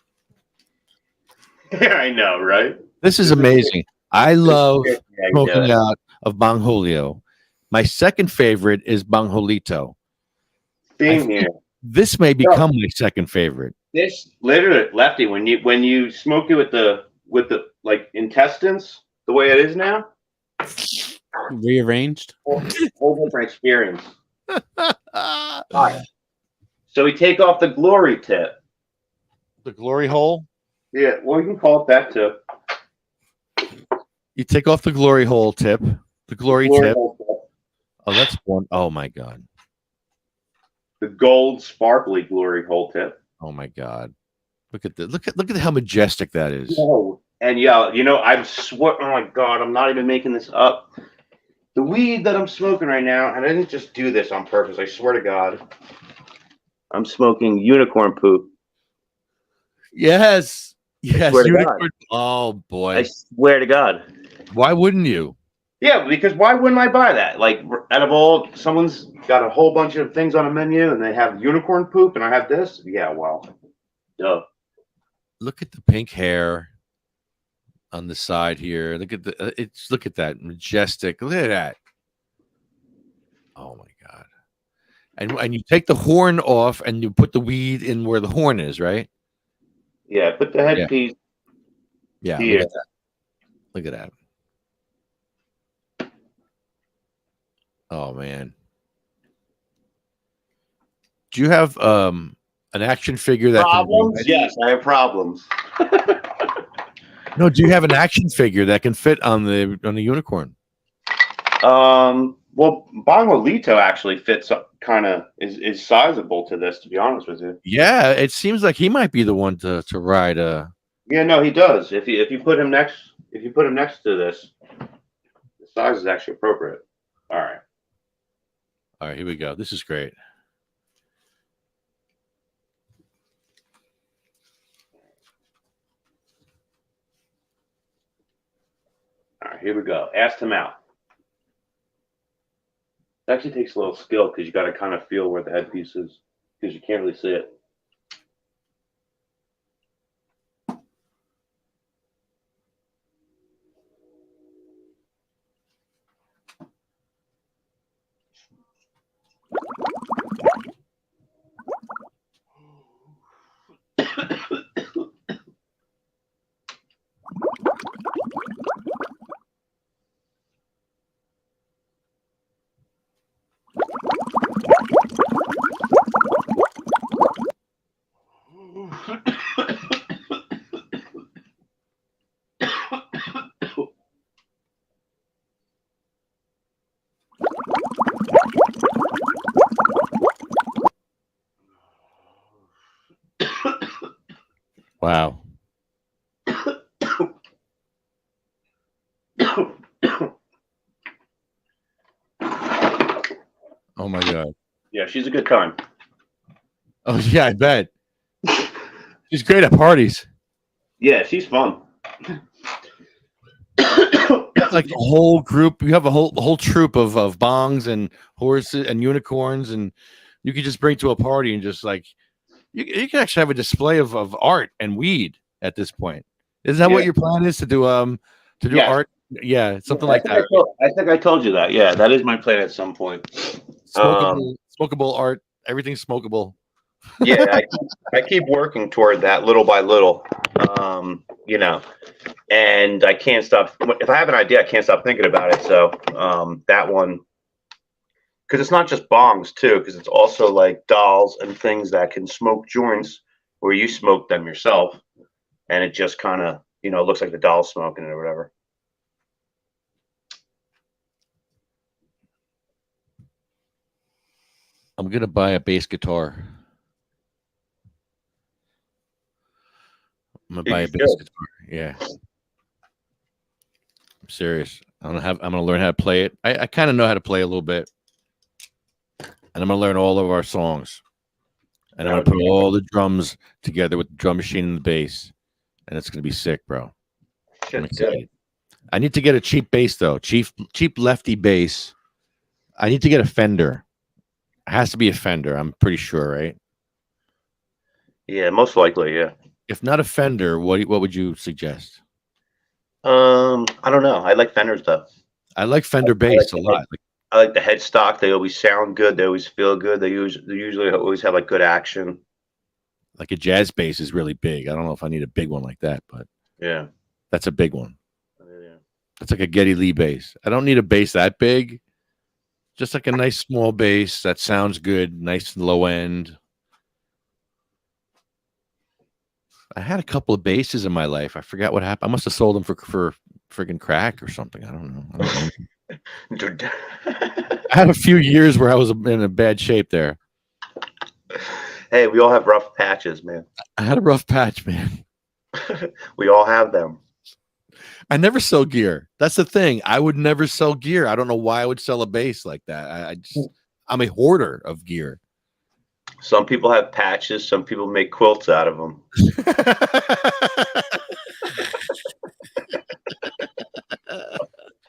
Yeah, I know, right? This is amazing. I love Yeah, you smoking do it. out of Bongholio. My second favorite is Bongholito. Same here. This may become my second favorite. This literally, Lefty, when you smoke it with the like intestines, the way it is now, Rearranged. whole different experience. The So we take off the glory tip. glory hole. Yeah, well, you can call it that too. You take off the glory hole tip. The glory tip. hole tip. Oh, that's one. Oh my god. The gold sparkly glory hole tip. Oh my god. Look at how majestic that is. Whoa. And yeah, I swear, oh my god, I'm not even making this up. The weed that I'm smoking right now, and I didn't just do this on purpose, I swear to God. I'm smoking unicorn poop. Yes. Yes. swear to Unicorn. Oh boy. I swear to God. Why wouldn't you? Yeah, because why wouldn't I buy that? Like, out of all, someone's got a whole bunch of things on a menu, and they have unicorn poop, and I have this. Yeah, well, duh. Look at the pink hair on the side here. Look at look at that majestic. Look at that. Oh my god. And you take the horn off and you put the weed in where the horn is, right? Yeah, put the headpiece. Yeah. Yeah. Look at that. Oh man. Do you have an action figure that Problems? Yes, I have problems. No, do you have an action figure that can fit on the unicorn? Well, Bongolito actually fits up, kind of is sizable to this, to be honest with you. Yeah, it seems like he might be the one to ride Yeah, no, he does. If you put him next to this, the size is actually appropriate. All right. All right, here we go. This is great. All right, here we go. Asked him out. It actually takes a little skill because you got to kind of feel where the headpiece is because you can't really see it. Wow. Oh my god. Yeah, she's a good time. Oh yeah, I bet. She's great at parties. Yeah, she's fun. Like a whole group. You have a whole troop of bongs and horses and unicorns, and you could just bring to a party and just like you can actually have a display of art and weed at this point. Isn't that what your plan is to do Yes. art? Yeah, something like that. I think I told you that. Yeah, that is my plan at some point. Smokable art. Everything's smokable. Yeah, I keep working toward that little by little. And I can't stop. If I have an idea, I can't stop thinking about it. So that one, because it's not just bongs too, because it's also like dolls and things that can smoke joints where you smoke them yourself, and it just kind of looks like the doll smoking it or whatever. I'm gonna buy a bass guitar. I'm gonna buy a bass guitar. Yeah, I'm serious. I'm gonna learn how to play it. I kind of know how to play a little bit, and I'm gonna learn all of our songs. And I'm gonna put all the drums together with the drum machine and the bass, and it's gonna be sick, bro. I'm excited. I need to get a cheap bass though. Cheap lefty bass. I need to get a Fender. It has to be a Fender. I'm pretty sure, right? Yeah, most likely. Yeah. If not a Fender, what would you suggest? I don't know. I like Fenders though. I like Fender bass a lot. I like the headstock. They always sound good. They always feel good. They usually always have like good action. Like a jazz bass is really big. I don't know if I need a big one like that, but yeah, that's a big one. Yeah. It's like a Geddy Lee bass. I don't need a bass that big. Just like a nice small bass that sounds good, nice and low end. I had a couple of basses in my life. I forgot what happened. I must have sold them for friggin' crack or something. I don't know. I had a few years where I was in a bad shape there. Hey, we all have rough patches, man. I had a rough patch, man. We all have them. I never sell gear. That's the thing. I would never sell gear. I don't know why I would sell a bass like that. I'm a hoarder of gear. Some people have patches. Some people make quilts out of them.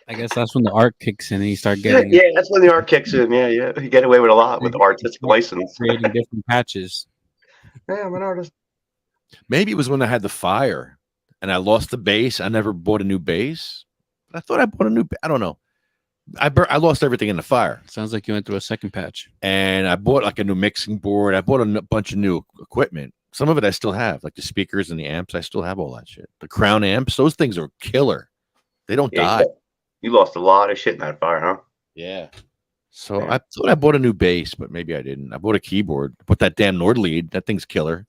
I guess that's when the art kicks in and you start getting Yeah, that's when the art kicks in. Yeah. You get away with a lot with the artistic license. creating different patches. Yeah, I'm an artist. Maybe it was when I had the fire and I lost the bass. I never bought a new bass. I thought I bought a new. I don't know. I lost everything in the fire. Sounds like you went through a second patch. And I bought like a new mixing board. I bought a bunch of new equipment. Some of it I still have, like the speakers and the amps. I still have all that shit. The Crown amps, those things are killer. They don't die. You lost a lot of shit in that fire, huh? Yeah. So I thought I bought a new bass, but maybe I didn't. I bought a keyboard. I bought that damn Nord lead. That thing's killer.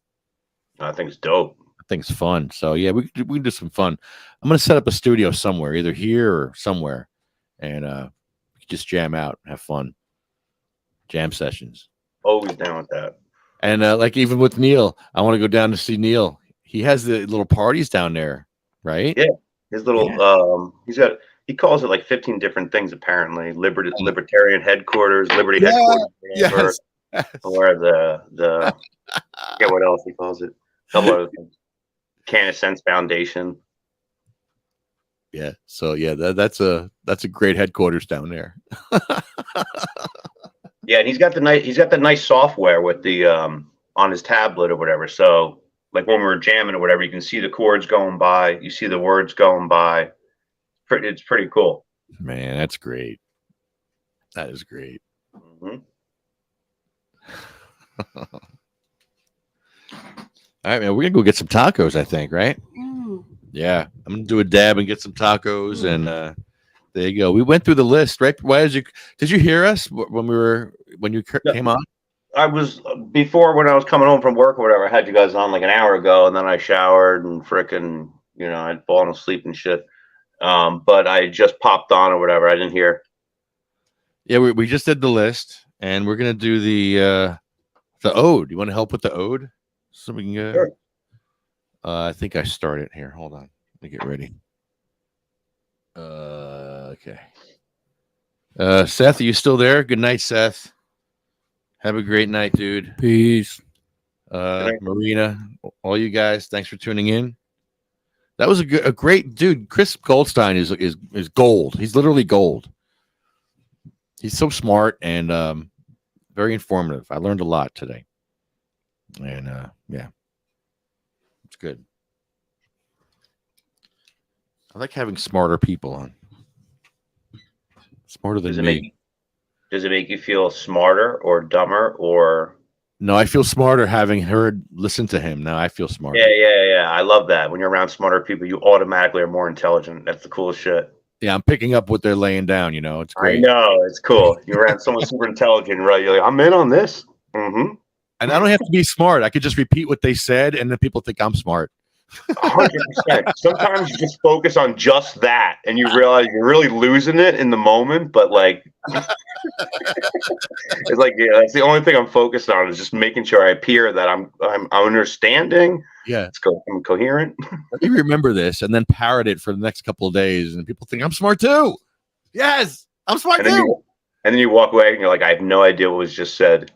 I think it's dope. That thing's fun. So yeah, we can do some fun. I'm gonna set up a studio somewhere, either here or somewhere, and we can just jam out, have fun, jam sessions. Always down with that. And like even with Neil, I want to go down to see Neil. He has the little parties down there, right? Yeah, his little he calls it like 15 different things apparently. Libertarian headquarters, Liberty headquarters, or the I forget what else he calls it. A couple other things. Canna Sense Foundation. Yeah. So yeah, that's a great headquarters down there. Yeah, and he's got the nice software with the on his tablet or whatever. So like when we're jamming or whatever, you can see the chords going by, you see the words going by. It's pretty cool. Man, that's great. That is great. Mm-hmm. All right, man. We're gonna go get some tacos, I think, right? Yeah, I'm gonna do a dab and get some tacos, and there you go. We went through the list, right? Why did you hear us when you came on? I was before when I was coming home from work or whatever. I had you guys on like an hour ago, and then I showered and frickin', I'd fallen asleep and shit. But I just popped on or whatever. I didn't hear. Yeah, we just did the list, and we're gonna do the ode. You want to help with the ode? So we can go. Sure. I think I started here. Hold on. Let me get ready. Okay. Seth, are you still there? Good night, Seth. Have a great night, dude. Peace. Marina, all you guys, thanks for tuning in. That was a great dude. Chris Goldstein is gold. He's literally gold. He's so smart and very informative. I learned a lot today. And yeah, it's good. I like having smarter people on. Smarter than me. Does it make you feel smarter or dumber or? No, I feel smarter having listened to him. Now I feel smarter. Yeah. I love that. When you're around smarter people, you automatically are more intelligent. That's the coolest shit. Yeah, I'm picking up what they're laying down. It's great. I know, it's cool. You're around someone super intelligent, right? You're like, I'm in on this. Mm-hmm. And I don't have to be smart. I could just repeat what they said, and then people think I'm smart. 100%. Sometimes you just focus on just that, and you realize you're really losing it in the moment. But like, it's like, yeah, that's the only thing I'm focused on is just making sure I appear that I'm understanding. Yeah, I'm coherent. Let me remember this, and then parrot it for the next couple of days, and people think I'm smart too. Yes, I'm smart too. And then you walk away, and you're like, I have no idea what was just said.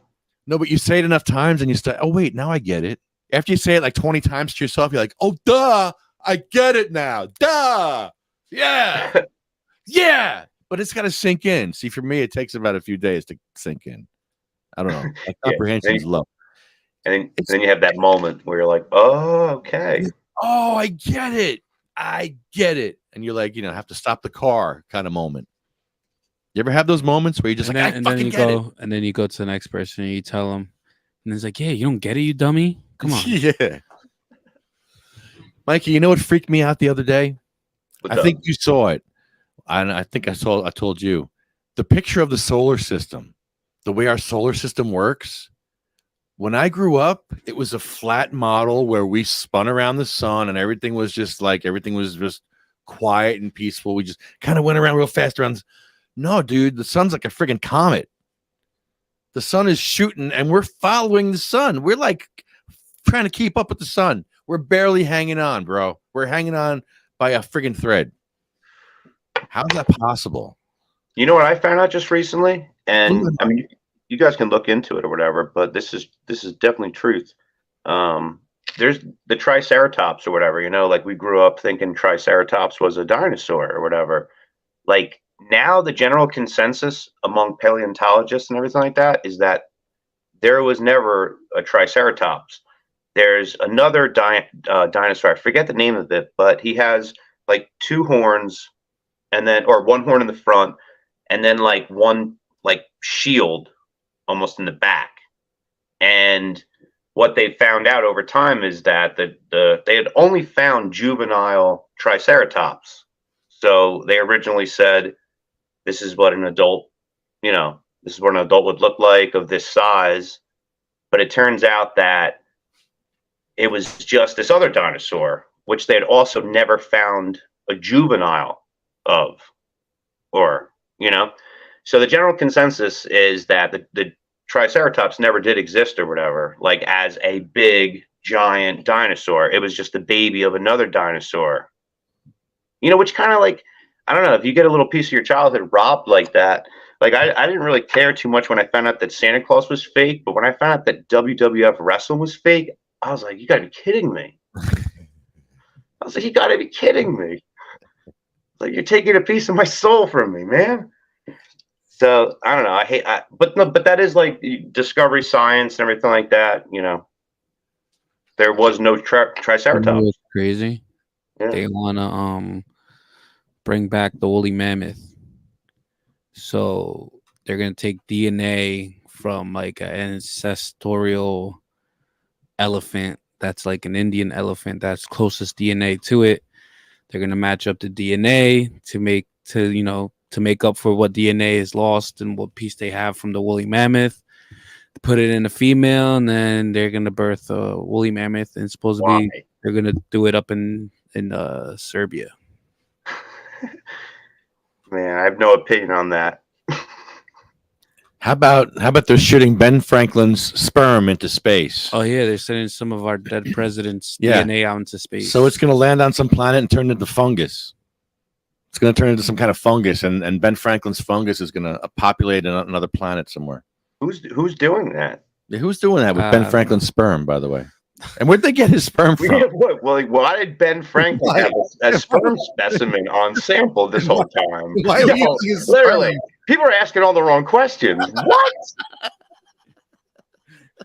No, but you say it enough times, and you start. Oh wait, now I get it. After you say it like 20 times to yourself, you're like, oh, duh, I get it now. Duh. Yeah. Yeah. But it's got to sink in. See, for me, it takes about a few days to sink in. I don't know. My Yeah. comprehension's low. And then you have that moment where you're like, oh, okay. Oh, I get it. I get it. And you're like, have to stop the car kind of moment. You ever have those moments where you're just I fucking get it? And then you go to the next person and you tell them, and it's like, yeah, you don't get it, you dummy. Come on. Yeah. Mikey, you know what freaked me out the other day? I think you saw it. And I think I told you. The picture of the solar system, the way our solar system works. When I grew up, it was a flat model where we spun around the sun and everything was just quiet and peaceful. We just kind of went around real fast around. No, dude, the sun's like a friggin' comet. The sun is shooting and we're following the sun. We're like trying to keep up with the sun. We're barely hanging on, bro. We're hanging on by a friggin' thread. How's that possible? You know what I found out just recently? And I mean, you guys can look into it or whatever, but this is definitely truth. There's the Triceratops or whatever, like we grew up thinking Triceratops was a dinosaur or whatever. Like now the general consensus among paleontologists and everything like that is that there was never a Triceratops. There's another dinosaur. I forget the name of it, but he has like two horns or one horn in the front and then like one like shield almost in the back. And what they found out over time is that they had only found juvenile Triceratops. So they originally said, this is what an adult would look like of this size. But it turns out that it was just this other dinosaur, which they had also never found a juvenile of, So the general consensus is that the Triceratops never did exist or whatever, like as a big, giant dinosaur. It was just a baby of another dinosaur. Which kind of like, I don't know, if you get a little piece of your childhood robbed like that, like I didn't really care too much when I found out that Santa Claus was fake, but when I found out that WWF wrestling was fake, I was like, you gotta be kidding me. You gotta be kidding me. Like, you're taking a piece of my soul from me, man. So I don't know. But that is like discovery science and everything like that. There was no Triceratops. It's crazy. Yeah. They want to bring back the woolly mammoth. So they're gonna take DNA from like an ancestral elephant that's like an Indian elephant that's closest DNA to it. They're gonna match up the DNA to make up for what DNA is lost and what piece they have from the woolly mammoth. Put it in a female, and then they're gonna birth a woolly mammoth, and supposedly they're gonna do it up in Serbia. Man, I have no opinion on that. How about they're shooting Ben Franklin's sperm into space? Oh yeah, they're sending some of our dead presidents' DNA out into space. So it's gonna land on some planet and turn into fungus. It's gonna turn into some kind of fungus, and Ben Franklin's fungus is gonna populate another planet somewhere. Who's doing that? Yeah, who's doing that with Ben Franklin's sperm, by the way? And where'd they get his sperm from? Why did Ben Franklin have a sperm specimen on sample this whole time? Literally, people are asking all the wrong questions. What?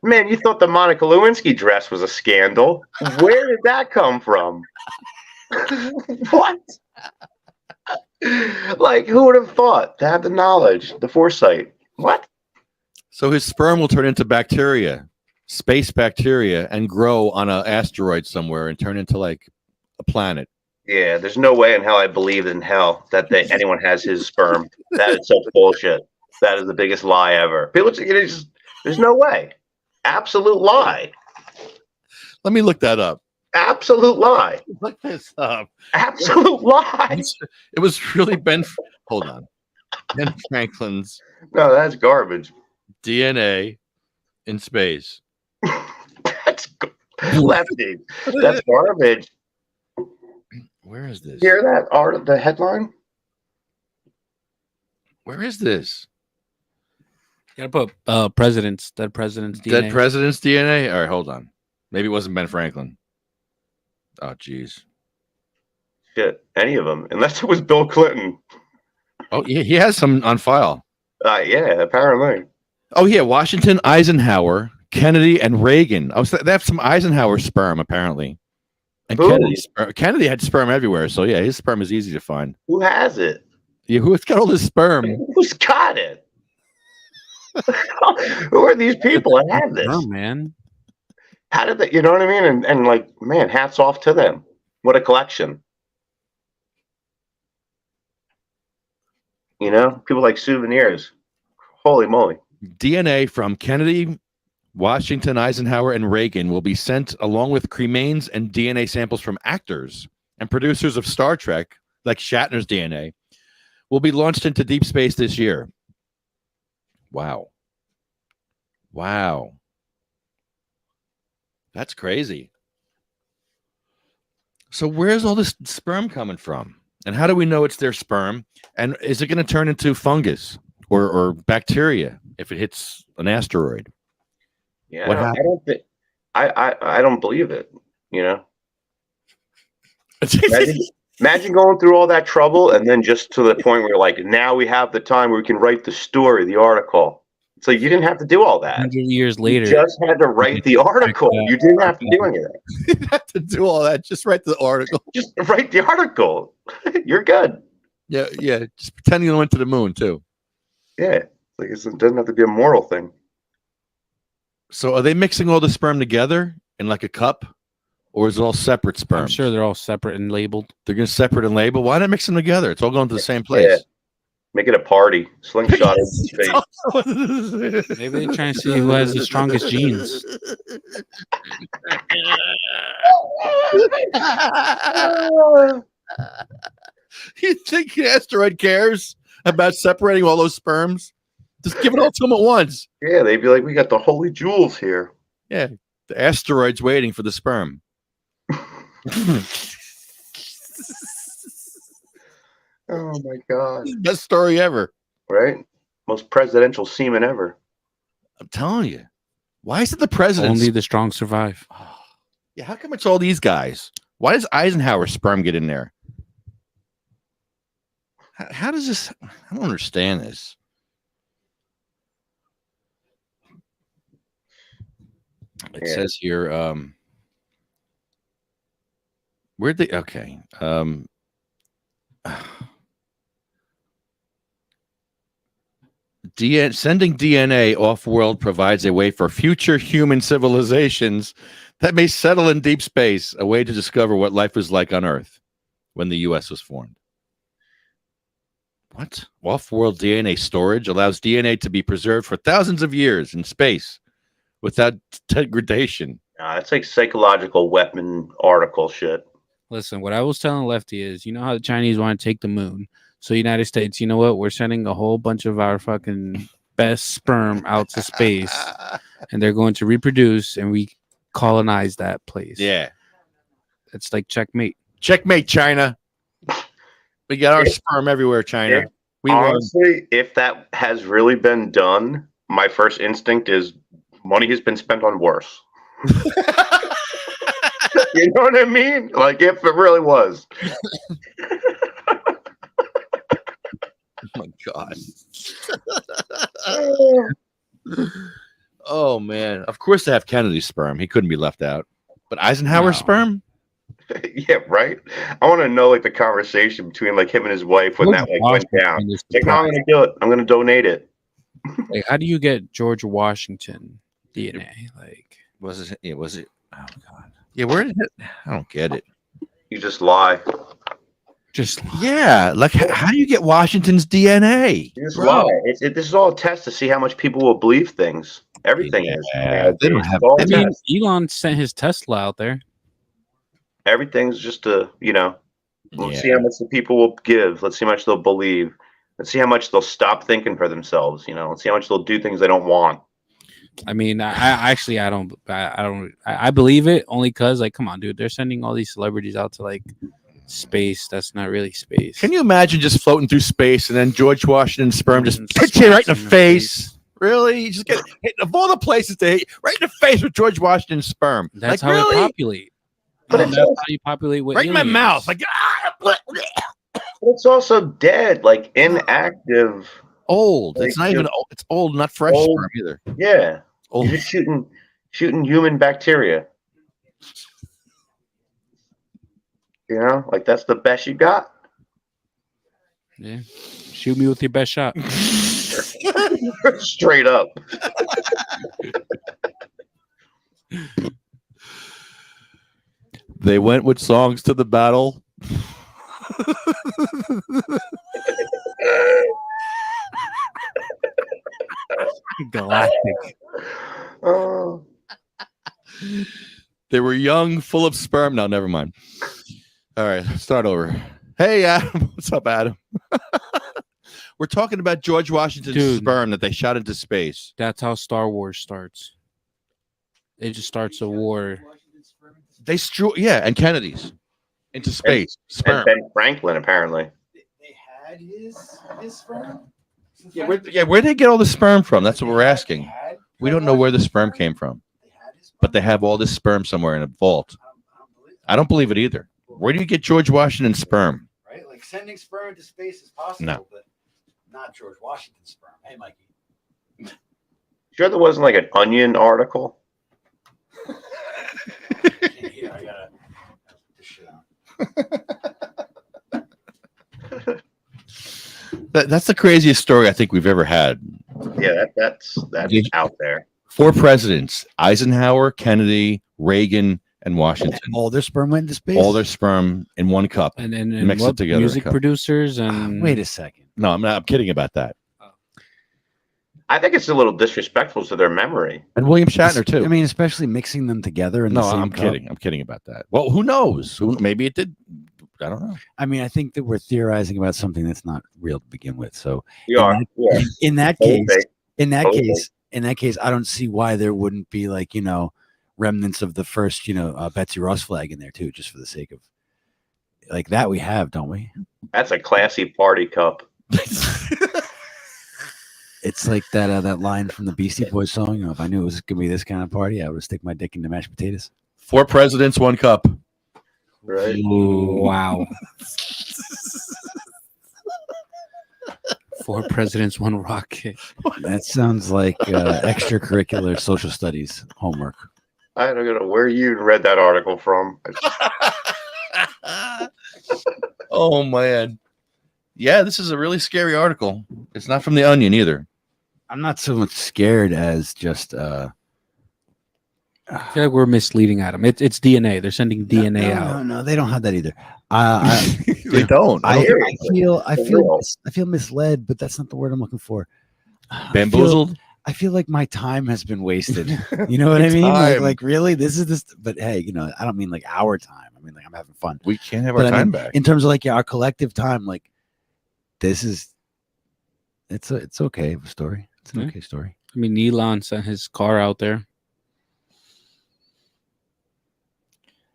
Man, you thought the Monica Lewinsky dress was a scandal. Where did that come from? What? Like, who would have thought to have the knowledge, the foresight? What? So his sperm will turn into bacteria, space bacteria, and grow on an asteroid somewhere and turn into like a planet. Yeah, there's no way in hell I believe in hell that anyone has his sperm. That is so bullshit. That is the biggest lie ever. People, there's no way. Absolute lie. Let me look that up. Absolute lie. Look this up. Absolute lie. It was really hold on. Ben Franklin's. No, that's garbage. DNA in space. That's lefty. That's garbage. Where is this? Hear that? The headline? Where is this? You gotta put dead president's DNA. Dead president's DNA? All right, hold on. Maybe it wasn't Ben Franklin. Oh, jeez. Shit, any of them, unless it was Bill Clinton. Oh, he has some on file. Yeah, apparently. Oh, yeah, Washington, Eisenhower, Kennedy, and Reagan. Oh, so they have some Eisenhower sperm, apparently. And Who? Kennedy had sperm everywhere, so yeah, his sperm is easy to find. Who has it? Yeah, who's got all this sperm? Who's got it? Who are these people that have this? Oh, man. How did they? You know what I mean? And like, man, hats off to them. What a collection. You know, people like souvenirs. Holy moly. DNA from Kennedy, Washington, Eisenhower, and Reagan will be sent along with cremains and DNA samples from actors and producers of Star Trek, like Shatner's DNA, will be launched into deep space this year. Wow. That's crazy. So where's all this sperm coming from? And how do we know it's their sperm? And is it going to turn into fungus or bacteria if it hits an asteroid? Yeah, What I happened? don't think I don't believe it. You know, imagine going through all that trouble and then just to the point where like now we have the time where we can write the story, the article. So you didn't have to do all that. 100 years later. You just had to write the article. You didn't have to do any of that. You didn't have to do all that. Just write the article. Just write the article. You're good. Yeah. Just pretending you went to the moon too. Yeah, like it doesn't have to be a moral thing. So are they mixing all the sperm together in like a cup, or is it all separate sperm? I'm sure they're all separate and labeled. They're going to separate and label. Why not mix them together? It's all going to the same place. Yeah. Make it a party. Slingshot in space. Maybe they're trying to see who has the strongest genes. You think the asteroid cares about separating all those sperms? Just give it all to them at once. Yeah, they'd be like, we got the holy jewels here. Yeah, the asteroid's waiting for the sperm. Oh my god. Best story ever. Right? Most presidential semen ever. I'm telling you. Why is it the president? Only the strong survive. Yeah, how come it's all these guys? Why does Eisenhower's sperm get in there? How does this? I don't understand this. It says here, where'd they? Okay. Sending DNA off-world provides a way for future human civilizations that may settle in deep space, a way to discover what life was like on Earth when the U.S. was formed. What? Off-world DNA storage allows DNA to be preserved for thousands of years in space without degradation. It's like psychological weapon article shit. Listen, what I was telling Lefty is, you know how the Chinese want to take the moon? So United States, you know what? We're sending a whole bunch of our fucking best sperm out to space, and they're going to reproduce, and we colonize that place. Yeah. It's like checkmate. Checkmate, China. We got our sperm everywhere, China. We honestly, if that has really been done, my first instinct is money has been spent on worse. You know what I mean? Like if it really was. Oh my god. Oh man. Of course they have Kennedy's sperm. He couldn't be left out. But Eisenhower's sperm? Yeah, right. I want to know like the conversation between like him and his wife when that like went down. Like, no, I'm gonna do it. I'm gonna donate it. Like, how do you get George Washington DNA? Like, was it? Oh god. Yeah, where did it? I don't get it. You just lie. Yeah, like how do you get Washington's DNA? You just lie. This is all a test to see how much people will believe things. Everything is. They don't have. I mean, Elon sent his Tesla out there. Everything's just a, let's see how much the people will give. Let's see how much they'll believe. Let's see how much they'll stop thinking for themselves. Let's see how much they'll do things they don't want. I mean, I believe it only because, like, come on, dude, they're sending all these celebrities out to like space. That's not really space. Can you imagine just floating through space and then George Washington's sperm just hits you right in the face? Really? You just get hit of all the places to hit right in the face with George Washington's sperm. That's like, how really? they populate. But And it's that's also, how you populate with Right in my aliens. mouth. Like it's also dead, like inactive. old. Like, It's not even. It's old, not fresh Old. sperm either. Yeah, Old. you're just shooting human bacteria. You know, like that's the best you got. Yeah. Shoot me with your best shot. Straight up. They went with songs to the battle. Galactic. Oh. They were young, full of sperm. No, never mind. All right, start over. Hey, Adam. What's up, Adam? We're talking about George Washington's Dude. sperm that they shot into space. That's how Star Wars starts. It just starts a war. They and Kennedy's into space. And Sperm. Ben Franklin, apparently. They had his sperm. Yeah, where'd they get all the sperm from? That's what we're asking. We don't know where the sperm came from, but they have all this sperm somewhere in a vault. I don't believe it either. Where do you get George Washington's sperm? Right, like sending sperm into space is possible, No. but not George Washington's sperm. Hey, Mikey. Sure, there wasn't like an Onion article. Here, I gotta put this shit on. That's the craziest story I think we've ever had. Yeah, that's out there. 4 presidents: Eisenhower, Kennedy, Reagan, and Washington. All their sperm went into space. All their sperm in one cup. And Mix it what, together, music cup. producers and Wait a second. No, I'm kidding about that. I think it's a little disrespectful to their memory. And William Shatner too. I mean, especially mixing them together in no, the same I'm cup. kidding. I'm kidding about that. Well, who knows? Maybe it did. I don't know. I mean, I think that we're theorizing about something that's not real to begin with. So You are. Yeah. in that Totally. case, Totally. I don't see why there wouldn't be like, remnants of the first, Betsy Ross flag in there too, just for the sake of like that we have, don't we? That's a classy party cup. It's like that line from the Beastie Boys song. If I knew it was gonna be this kind of party, I would have stick my dick into mashed potatoes. 4 presidents, 1 cup. Right. Ooh, wow. 4 presidents, 1 rocket. That sounds like extracurricular social studies homework. I don't know where you read that article from. Oh man. Yeah, this is a really scary article. It's not from the Onion either. I'm not so much scared as just I feel like we're misleading Adam. It's DNA. They're sending DNA out. No, they don't have that either. They don't. I Seriously. feel misled, but that's not the word I'm looking for. Bamboozled. I feel like my time has been wasted. You know what I mean? Time. Like really, this is this. But hey, I don't mean like our time. I mean like I'm having fun. We can't have But our I time mean, back. in terms of like our collective time. Like this is, it's okay of a story. It's an Yeah. okay story. I mean, Elon sent his car out there.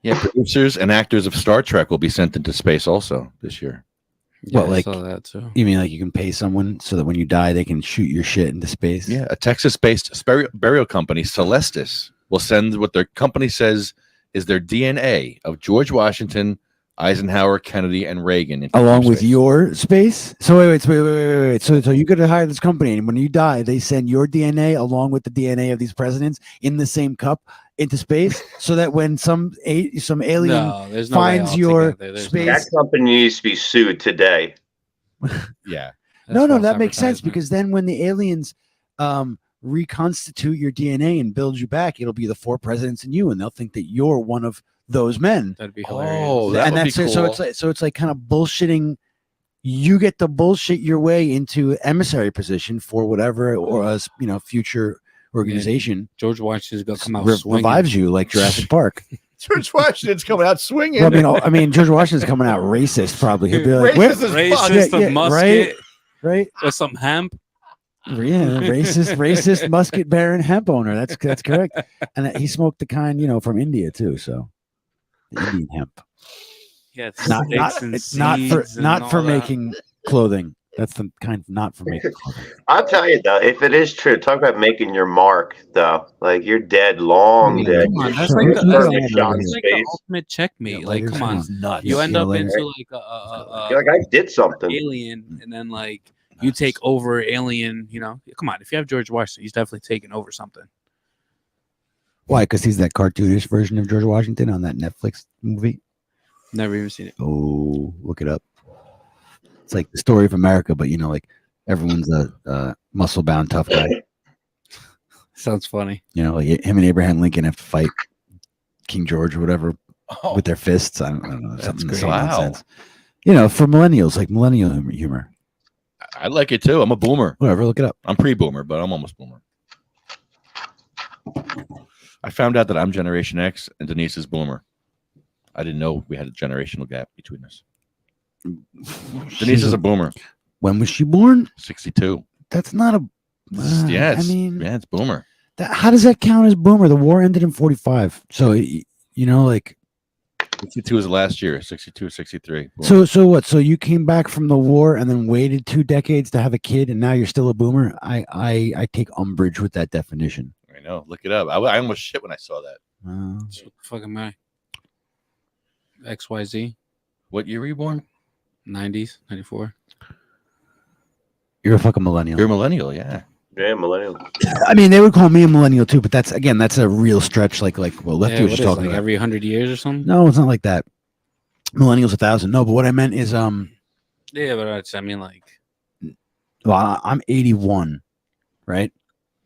Yeah, producers and actors of Star Trek will be sent into space also this year. Yeah, What, I like- saw that too. You mean like you can pay someone so that when you die they can shoot your shit into space? Yeah, a Texas-based burial company, Celestis, will send what their company says is their DNA of George Washington, Eisenhower, Kennedy, and Reagan. into Along deep with space. your space. So wait. So you could hire this company, and when you die, they send your DNA along with the DNA of these presidents in the same cup into space, so that when some alien No, there's no way finds all your together. There's space- That company needs to be sued today. Yeah. no, false that makes sense advertisement. because then when the aliens reconstitute your DNA and build you back, it'll be the 4 presidents and you, and they'll think that you're one of those men. That'd be hilarious. Oh, that And would be that's cool. so it's like kind of bullshitting. You get to bullshit your way into emissary position for whatever or a future organization George Washington's gonna come out re- swinging. revives you like Jurassic Park. George Washington's coming out swinging. Well, I mean, George Washington's coming out racist. Probably he'll be like, Racist as fuck. Racist Yeah, of musket right? with some hemp. Yeah, racist musket bearing hemp owner. That's correct. And he smoked the kind, from India too. So the Indian hemp, Yeah, not for making making clothing. That's the kind not for me. I'll tell you though, if it is true, talk about making your mark though. Like you're dead, long Yeah, dead. Come on, You're that's Sure. like Let's the, go that's on like, that shot over in here. that's like the space. ultimate checkmate. Yeah, Like, later, come come on, on. Nuts. you See end you up later. into like You're like, I did something. alien, and then like you take over alien. You know, come on. If you have George Washington, he's definitely taking over something. Why? Because he's that cartoonish version of George Washington on that Netflix movie. Never even seen it. Oh, look it up. It's like the story of America, but like everyone's a muscle-bound tough guy. Sounds funny. Like him and Abraham Lincoln have to fight King George or whatever Oh, with their fists. I don't know. That's Something great. so Wow. nonsense. For millennials, like millennial humor. I like it too. I'm a boomer. Whatever, look it up. I'm pre-boomer, but I'm almost boomer. I found out that I'm Generation X and Denise is boomer. I didn't know we had a generational gap between us. Denise is a boomer. When was she born? 62. That's not a. Yeah, I mean, it's boomer. how does that count as boomer? The war ended in 45. So, like. 62 was last year. 62, 63. Boomer. So what? So you came back from the war and then waited 2 decades to have a kid, and now you're still a boomer? I take umbrage with that definition. I know. Look it up. I almost shit when I saw that. So fucking my XYZ What year were you born? 90s 94. You're a fucking millennial. You're a millennial, yeah. Yeah, millennial. I mean, they would call me a millennial too, but that's a real stretch. Like well, Lefty was what just is, talking like about. every 100 years or something. No, it's not like that. Millennials 1,000. No, but what I meant is Yeah, but I mean like well, I'm 81, right?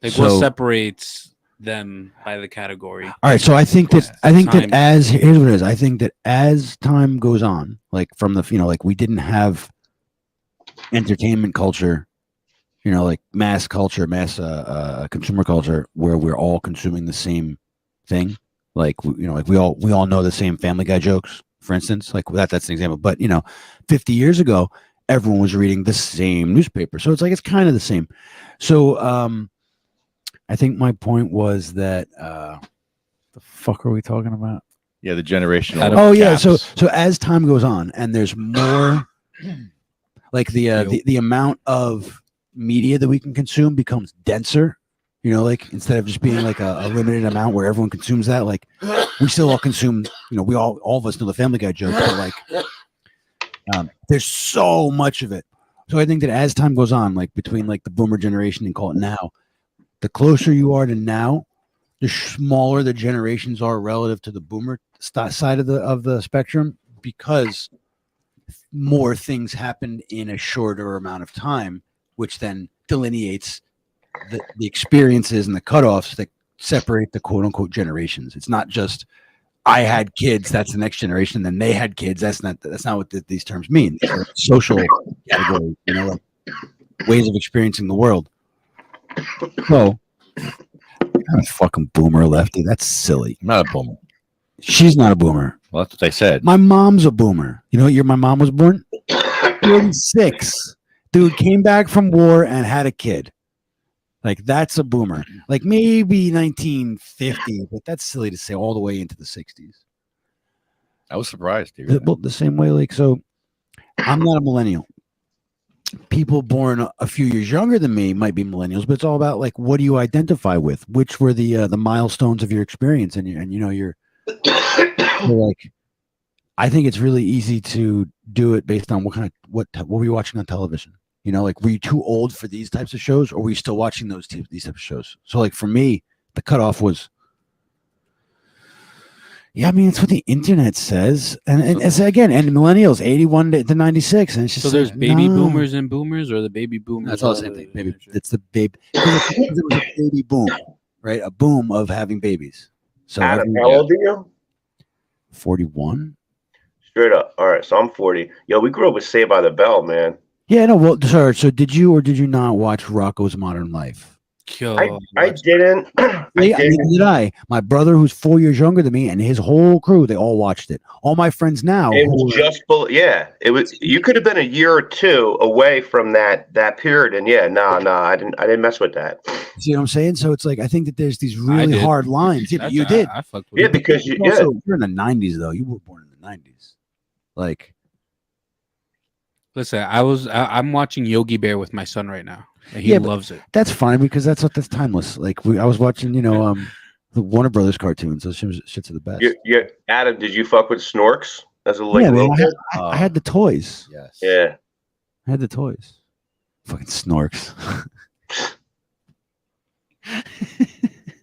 what So- separates them by the category. All right, so I think that Time. here's what it is. I think that as time goes on, like from the like we didn't have entertainment culture, like mass culture, mass consumer culture, where we're all consuming the same thing. Like like we all know the same Family Guy jokes, for instance. Like that's an example. But 50 years ago, everyone was reading the same newspaper, so it's kind of the same. So I think my point was that the fuck are we talking about? Yeah, the generational. Oh yeah, gaps. so as time goes on and there's more like the amount of media that we can consume becomes denser, like instead of just being like a limited amount where everyone consumes that, like we still all consume, we all of us know the Family Guy joke, but like there's so much of it. So I think that as time goes on, like between like the boomer generation and call it now, the closer you are to now, the smaller the generations are relative to the boomer side of the spectrum, because more things happen in a shorter amount of time, which then delineates the experiences and the cutoffs that separate the quote unquote generations. It's not just I had kids, that's the next generation, then they had kids. That's not what these terms mean. These are social categories, like ways of experiencing the world. So, I'm a fucking boomer, Lefty. That's silly. I'm not a boomer. She's not a boomer. Well, that's what they said. My mom's a boomer. You know what year my mom was born? 36. Dude came back from war and had a kid. Like, that's a boomer. Like, maybe 1950, but that's silly to say all the way into the 60s. I was surprised to hear that. The same way, like, so I'm not a millennial. People born a few years younger than me might be millennials, but it's all about like, what do you identify with? Which were the milestones of your experience, and you're like, I think it's really easy to do it based on what were you watching on television? Like, were you too old for these types of shows, or were you still watching these types of shows? So like for me, the cutoff was. Yeah, I mean, it's what the internet says, and it's again, and millennials, 81 to 96, and it's just So there's like, baby no. boomers and boomers, or the baby boomers. That's all the same thing. Baby, it's the baby. It was a baby boom, right? A boom of having babies. So Adam, how old are you? 41. Straight up. All right, so I'm 40. Yo, we grew up with Saved by the Bell, man. Yeah, no. Well, sorry. So did you or did you not watch Rocco's Modern Life? I didn't. Neither did I. My brother, who's 4 years younger than me, and his whole crew, they all watched it. All my friends now. It was just it was. You could have been a year or two away from that period, and I didn't mess with that. See what I'm saying? So it's like I think that there's these really hard lines. Yeah, you did. I fucked with Yeah, it. because you're in the 90s, though. You were born in the 90s. Like, Listen, I'm watching Yogi Bear with my son right now, and he Yeah, but loves it. that's fine because that's timeless. Like I was watching, the Warner Brothers cartoons. Those shits are the best. Adam, did you fuck with Snorks as a Yeah, man, little kid? I had the toys. Yes. Yeah. I had the toys. Fucking Snorks.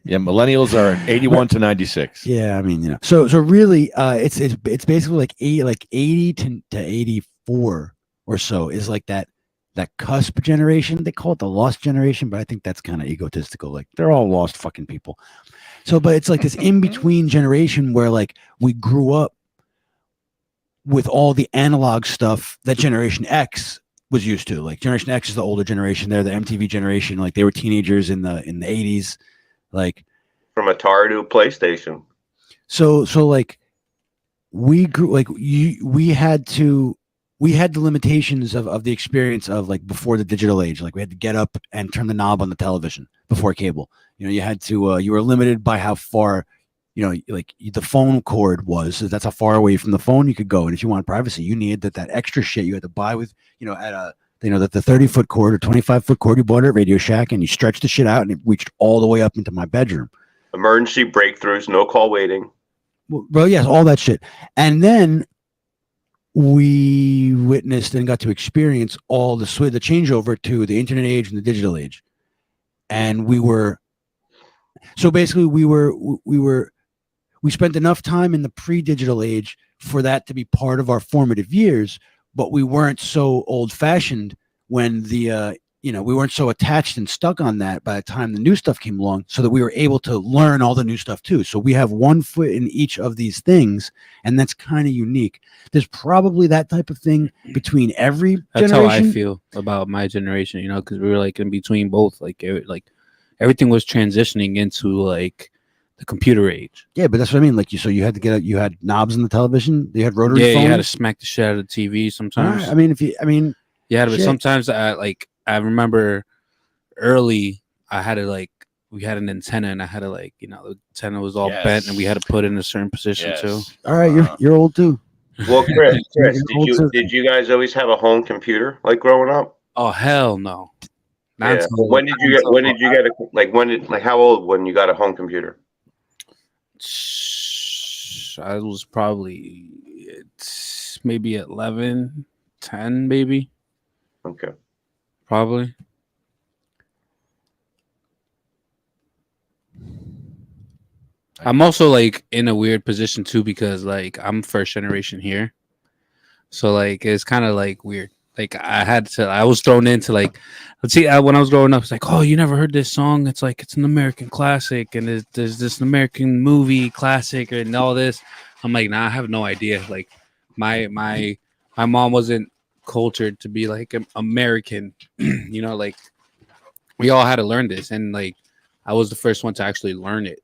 Yeah, millennials are 81 to 96. Yeah, I mean, so really, it's basically like 80 to 84 or so is like that cusp generation. They call it the lost generation, but I think that's kind of egotistical. Like they're all lost fucking people. So, but it's like this in between generation where like we grew up with all the analog stuff that Generation X was used to. Like Generation X is the older generation. They're the MTV generation. Like they were teenagers in the 80s. Like from Atari to PlayStation. So like we grew like we had the limitations of the experience of like before the digital age. Like we had to get up and turn the knob on the television before cable. You had to you were limited by how far like the phone cord was. So that's how far away from the phone you could go. And if you wanted privacy, you needed that extra shit you had to buy with at a that the 30-foot cord or 25-foot cord you bought at Radio Shack, and you stretched the shit out and it reached all the way up into my bedroom. Emergency breakthroughs, no call waiting. Well, yes, all that shit. And then we witnessed and got to experience all the changeover to the internet age and the digital age. And we spent enough time in the pre-digital age for that to be part of our formative years, but we weren't so old-fashioned when we weren't so attached and stuck on that by the time the new stuff came along, so that we were able to learn all the new stuff too. So we have one foot in each of these things, and that's kind of unique. There's probably that type of thing between every That's generation. how I feel about my generation, because we were like in between both. Like everything was transitioning into like the computer age. Yeah, but that's what I mean. Like you had to get you had knobs on the television. You had rotary phones. You had to smack the shit out of the TV sometimes. Right. I mean, but sometimes I remember early I had to we had an antenna, and I had to the antenna was all bent, and we had to put it in a certain position too. All right, you're old too. Well, Chris, did you guys always have a home computer like growing up? Oh hell no. Yeah. When did you get how old when you got a home computer? I was probably maybe 11, 10 maybe. Okay. Probably. I'm also in a weird position too, because I'm first generation here. So it's kind of weird. I was thrown into let's see, when I was growing up, it's oh, you never heard this song? It's it's an American classic, and there's this American movie classic and all this. I'm nah, I have no idea. My mom wasn't cultured to be American. We all had to learn this, and I was the first one to actually learn it.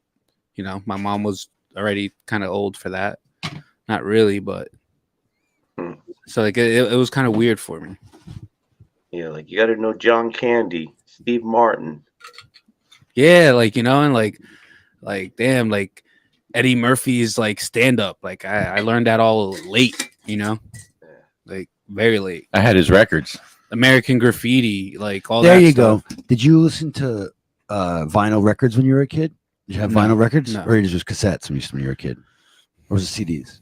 My mom was already kind of old for that. Not really, but so it was kind of weird for me. Yeah, you got to know John Candy, Steve Martin. Yeah, and damn, Eddie Murphy's stand up. I learned that all late, very late. I had his records. American Graffiti, all there that you stuff. go. Did you listen to vinyl records when you were a kid? Did you have vinyl records? No. Or did you just cassettes when you were a kid? Or was it CDs?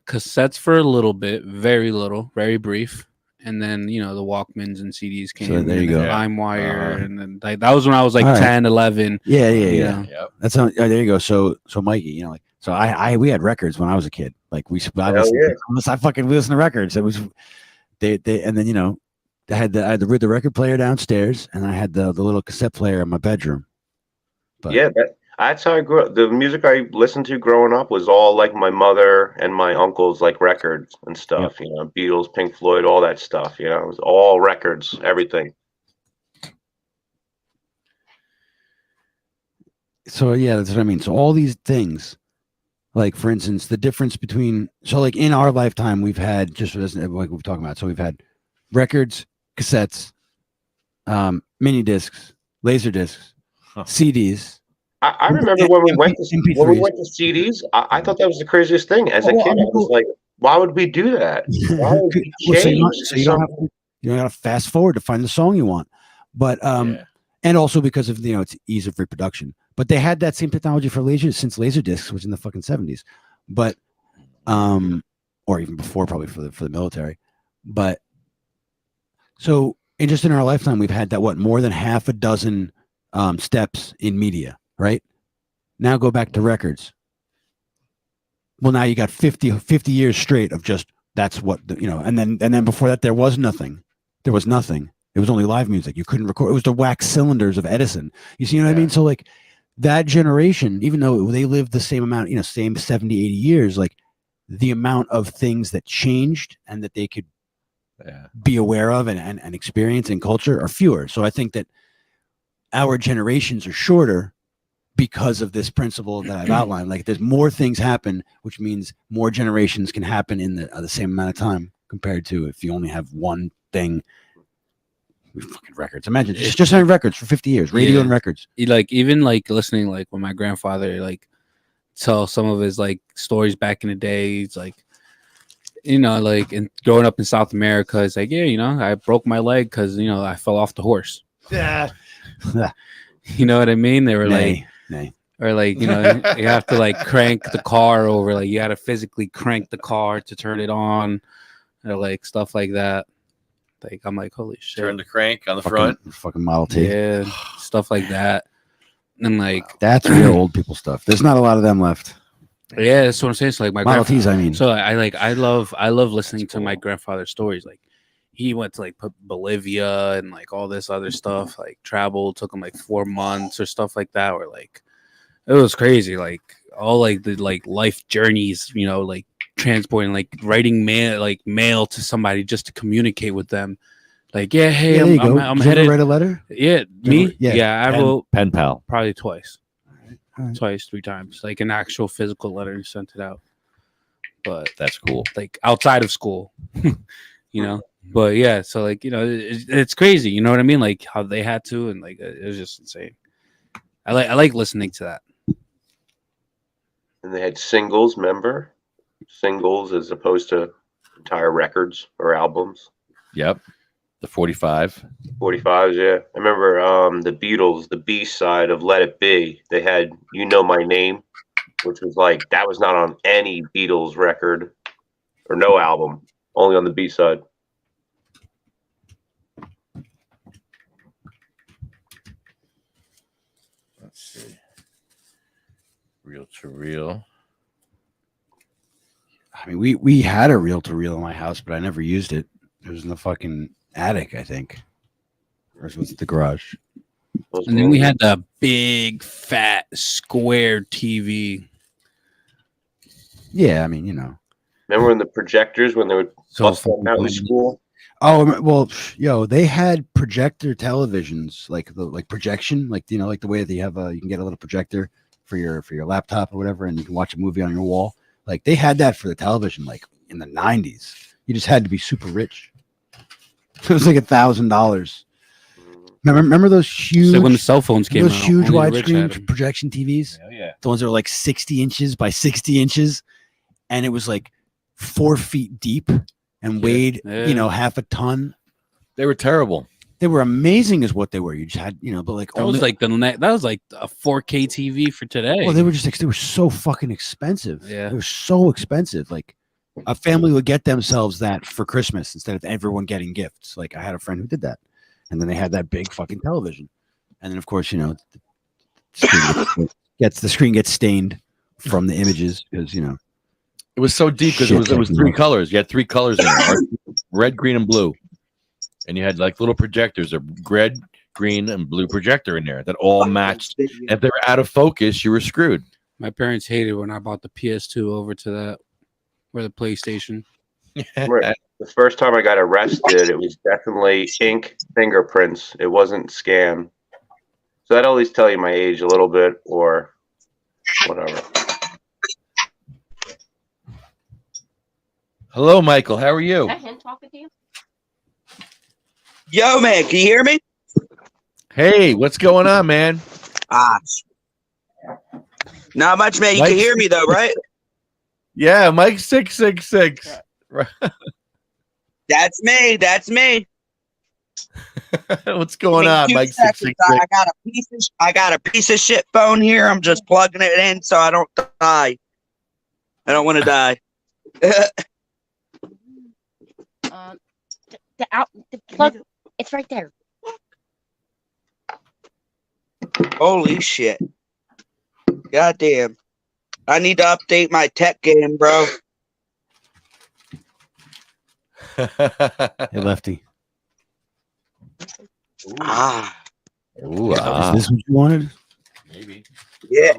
Cassettes for a little bit, very little, very brief. And then, the Walkmans and CDs came. So there you go. LimeWire. And then that was when I was 10, right. 11. Yeah. Yep. That's how, there you go. So Mikey, so we had records when I was a kid. I fucking listened to records. It was they and then I had the record player downstairs, and I had the little cassette player in my bedroom. But yeah, that's how I grew up. The music I listened to growing up was all my mother and my uncle's records and stuff. Yep. Beatles, Pink Floyd, all that stuff. It was all records, everything. So yeah, that's what I mean. So all these things, for instance, the difference between in our lifetime, we've had just like we're talking about. So we've had records, cassettes, mini discs, laser discs, CDs. I remember when we went to CDs. I thought that was the craziest thing. As a kid, I was Why would we do that? Why would we Well, change so you don't have something? you don't have to fast forward to find the song you want, but Yeah. and also because of it's ease of reproduction. But they had that same technology for since Laserdiscs was in the fucking 70s, but or even before, probably for the military. But so, and just in our lifetime, we've had that more than half a dozen steps in media, right? Now go back to records. Well, now you got 50 years straight of just that's what and then before that there was nothing. There was nothing. It was only live music. You couldn't record. It was the wax cylinders of Edison. You see what I mean? So like that generation, even though they lived the same amount, same 70, 80 years, like the amount of things that changed and that they could be aware of and experience in culture are fewer. So I think that our generations are shorter because of this principle that I've outlined. Like there's more things happen, which means more generations can happen in the same amount of time compared to if you only have one thing. Fucking records. Imagine just having records for 50 years, radio and records. Even listening, when my grandfather tell some of his stories back in the day. It's and growing up in South America, it's I broke my leg because I fell off the horse. Yeah. You know what I mean? They were Nay. Or you have to crank the car over. You got to physically crank the car to turn it on, or stuff like that. I'm holy shit. Turn the crank on the front. Fucking Model T. Yeah, stuff like that. And that's real old people stuff. There's not a lot of them left. Yeah, that's what I'm saying. So my Model T's, I mean. So I love listening to my grandfather's stories. He went to Bolivia and all this other stuff. Traveled, took him 4 months or stuff like that. Where it was crazy. All the life journeys. Transporting, writing mail to somebody just to communicate with them. I'm headed. Write a letter. Yeah, me. Yeah, I wrote pen pal probably twice. Right. Twice, 3 times, an actual physical letter and sent it out. But that's cool. Outside of school, But yeah, so it's crazy. You know what I mean? How they had to, and it was just insane. I like listening to that. And they had singles, remember? Singles as opposed to entire records or albums. Yep. The 45. 45s, yeah. I remember the Beatles, the B side of Let It Be. They had You Know My Name, which was that was not on any Beatles record or no album, only on the B side. Let's see. Reel to reel. I mean, we had a reel to reel in my house, but I never used it. It was in the fucking attic, I think. Or was it the garage? And then we had the big, fat, square TV. Yeah, I mean, Remember when the projectors, when they would bust them out in school? Oh, well, they had projector televisions, the projection, the way that you have you can get a little projector for your laptop or whatever, and you can watch a movie on your wall. They had that for the television, in the 90s. You just had to be super rich. It was $1,000. Remember those huge, when the cell phones came out, those huge only the rich had widescreen 'em. projection TVs? Yeah. The ones that were 60 inches by 60 inches, and it was 4 feet deep and weighed, half a ton. They were terrible. They were amazing, is what they were. You just had, but that was that was a 4K TV for today. Well, they were they were so fucking expensive. Yeah, they were so expensive. A family would get themselves that for Christmas instead of everyone getting gifts. I had a friend who did that, and then they had that big fucking television, and then of course the screen gets stained from the images because it was so deep because it was 3 colors. You had 3 colors in it: red, green, and blue. And you had little projectors, a red, green, and blue projector in there that all matched. And if they were out of focus, you were screwed. My parents hated when I bought the PS2 over to that, or the PlayStation. The first time I got arrested, it was definitely ink fingerprints. It wasn't scan. So that'll at least tell you my age a little bit or whatever. Hello, Michael. How are you? Talking to you? Yo, man, can you hear me? Hey, what's going on, man? Not much, man. You can hear me though, right? Yeah, Mike 666. That's me. That's me. What's going Give me on, 2 Mike seconds. 666? I got a piece of shit phone here. I'm just plugging it in so I don't die. I don't want to die. The plug, it's right there. Holy shit. Goddamn. I need to update my tech game, bro. Hey, Lefty. Ah, Ooh, Is this what you wanted? Maybe. yeah.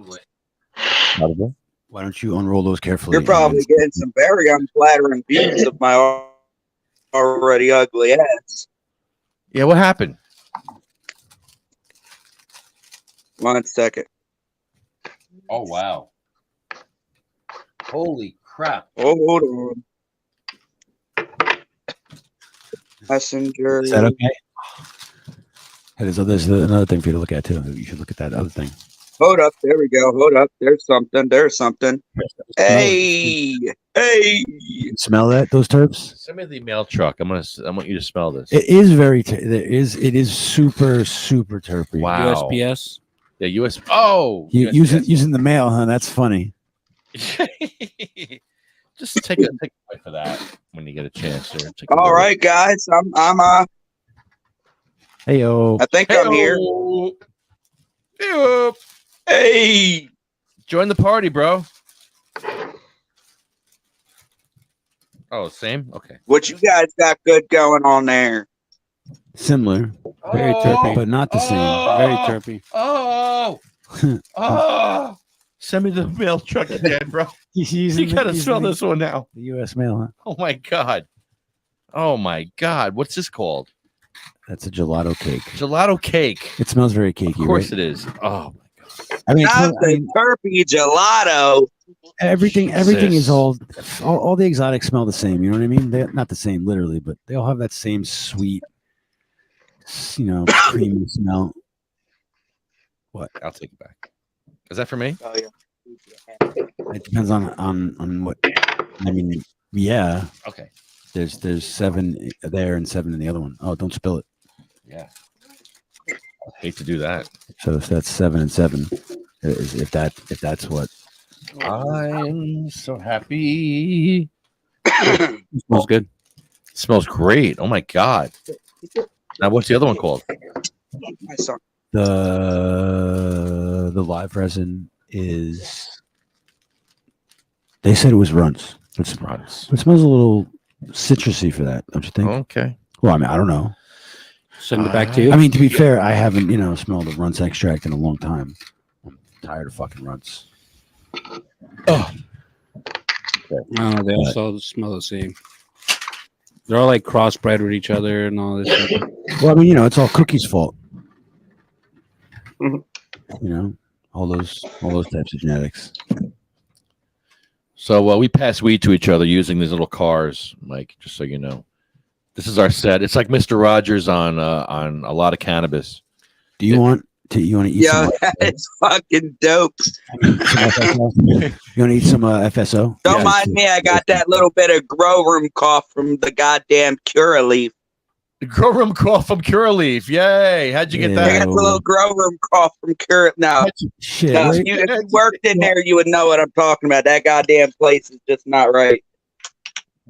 Probably. Why don't you unroll those carefully? You're probably getting some very unflattering views of my already ugly ass. yeah, what happened? 1 second. Oh wow. Holy crap. Oh, hold on. Messenger. Is that okay? Hey, there's another thing for you to look at too. You should look at that other thing. Hold up. There we go. Hold up. There's something. There's something. Hey. Hey. Smell that? Those terps? Send me the mail truck. I want you to smell this. It is very. It is super terpy. Wow. USPS. Yeah, US. Oh, Using the mail, huh? That's funny. Just take a bite for that when you get a chance. There. All right, guys. I'm Hey yo. I think I'm here. Hey-o. Hey. Join the party, bro. Oh, same. Okay. What you guys got good going on there? Similar. Very terpy, but not the same. Very terpy. Oh. Send me the mail truck again, bro. You gotta smell this one now. The U.S. mail, huh? Oh my god. What's this called? That's a gelato cake. Gelato cake. It smells very cakey. Of course right? it is. Oh my god. I mean, Not the turpy gelato. everything Jesus. is all the exotics smell the same. You know what I mean? They're not the same literally, but they all have that same sweet, creamy smell. What? I'll take it back. Is that for me? Oh yeah. It depends on what. I mean, yeah. Okay. There's 7 there and 7 in the other one. Oh, don't spill it. Yeah. I hate to do that. So if that's 7 and 7, if that's what. I'm so happy. It smells good. It smells great. Oh my god. Now what's the other one called? I saw. The live resin is. They said it was runts. It Runs. smells a little citrusy for that, don't you think? Okay. Well, I mean, I don't know. Send it back to you. I mean, to be fair, I haven't, smelled a runts extract in a long time. I'm tired of fucking runts. Oh. No, they all smell the same. They're all like crossbred with each other and all this shit. Well, I mean, it's all Cookie's fault. Mhm. All those types of genetics. So we pass weed to each other using these little cars, Mike, just so you know. This is our set. It's like Mr. Rogers on a lot of cannabis. Do you want to eat Yeah, some? it's fucking dope. You want to eat some FSO? Don't Yeah. mind me. I got that little bit of grow room cough from the goddamn Cura leaf. The grow room cough from Curaleaf. Yay. How'd you get I that? got the little grow room cough from Cura. No, Shit. no, right? if you worked in there, you would know what I'm talking about. That goddamn place is just not right.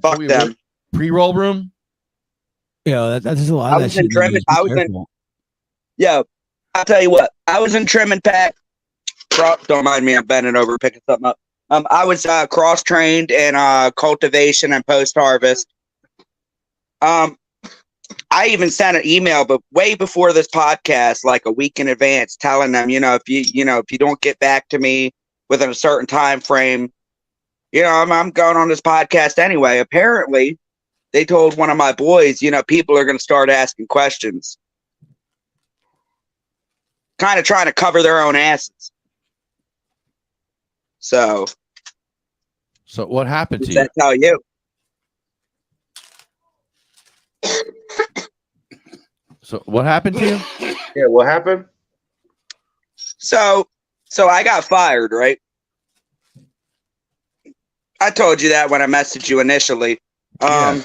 Fuck We them. Pre-roll room? Yeah, that's a lot I of that was in shit. Dremen- I was in- Yo, I'll tell you what. I was in trim and pack. Don't mind me. I'm bending over picking something up. I was cross trained in cultivation and post harvest. I even sent an email, but way before this podcast, like a week in advance, telling them, if you don't get back to me within a certain time frame, I'm going on this podcast anyway. Apparently, they told one of my boys, people are going to start asking questions, kind of trying to cover their own asses. So what happened to does you? that tell you? So what happened to you? Yeah, what happened? So I got fired, right? I told you that when I messaged you initially. Yeah.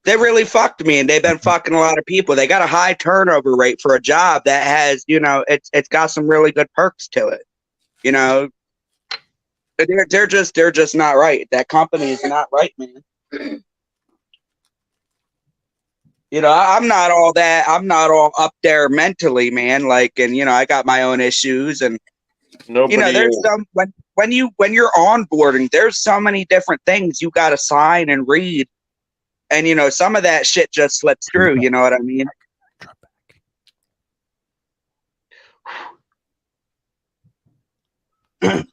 They really fucked me, and they've been fucking a lot of people. They got a high turnover rate for a job that has, it's got some really good perks to it. They're just not right. That company is not right, man. I'm not all that. I'm not all up there mentally, man. Like, and I got my own issues, and Nobody. there's some when you're onboarding, there's so many different things you got to sign and read, and some of that shit just slips through. You know what I mean?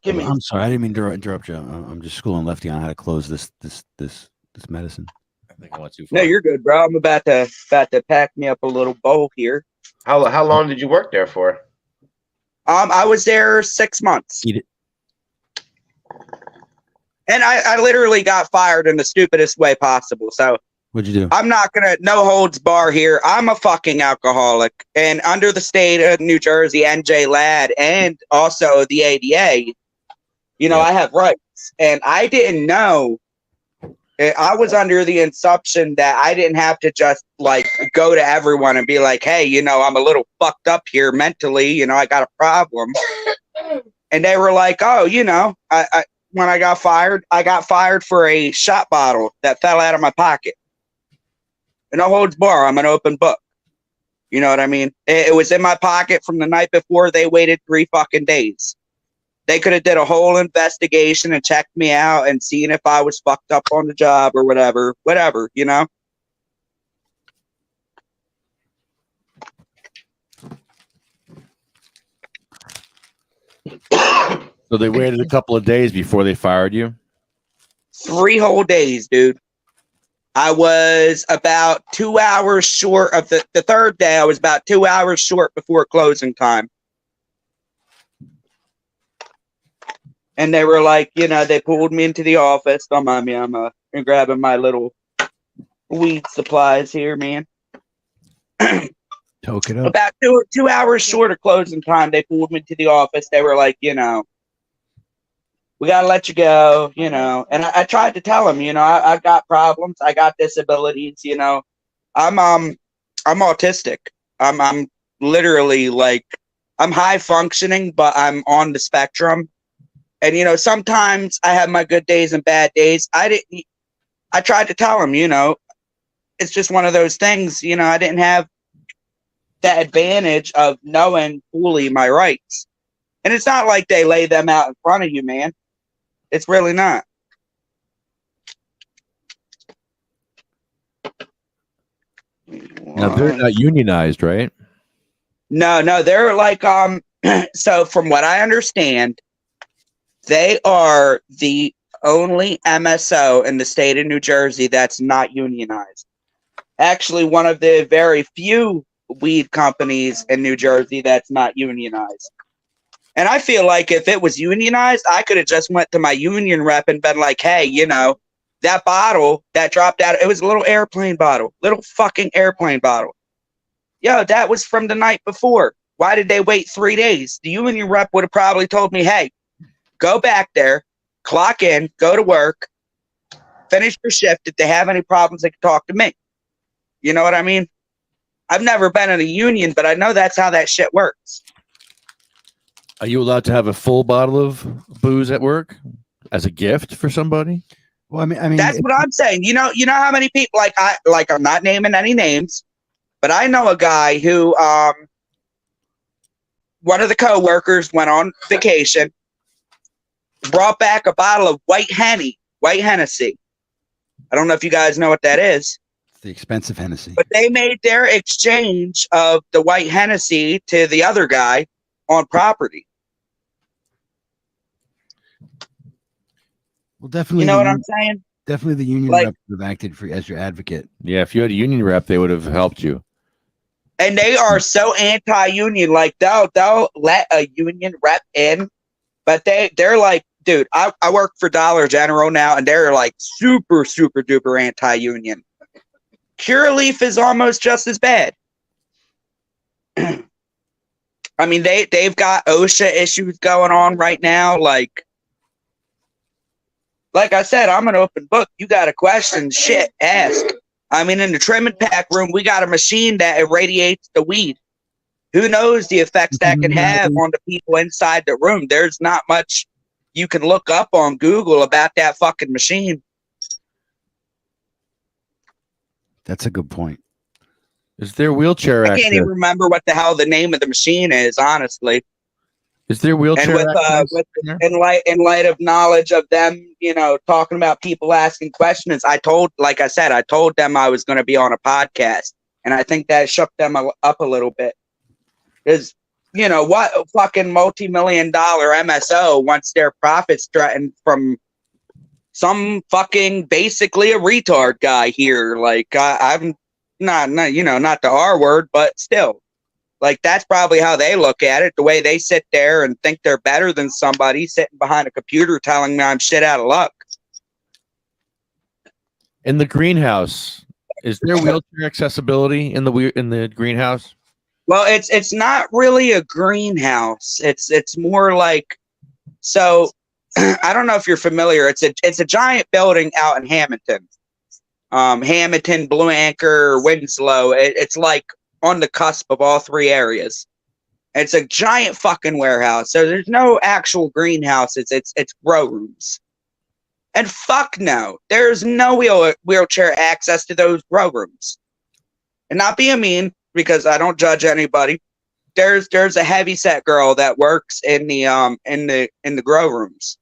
Give me. I'm sorry, I didn't mean to interrupt you. I'm just schooling Lefty on how to close this medicine. I think I went too far. No, you're good, bro. I'm about to pack me up a little bowl here. How long did you work there for? I was there 6 months. Eat it. And I literally got fired in the stupidest way possible. So What'd you do? I'm not gonna no holds bar here. I'm a fucking alcoholic, and under the state of New Jersey, NJ Ladd, and also the ADA, I have rights, and I didn't know. I was under the assumption that I didn't have to just like go to everyone and be like, hey, I'm a little fucked up here mentally. I got a problem. And they were like, oh, when I got fired for a shot bottle that fell out of my pocket. And no holds bar, I'm an open book. You know what I mean? It was in my pocket from the night before. They waited 3 fucking days. They could have did a whole investigation and checked me out and seen if I was fucked up on the job or whatever, So they waited a couple of days before they fired you? 3 whole days, dude. I was about 2 hours short of the third day. I was about 2 hours short before closing time. And they were like, they pulled me into the office. Don't mind me. I'm grabbing my little weed supplies here, man. Toke it up. About 2 hours short of closing time, they pulled me to the office. They were like, we got to let you go, And I tried to tell them, I got problems. I got disabilities, I'm autistic. I'm literally like, I'm high functioning, but I'm on the spectrum. And, sometimes I have my good days and bad days. I tried to tell them, it's just one of those things, I didn't have that advantage of knowing fully my rights. And it's not like they lay them out in front of you, man. It's really not. Now they're not unionized, right? No, they're like so from what I understand, they are the only MSO in the state of New Jersey that's not unionized. Actually, one of the very few weed companies in New Jersey that's not unionized. And I feel like if it was unionized, I could have just went to my union rep and been like, hey, that bottle that dropped out, it was a little airplane bottle, little fucking airplane bottle. Yo, that was from the night before. Why did they wait 3 days? The union rep would have probably told me, hey, go back there, clock in, go to work, finish your shift. If they have any problems, they can talk to me. You know what I mean? I've never been in a union, but I know that's how that shit works. Are you allowed to have a full bottle of booze at work as a gift for somebody? Well, I mean, that's what I'm saying. You know how many people I'm not naming any names, but I know a guy who one of the coworkers went on vacation, brought back a bottle of white Hennessy. I don't know if you guys know what that is. It's the expensive Hennessy. But they made their exchange of the white Hennessy to the other guy on property. Well, definitely. You know what I'm saying? Definitely the union rep would have acted as your advocate. Yeah, if you had a union rep, they would have helped you. And they are so anti-union, like they'll let a union rep in, but they're like, dude, I work for Dollar General now, and they're like super, super duper anti-union. Curaleaf is almost just as bad. I mean, they've got OSHA issues going on right now. Like, like I said, I'm an open book. You got a question, shit, ask. I mean, in the trim and pack room, we got a machine that irradiates the weed. Who knows the effects that can have on the people inside the room? There's not much you can look up on Google about that fucking machine. That's a good point. Is there wheelchair I access? can't even remember what the hell the name of the machine is, honestly. Is there wheelchair And access? in light of knowledge of them, you know, talking about people asking questions, I told them I was going to be on a podcast, and I think that shook them up a little bit. Because, you know, what fucking multi-million-dollar MSO wants their profits threatened from some fucking basically a retard guy here? Like, I'm not, you know, not the R word, but still. Like, that's probably how they look at it, the way they sit there and think they're better than somebody sitting behind a computer telling me I'm shit out of luck. In the greenhouse, is there wheelchair accessibility in the greenhouse? Well, it's not really a greenhouse. It's more like, so I don't know if you're familiar. It's a giant building out in Hamilton. Hamilton, Blue Anchor, Winslow. It's like on the cusp of all three areas. It's a giant fucking warehouse. So there's no actual greenhouse. It's grow rooms. And fuck no, there's no wheelchair access to those grow rooms. And not being mean, because I don't judge anybody. There's a heavyset girl that works in the grow rooms.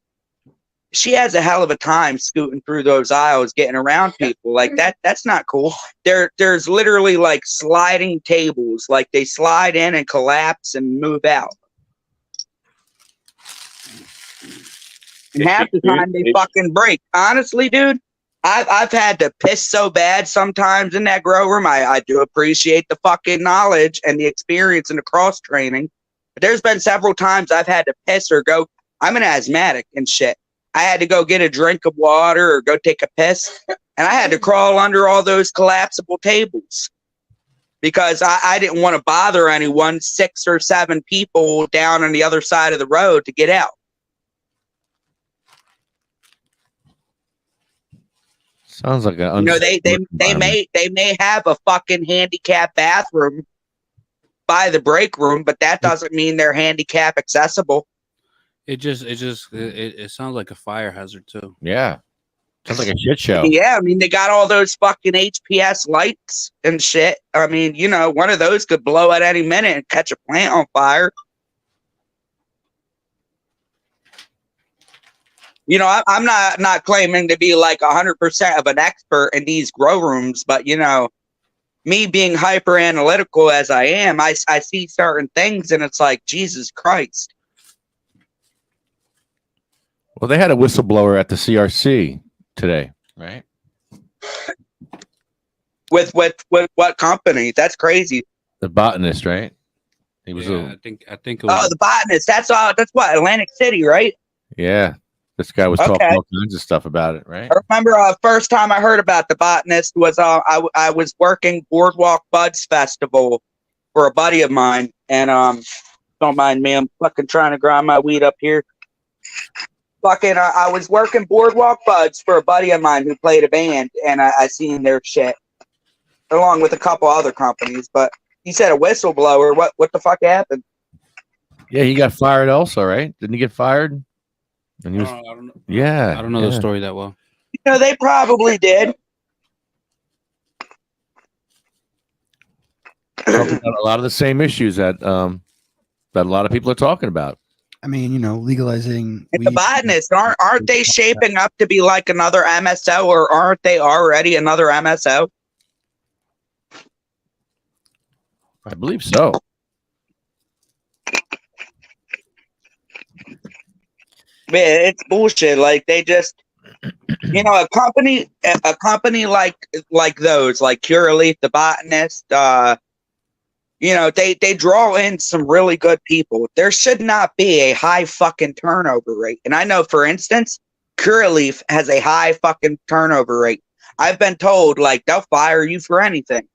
She has a hell of a time scooting through those aisles, getting around people. Like that's not cool. There's literally like sliding tables, like they slide in and collapse and move out. And half the time they fucking break. Honestly, dude, I've had to piss so bad sometimes in that grow room. I do appreciate the fucking knowledge and the experience and the cross training. But there's been several times I've had to piss or go. I'm an asthmatic and shit. I had to go get a drink of water or go take a piss. And I had to crawl under all those collapsible tables because I didn't want to bother anyone, 6 or 7 people down on the other side of the road to get out. Sounds like a You know, they may have a fucking handicap bathroom by the break room, but that doesn't mean they're handicap accessible. It sounds like a fire hazard too. Yeah. Sounds like a shit show. Yeah, I mean, they got all those fucking HPS lights and shit. I mean, you know, one of those could blow at any minute and catch a plant on fire. You know, I'm not claiming to be like 100% of an expert in these grow rooms, but, you know, me being hyper analytical as I am, I see certain things and it's like, Jesus Christ. Well, they had a whistleblower at the CRC today, right? With what company? That's crazy. The botanist, right? He was. I think it was. Oh, the botanist. That's what, Atlantic City, right? Yeah, this guy was talking all kinds of stuff about it, right? I remember first time I heard about the botanist was I was working Boardwalk Buds Festival for a buddy of mine, and don't mind me, I'm fucking trying to grind my weed up here. Fucking, I was working Boardwalk Buds for a buddy of mine who played a band, and I seen their shit along with a couple other companies. But he said a whistleblower. What the fuck happened? Yeah, he got fired also, right? Didn't he get fired? And he was, I don't know. yeah, I don't know the story that well. You know, they probably did. Talking about a lot of the same issues that a lot of people are talking about. I mean, you know, legalizing And the botanists aren't they shaping up to be like another MSO, or aren't they already another MSO? I believe so. Man, it's bullshit. Like they just, you know, a company like those, like Curaleaf, the botanist, you know, they draw in some really good people. There should not be a high fucking turnover rate. And I know, for instance, Curaleaf has a high fucking turnover rate. I've been told, like, they'll fire you for anything.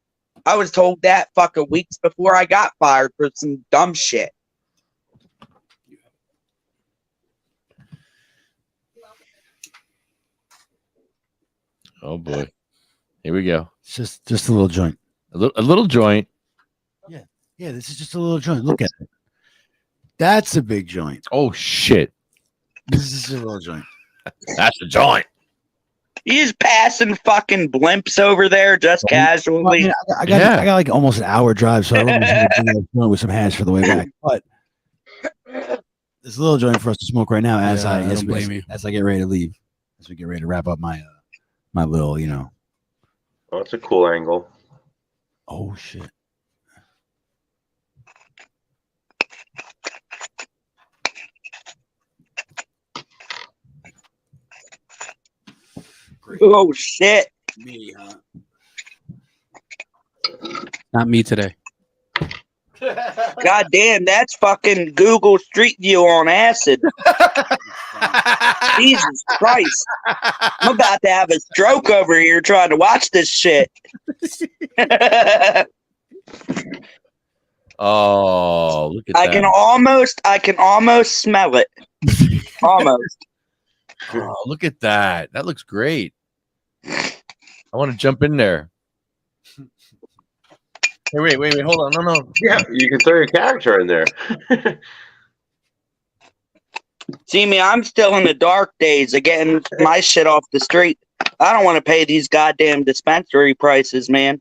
I was told that fucking weeks before I got fired for some dumb shit. Oh boy. Here we go. It's just a little joint. A little joint. Yeah, this is just a little joint. Look at it. That's a big joint. Oh shit. This is just a little joint. That's a joint. He's passing fucking blimps over there just Well, I, casually. mean, I got like almost an hour drive, so I don't know with some hash for the way back. But there's a little joint for us to smoke right now as Yeah, I as don't blame you. I get ready to leave, as we get ready to wrap up my my little, you know. Oh, that's a cool angle. Oh shit. Oh shit! Me, huh? Not me today. God damn, that's fucking Google Street View on acid. Jesus Christ! I'm about to have a stroke over here trying to watch this shit. Oh, look at I that. can almost smell it. Almost. Oh, look at that. That looks great. I want to jump in there. Hey, wait. Hold on. No. Yeah, you can throw your character in there. See me, I'm still in the dark days of getting my shit off the street. I don't want to pay these goddamn dispensary prices, man.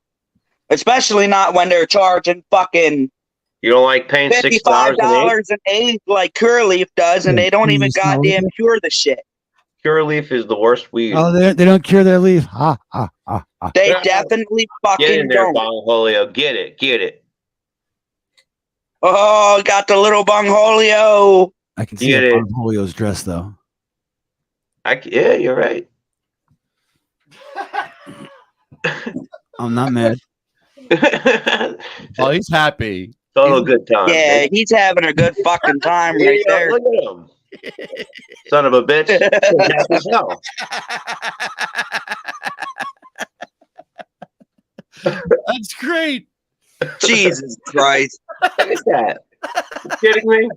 Especially not when they're charging fucking You don't like paying $65 $55 an eighth like Cureleaf does, and they don't even goddamn cure the shit. Cureleaf is the worst weed. Oh, they don't cure their leaf. Ha. They definitely Get in fucking there, don't. Bongholio. Get it. Oh, got the little Bongholio. I can see Get it. Julio's dress though. Yeah, you're right. I'm not mad. Oh, he's happy. Total good time. Yeah, he's having a good fucking time right there. Look at him. Son of a bitch. Happy as hell. That's great. Jesus Christ. Look at that. You kidding me?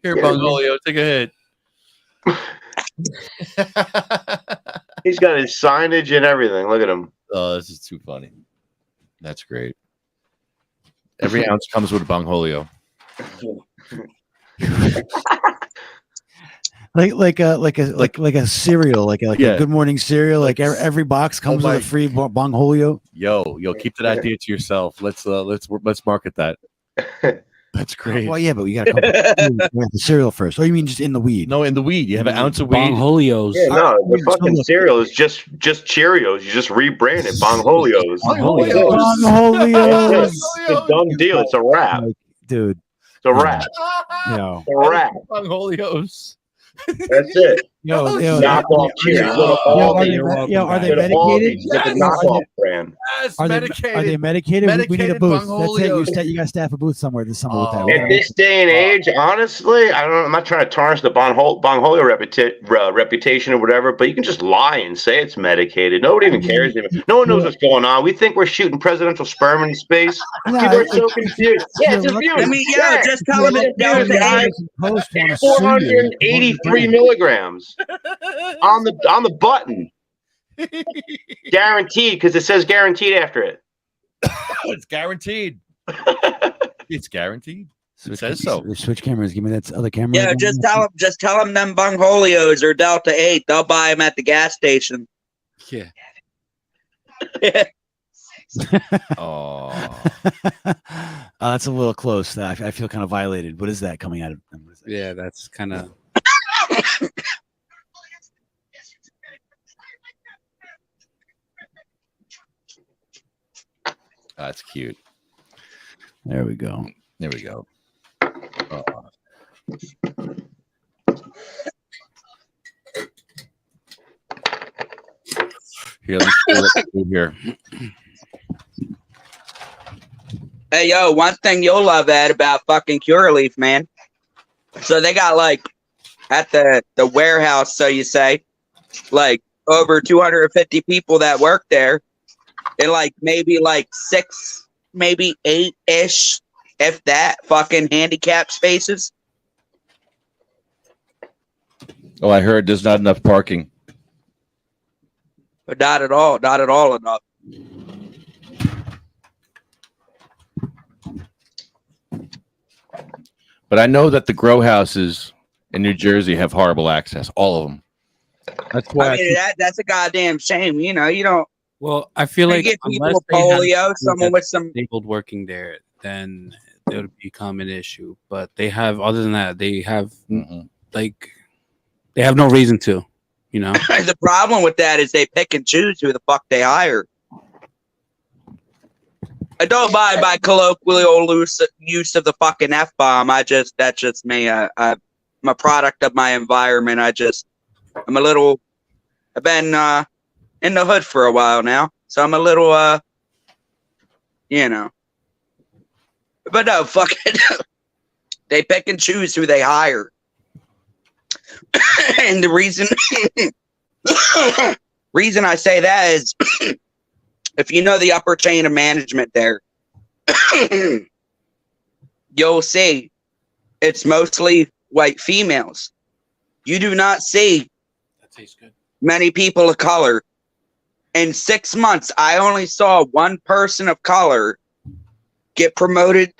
Here, Bongolio, take a hit. He's got his signage and everything. Look at him. Oh, this is too funny. That's great. Every ounce comes with a Bongholio. like a cereal, like a Good Morning cereal. Like every box comes with a free Bongholio. Yo, keep that idea to yourself. Let's market that. That's great. Well, yeah, but we got to come with the cereal first. Oh, you mean just in the weed? No, in the weed. You have an ounce of weed. Bongholios. Yeah, no, the fucking cereal is just Cheerios. You just rebrand it. Bongholios. Bongholios. It's a done deal. It's a wrap. Dude. It's a wrap. Yo. It's a wrap. Bongholios. That's it. Yo, Knock off Cheerios. Are they medicated? It's a knockoff brand. Yes, Are they medicated? We need a Medicated booth. Bongholios. That's it. You got to staff a booth somewhere this summer with that. At this day and age, honestly, I'm not trying to tarnish the Bongholio reputation or whatever, but you can just lie and say it's medicated. Nobody even cares. No one knows what's going on. We think we're shooting presidential sperm in space. People are so confused. Yeah, it's infused. I mean, yeah, just tell them it's down to 483 milligrams on the button. Guaranteed, because it says guaranteed after it. It's guaranteed. It's guaranteed. It says so. Switch cameras. Give me that other camera. Yeah, just tell them them Bongholios are Delta 8. They'll buy them at the gas station. Yeah. Oh, that's a little close. I feel kind of violated. What is that coming out of? Yeah, that's kind of. that's cute. There we go. There we go. Here, let's do here. Hey, yo, one thing you'll love, Ed, about fucking Cureleaf, man. So they got, like, at the warehouse, so you say, like, over 250 people that work there. And, like, maybe, like, 6, maybe 8-ish, if that, fucking handicap spaces. Oh, I heard there's not enough parking. But not at all enough. But I know that the grow houses in New Jersey have horrible access. All of them. That's why I mean, that's a goddamn shame. You know, you don't Well, I feel you like get people unless with they have polio, someone with some. disabled working there, then it would become an issue. But they have, other than that, they have like they have no reason to, you know. The problem with that is they pick and choose who the fuck they hire. I don't mind my colloquial use of the fucking F-bomb. That's just me. I'm a product of my environment. I've been in the hood for a while now, so I'm a little, you know. But no, fuck it. They pick and choose who they hire. And the reason I say that is if you know the upper chain of management there, you'll see it's mostly white females. You do not see That tastes good. many people of color. In 6 months, I only saw one person of color get promoted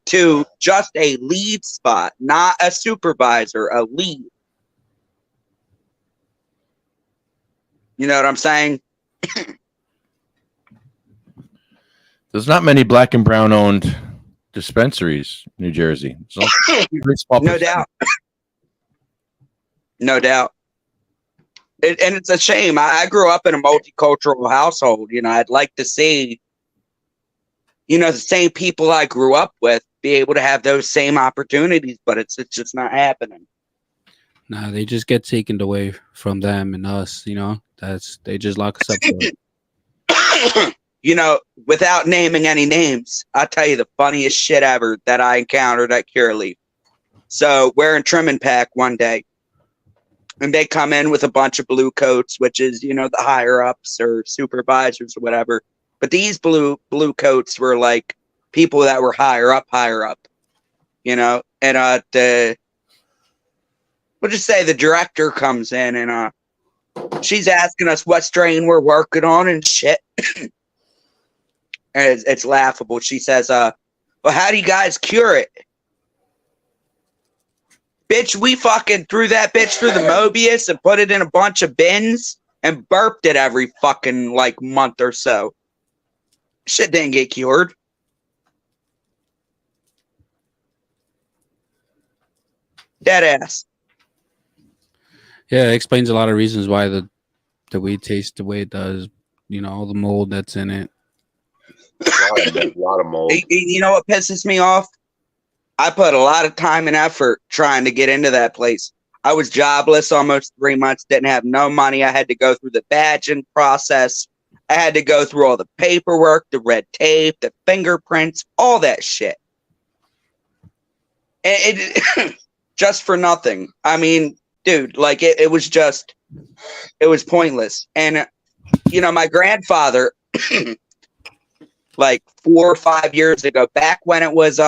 to just a lead spot, not a supervisor, a lead. You know what I'm saying? There's not many black and brown owned dispensaries in New Jersey. So No doubt. No doubt. And it's a shame. I grew up in a multicultural household. You know, I'd like to see, you know, the same people I grew up with be able to have those same opportunities, but it's just not happening. Nah, they just get taken away from them and us, you know. They just lock us up for it. You know, without naming any names, I'll tell you the funniest shit ever that I encountered at Curaleaf. So we're in trim and pack one day, and they come in with a bunch of blue coats, which is, you know, the higher ups or supervisors or whatever. But these blue coats were like people that were higher up, you know. And we'll just say the director comes in and she's asking us what strain we're working on and shit. And it's laughable. She says, well, how do you guys cure it? Bitch, we fucking threw that bitch through the Mobius and put it in a bunch of bins and burped it every fucking like month or so. Shit didn't get cured. Dead ass. Yeah, it explains a lot of reasons why the weed tastes the way it does. You know, all the mold that's in it. A lot of mold. You know what pisses me off? I put a lot of time and effort trying to get into that place. I was jobless almost 3 months, didn't have no money. I had to go through the badging process. I had to go through all the paperwork, the red tape, the fingerprints, all that shit. And it just for nothing. I mean, dude, like it was pointless. And, you know, my grandfather, like 4 or 5 years ago, back when it was,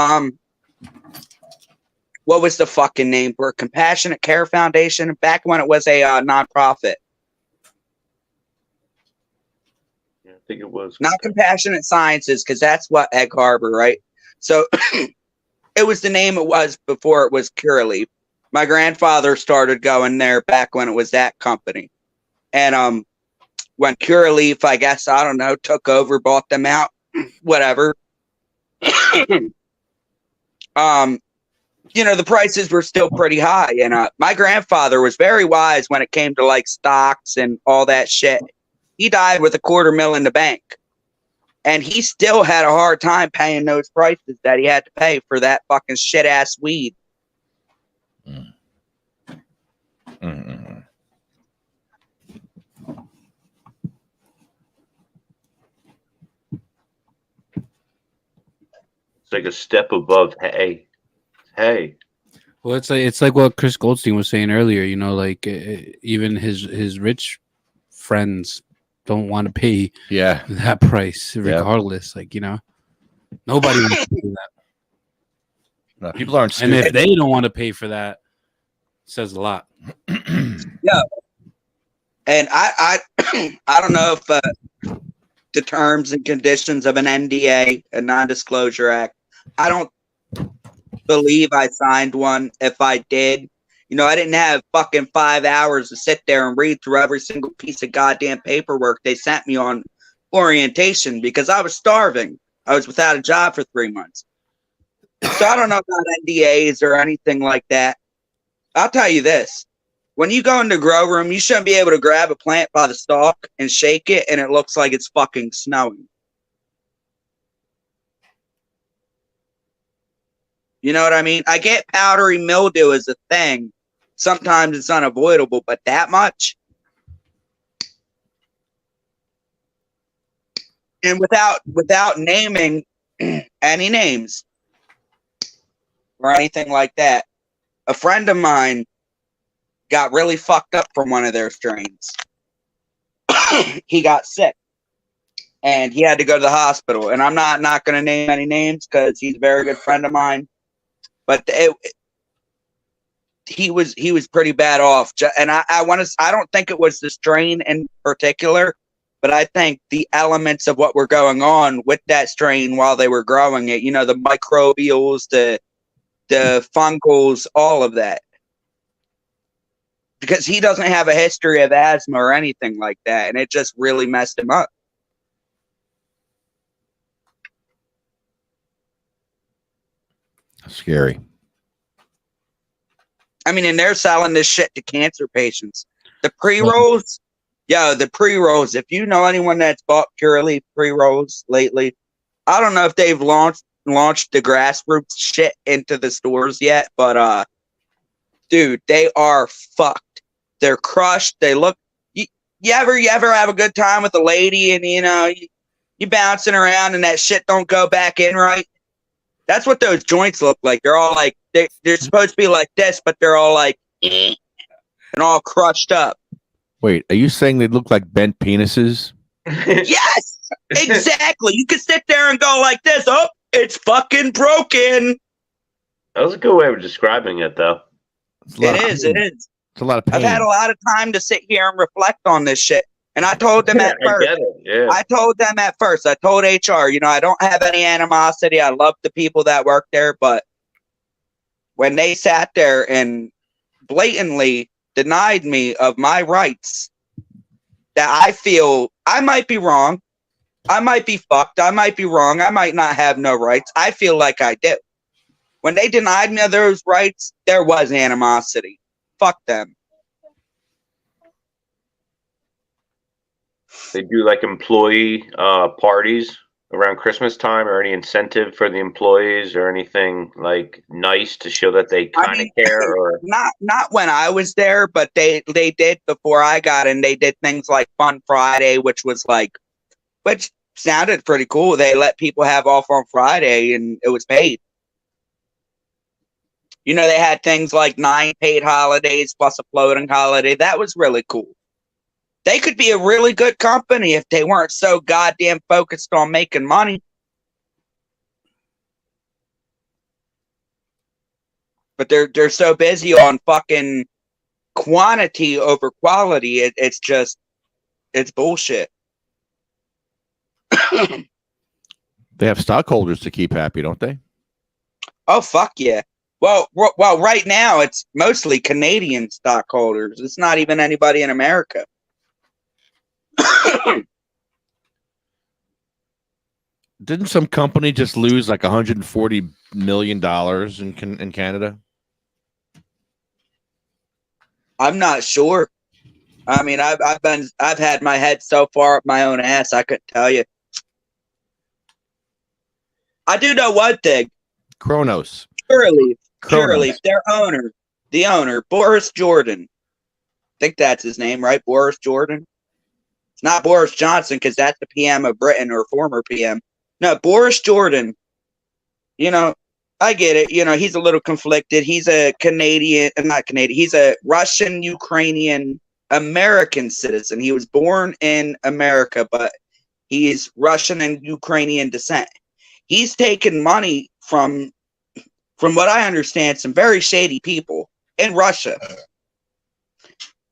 what was the fucking name for Compassionate Care Foundation? Back when it was a nonprofit. Yeah, I think it was. Not Compassionate Sciences, because that's what Egg Harbor, right? So it was the name it was before it was Curaleaf. My grandfather started going there back when it was that company. And when Curaleaf, I guess, I don't know, took over, bought them out, whatever. You know, the prices were still pretty high. And my grandfather was very wise when it came to like stocks and all that shit. He died with $250,000 in the bank. And he still had a hard time paying those prices that he had to pay for that fucking shit ass weed. Mm-hmm. It's like a step above. Hey. Well, it's like what Chris Goldstein was saying earlier. You know, like even his rich friends don't want to pay that price regardless. Like, you know, nobody wants to do that. No, people aren't stupid. And if they don't want to pay for that, Says a lot. Yeah. And I I don't know if the terms and conditions of an NDA, a non-disclosure act, I don't believe I signed one. If I did, I didn't have fucking 5 hours to sit there and read through every single piece of goddamn paperwork they sent me on orientation because I was starving. I was without a job for 3 months. So I don't know about NDAs or anything like that. I'll tell you this. When you go in the grow room, you shouldn't be able to grab a plant by the stalk and shake it and it looks like it's fucking snowing. You know what I mean? I get powdery mildew as a thing. Sometimes it's unavoidable, but that much? And without naming any names or anything like that, a friend of mine got really fucked up from one of their strains. He got sick and he had to go to the hospital. And I'm not going to name any names because he's a very good friend of mine. But he was pretty bad off. And I don't think it was the strain in particular, but I think the elements of what were going on with that strain while they were growing it, the microbials, the fungals, all of that. Because he doesn't have a history of asthma or anything like that, and it just really messed him up. Scary. I mean, and they're selling this shit to cancer patients. The pre-rolls, the pre-rolls. If you know anyone that's bought purely pre-rolls lately, I don't know if they've launched the grassroots shit into the stores yet, but dude, they are fucked. They're crushed. They look. You ever have a good time with a lady and you bouncing around and that shit don't go back in right? That's what those joints look like. They're all like they're supposed to be like this, but they're all like and all crushed up. Wait, are you saying they look like bent penises? Yes, exactly. You can sit there and go like this. Oh, it's fucking broken. That was a good way of describing it, though. It is. It's a lot of pain. I've had a lot of time to sit here and reflect on this shit. And I told them at first. I get it. Yeah. I told them at first. I told HR, I don't have any animosity. I love the people that work there. But when they sat there and blatantly denied me of my rights, that I feel I might be wrong. I might be fucked. I might be wrong. I might not have no rights. I feel like I do. When they denied me of those rights, there was animosity. Fuck them. They do like employee parties around Christmas time, or any incentive for the employees, or anything like nice to show that they kind of care. Or not when I was there, but they did before I got in. They did things like Fun Friday, which sounded pretty cool. They let people have off on Friday, and it was paid. They had things like 9 paid holidays plus a floating holiday. That was really cool. They could be a really good company if they weren't so goddamn focused on making money. But they're so busy on fucking quantity over quality. It's bullshit. They have stockholders to keep happy, don't they? Oh, fuck yeah. Well, right now it's mostly Canadian stockholders. It's not even anybody in America. Didn't some company just lose like $140 million in Canada? I'm not sure. I mean, I've had my head so far up my own ass, I couldn't tell you. I do know one thing. Kronos. Curaleaf, the owner, Boris Jordan. I think that's his name, right? Boris Jordan. It's not Boris Johnson, because that's the PM of Britain, or former PM. No, Boris Jordan. I get it. He's a little conflicted. He's a he's a Russian, Ukrainian, American citizen. He was born in America, but he's Russian and Ukrainian descent. He's taken money from what I understand, some very shady people, in Russia.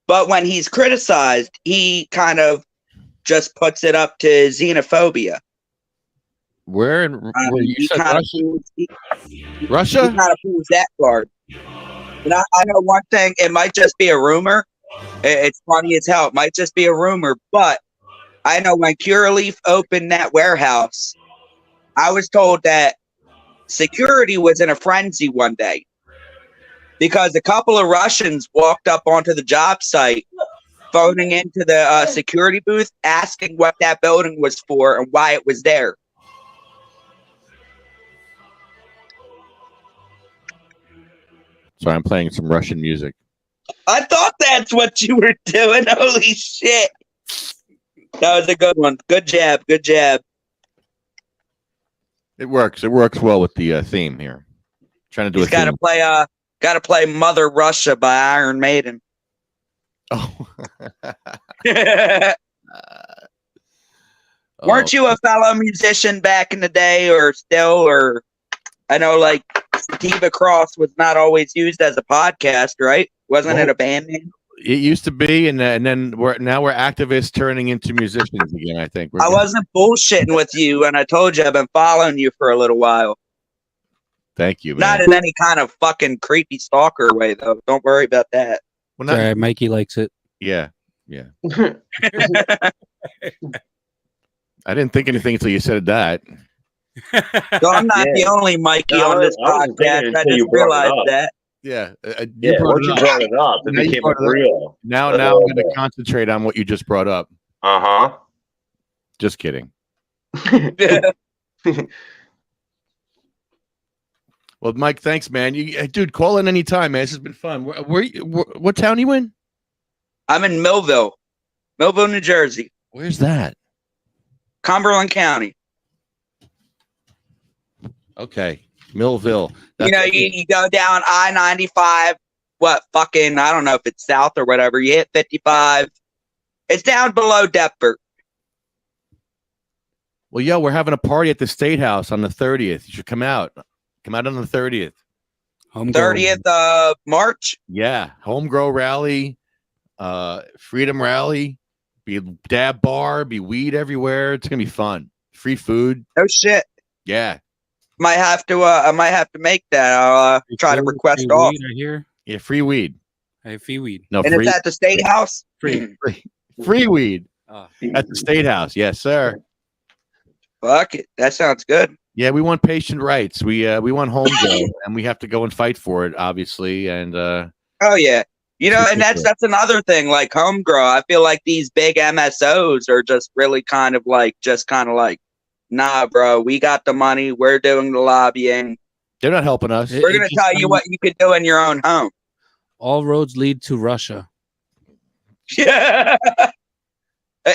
But when he's criticized, he kind of just puts it up to xenophobia. Where in where you He said kind Russia? of Russia? kind of pulls that card. And I know one thing, it might just be a rumor. It's funny as hell. It might just be a rumor, but I know when Curaleaf opened that warehouse, I was told that security was in a frenzy one day because a couple of Russians walked up onto the job site, phoning into the security booth, asking what that building was for and why it was there. Sorry, I'm playing some Russian music. I thought that's what you were doing. Holy shit. That was a good one. Good jab. Good jab. It works. It works well with the theme here. Trying to do He's a gotta theme. play Mother Russia by Iron Maiden. Oh. Weren't you a fellow musician back in the day or still, or I know like Sativa Cross was not always used as a podcast, right? Wasn't it a band name? It used to be, and then we're activists turning into musicians again. I think I wasn't bullshitting with you, and I told you I've been following you for a little while. Thank you, man. Not in any kind of fucking creepy stalker way, though. Don't worry about that. Well, not, Sorry, Mikey likes it. yeah. I didn't think anything until you said that. So I'm not the only Mikey on this podcast. I just realized that. Yeah. Once you brought it up, it Now you became brought it up. real. Now I'm going to concentrate on what you just brought up. Uh Just kidding. huh. Well, Mike, thanks, man. Dude, call in anytime, man. This has been fun. What town are you in? I'm in Millville, New Jersey, Where's that? Cumberland County. Okay, Millville. You go down I-95. I don't know if it's south or whatever. You hit 55. It's down below Deptford. Well, yo, we're having a party at the State House on the 30th. You should come out. Come out on the 30th. 30th of March. Yeah, home grow rally, freedom rally, be dab bar, be weed everywhere. It's gonna be fun. Free food. Oh shit. Yeah. I might have to make that. I'll try to request off. Right here. Yeah, free weed. Hey, free weed. No, And free, it's at the State House. free weed at the State House. Yes, sir. Fuck it. That sounds good. Yeah, we want patient rights. We want home grow, and we have to go and fight for it, obviously. And Oh yeah. And that's another thing. Like home grow, I feel like these big MSOs are just really kind of like, nah, bro, we got the money. We're doing the lobbying. they're not helping us. We're going to tell you what you could do in your own home. All roads lead to Russia. Yeah.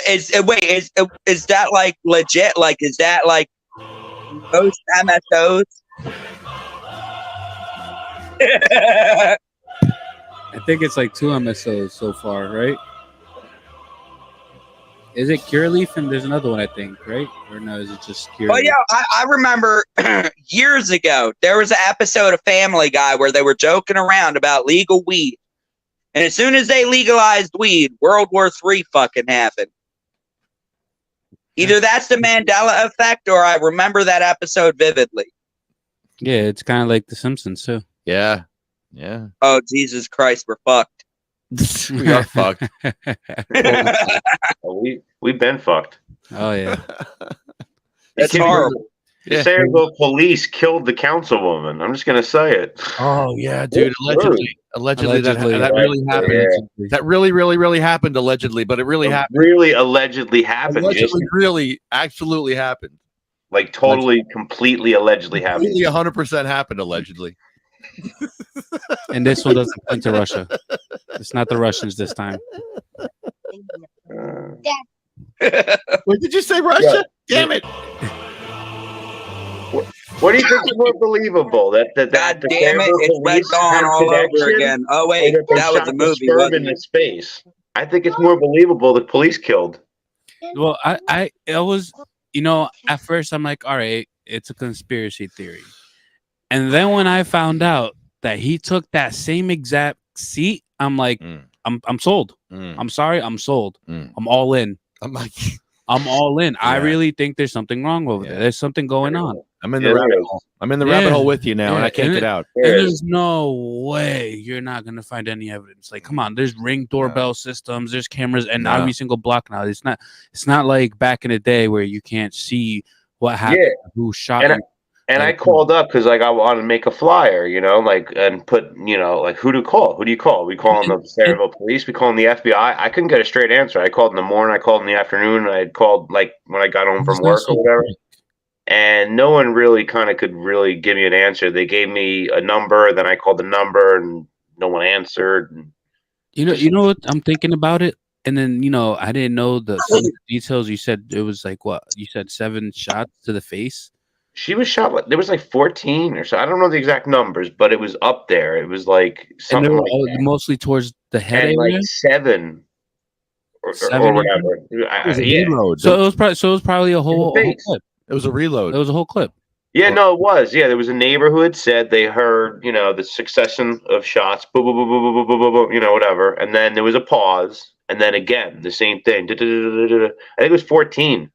Is that like legit? Like, is that like those MSOs? I think it's like 2 MSOs so far, right? Is it Curaleaf and there's another one, I think, right? Or no, is it just Curaleaf? Well, yeah, I remember years ago, there was an episode of Family Guy where they were joking around about legal weed. And as soon as they legalized weed, World War III fucking happened. Either that's the Mandela effect or I remember that episode vividly. Yeah, it's kind of like The Simpsons, too. Yeah. Oh, Jesus Christ, we're fucked. We are fucked. We've been fucked. Oh, yeah. That's horrible. The Sayreville police killed the councilwoman. I'm just gonna say it. Oh yeah, dude. Allegedly, that really happened. Yeah. That really happened. Allegedly, but it really happened. Really, allegedly happened. Allegedly, really, absolutely happened. Like totally, completely, allegedly happened. Completely, 100% happened. Allegedly. And this one doesn't point to Russia. It's not the Russians this time. What did you say, Russia? Damn it! What do you think is more believable? That God damn it, it's Red Dawn all over again. Oh wait, that was a movie. In the space. I think it's more believable that police killed. Well, it was, at first I'm like, all right, it's a conspiracy theory. And then when I found out that he took that same exact seat, I'm like, I'm sold. I'm sorry, I'm sold. I'm all in. I'm like, I'm all in. I Yeah. really think there's something wrong over there. There's something going on. I'm in the rabbit hole. I'm in the rabbit hole with you now, and I can't get out. And there's no way you're not gonna find any evidence. Like, come on, there's Ring doorbell systems, there's cameras, and every single block now. It's not like back in the day where you can't see what happened, who shot you. And I called up because like I wanted to make a flyer, you know, like and put, you know, like who to call? Who do you call? We call the Sayreville police. We call the FBI. I couldn't get a straight answer. I called in the morning. I called in the afternoon. I called like when I got home from work or whatever. And no one really kind of could really give me an answer. They gave me a number, then I called the number, and no one answered. And you know what I'm thinking about it. And then, you know, I didn't know some of the details. You said it was like what? You said 7 shots to the face. She was shot. There was like 14 or so. I don't know the exact numbers, but it was up there. It was like something like that. Mostly towards the head and area. Like 7 or whatever. So it was probably a whole clip. It was a reload. It was a whole clip. Yeah, no, it was. Yeah, there was a neighborhood said they heard, you know, the succession of shots, boom, boom, boom, boom, boom, boom, boom, boom, you know, whatever. And then there was a pause, and then again the same thing. I think it was 14.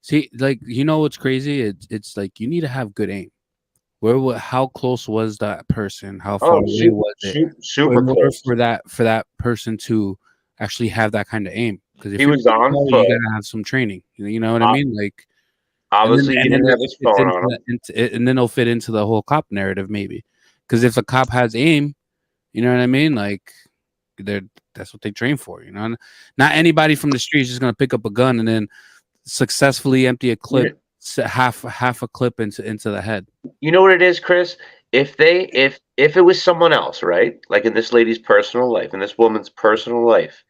See, like, you know what's crazy? It's like you need to have good aim. How close was that person? How far away was it? Super close for that person to actually have that kind of aim. Because if he was on foot, you gotta have some training. You know what I mean? Like, obviously, he didn't have his phone on him. And then it'll fit into the whole cop narrative, maybe. Because if a cop has aim, you know what I mean? Like, that's what they train for. You know, not anybody from the street is just gonna pick up a gun and then successfully empty a clip, half a clip into the head. You know what it is, Chris? If it was someone else, right? Like in this lady's personal life, in this woman's personal life,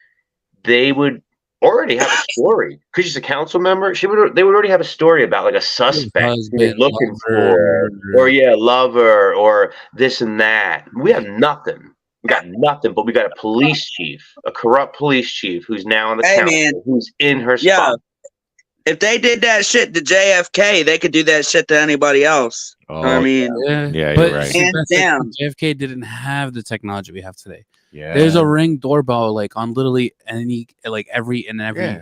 they would already have a story because she's a council member. They would already have a story about like a suspect they're looking for, or lover, or this and that. We have nothing. We got nothing, but we got a police chief, a corrupt police chief who's now on the council, who's in her spot. If they did that shit to JFK, they could do that shit to anybody else. I mean, yeah, but you're right. Hands down. JFK didn't have the technology we have today. Yeah, there's a Ring doorbell like on literally every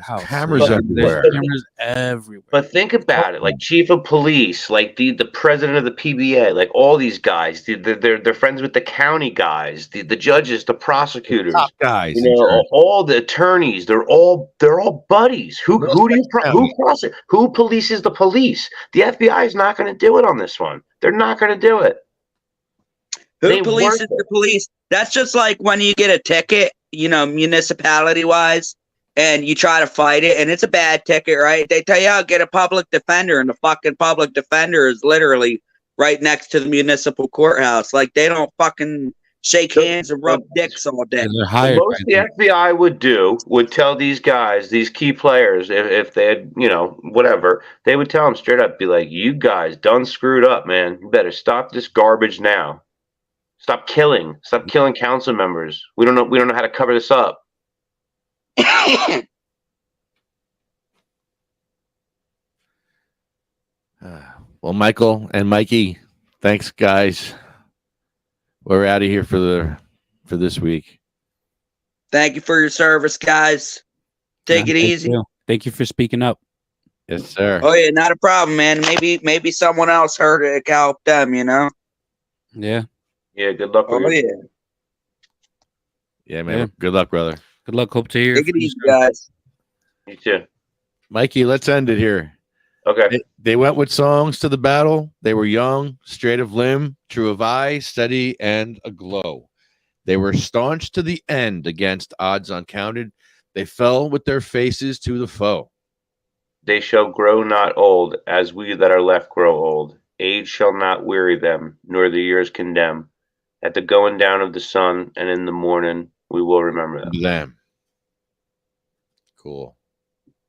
house. Cameras everywhere. There's cameras everywhere. But think about it, like chief of police, like the president of the PBA, like all these guys, they're friends with the county guys, the judges, the prosecutors, top guys, you know, all the attorneys. They're all buddies. Who polices the police? The FBI is not going to do it on this one. They're not going to do it. Who polices the police? That's just like when you get a ticket, you know, municipality wise, and you try to fight it, and it's a bad ticket, right? They tell you, "I'll get a public defender," and the fucking public defender is literally right next to the municipal courthouse. Like, they don't fucking shake hands and rub dicks all day. They're hired. Most the FBI would tell these guys, these key players, if they had, you know, whatever, they would tell them straight up, be like, "You guys done screwed up, man. You better stop this garbage now. Stop killing council members. We don't know how to cover this up." Well, Michael and Mikey, thanks, guys. We're out of here for this week. Thank you for your service, guys. Take it easy. Thank you for speaking up. Yes, sir. Oh yeah, not a problem, man. Maybe someone else heard it, help them, you know. Yeah. Yeah, good luck. Yeah, man. Yeah. Good luck, brother. Good luck. Hope to hear. Take it easy, guys. You too. Mikey, let's end it here. Okay. They went with songs to the battle. They were young, straight of limb, true of eye, steady, and aglow. They were staunch to the end against odds uncounted. They fell with their faces to the foe. They shall grow not old, as we that are left grow old. Age shall not weary them, nor the years condemn. At the going down of the sun and in the morning, we will remember them. Cool.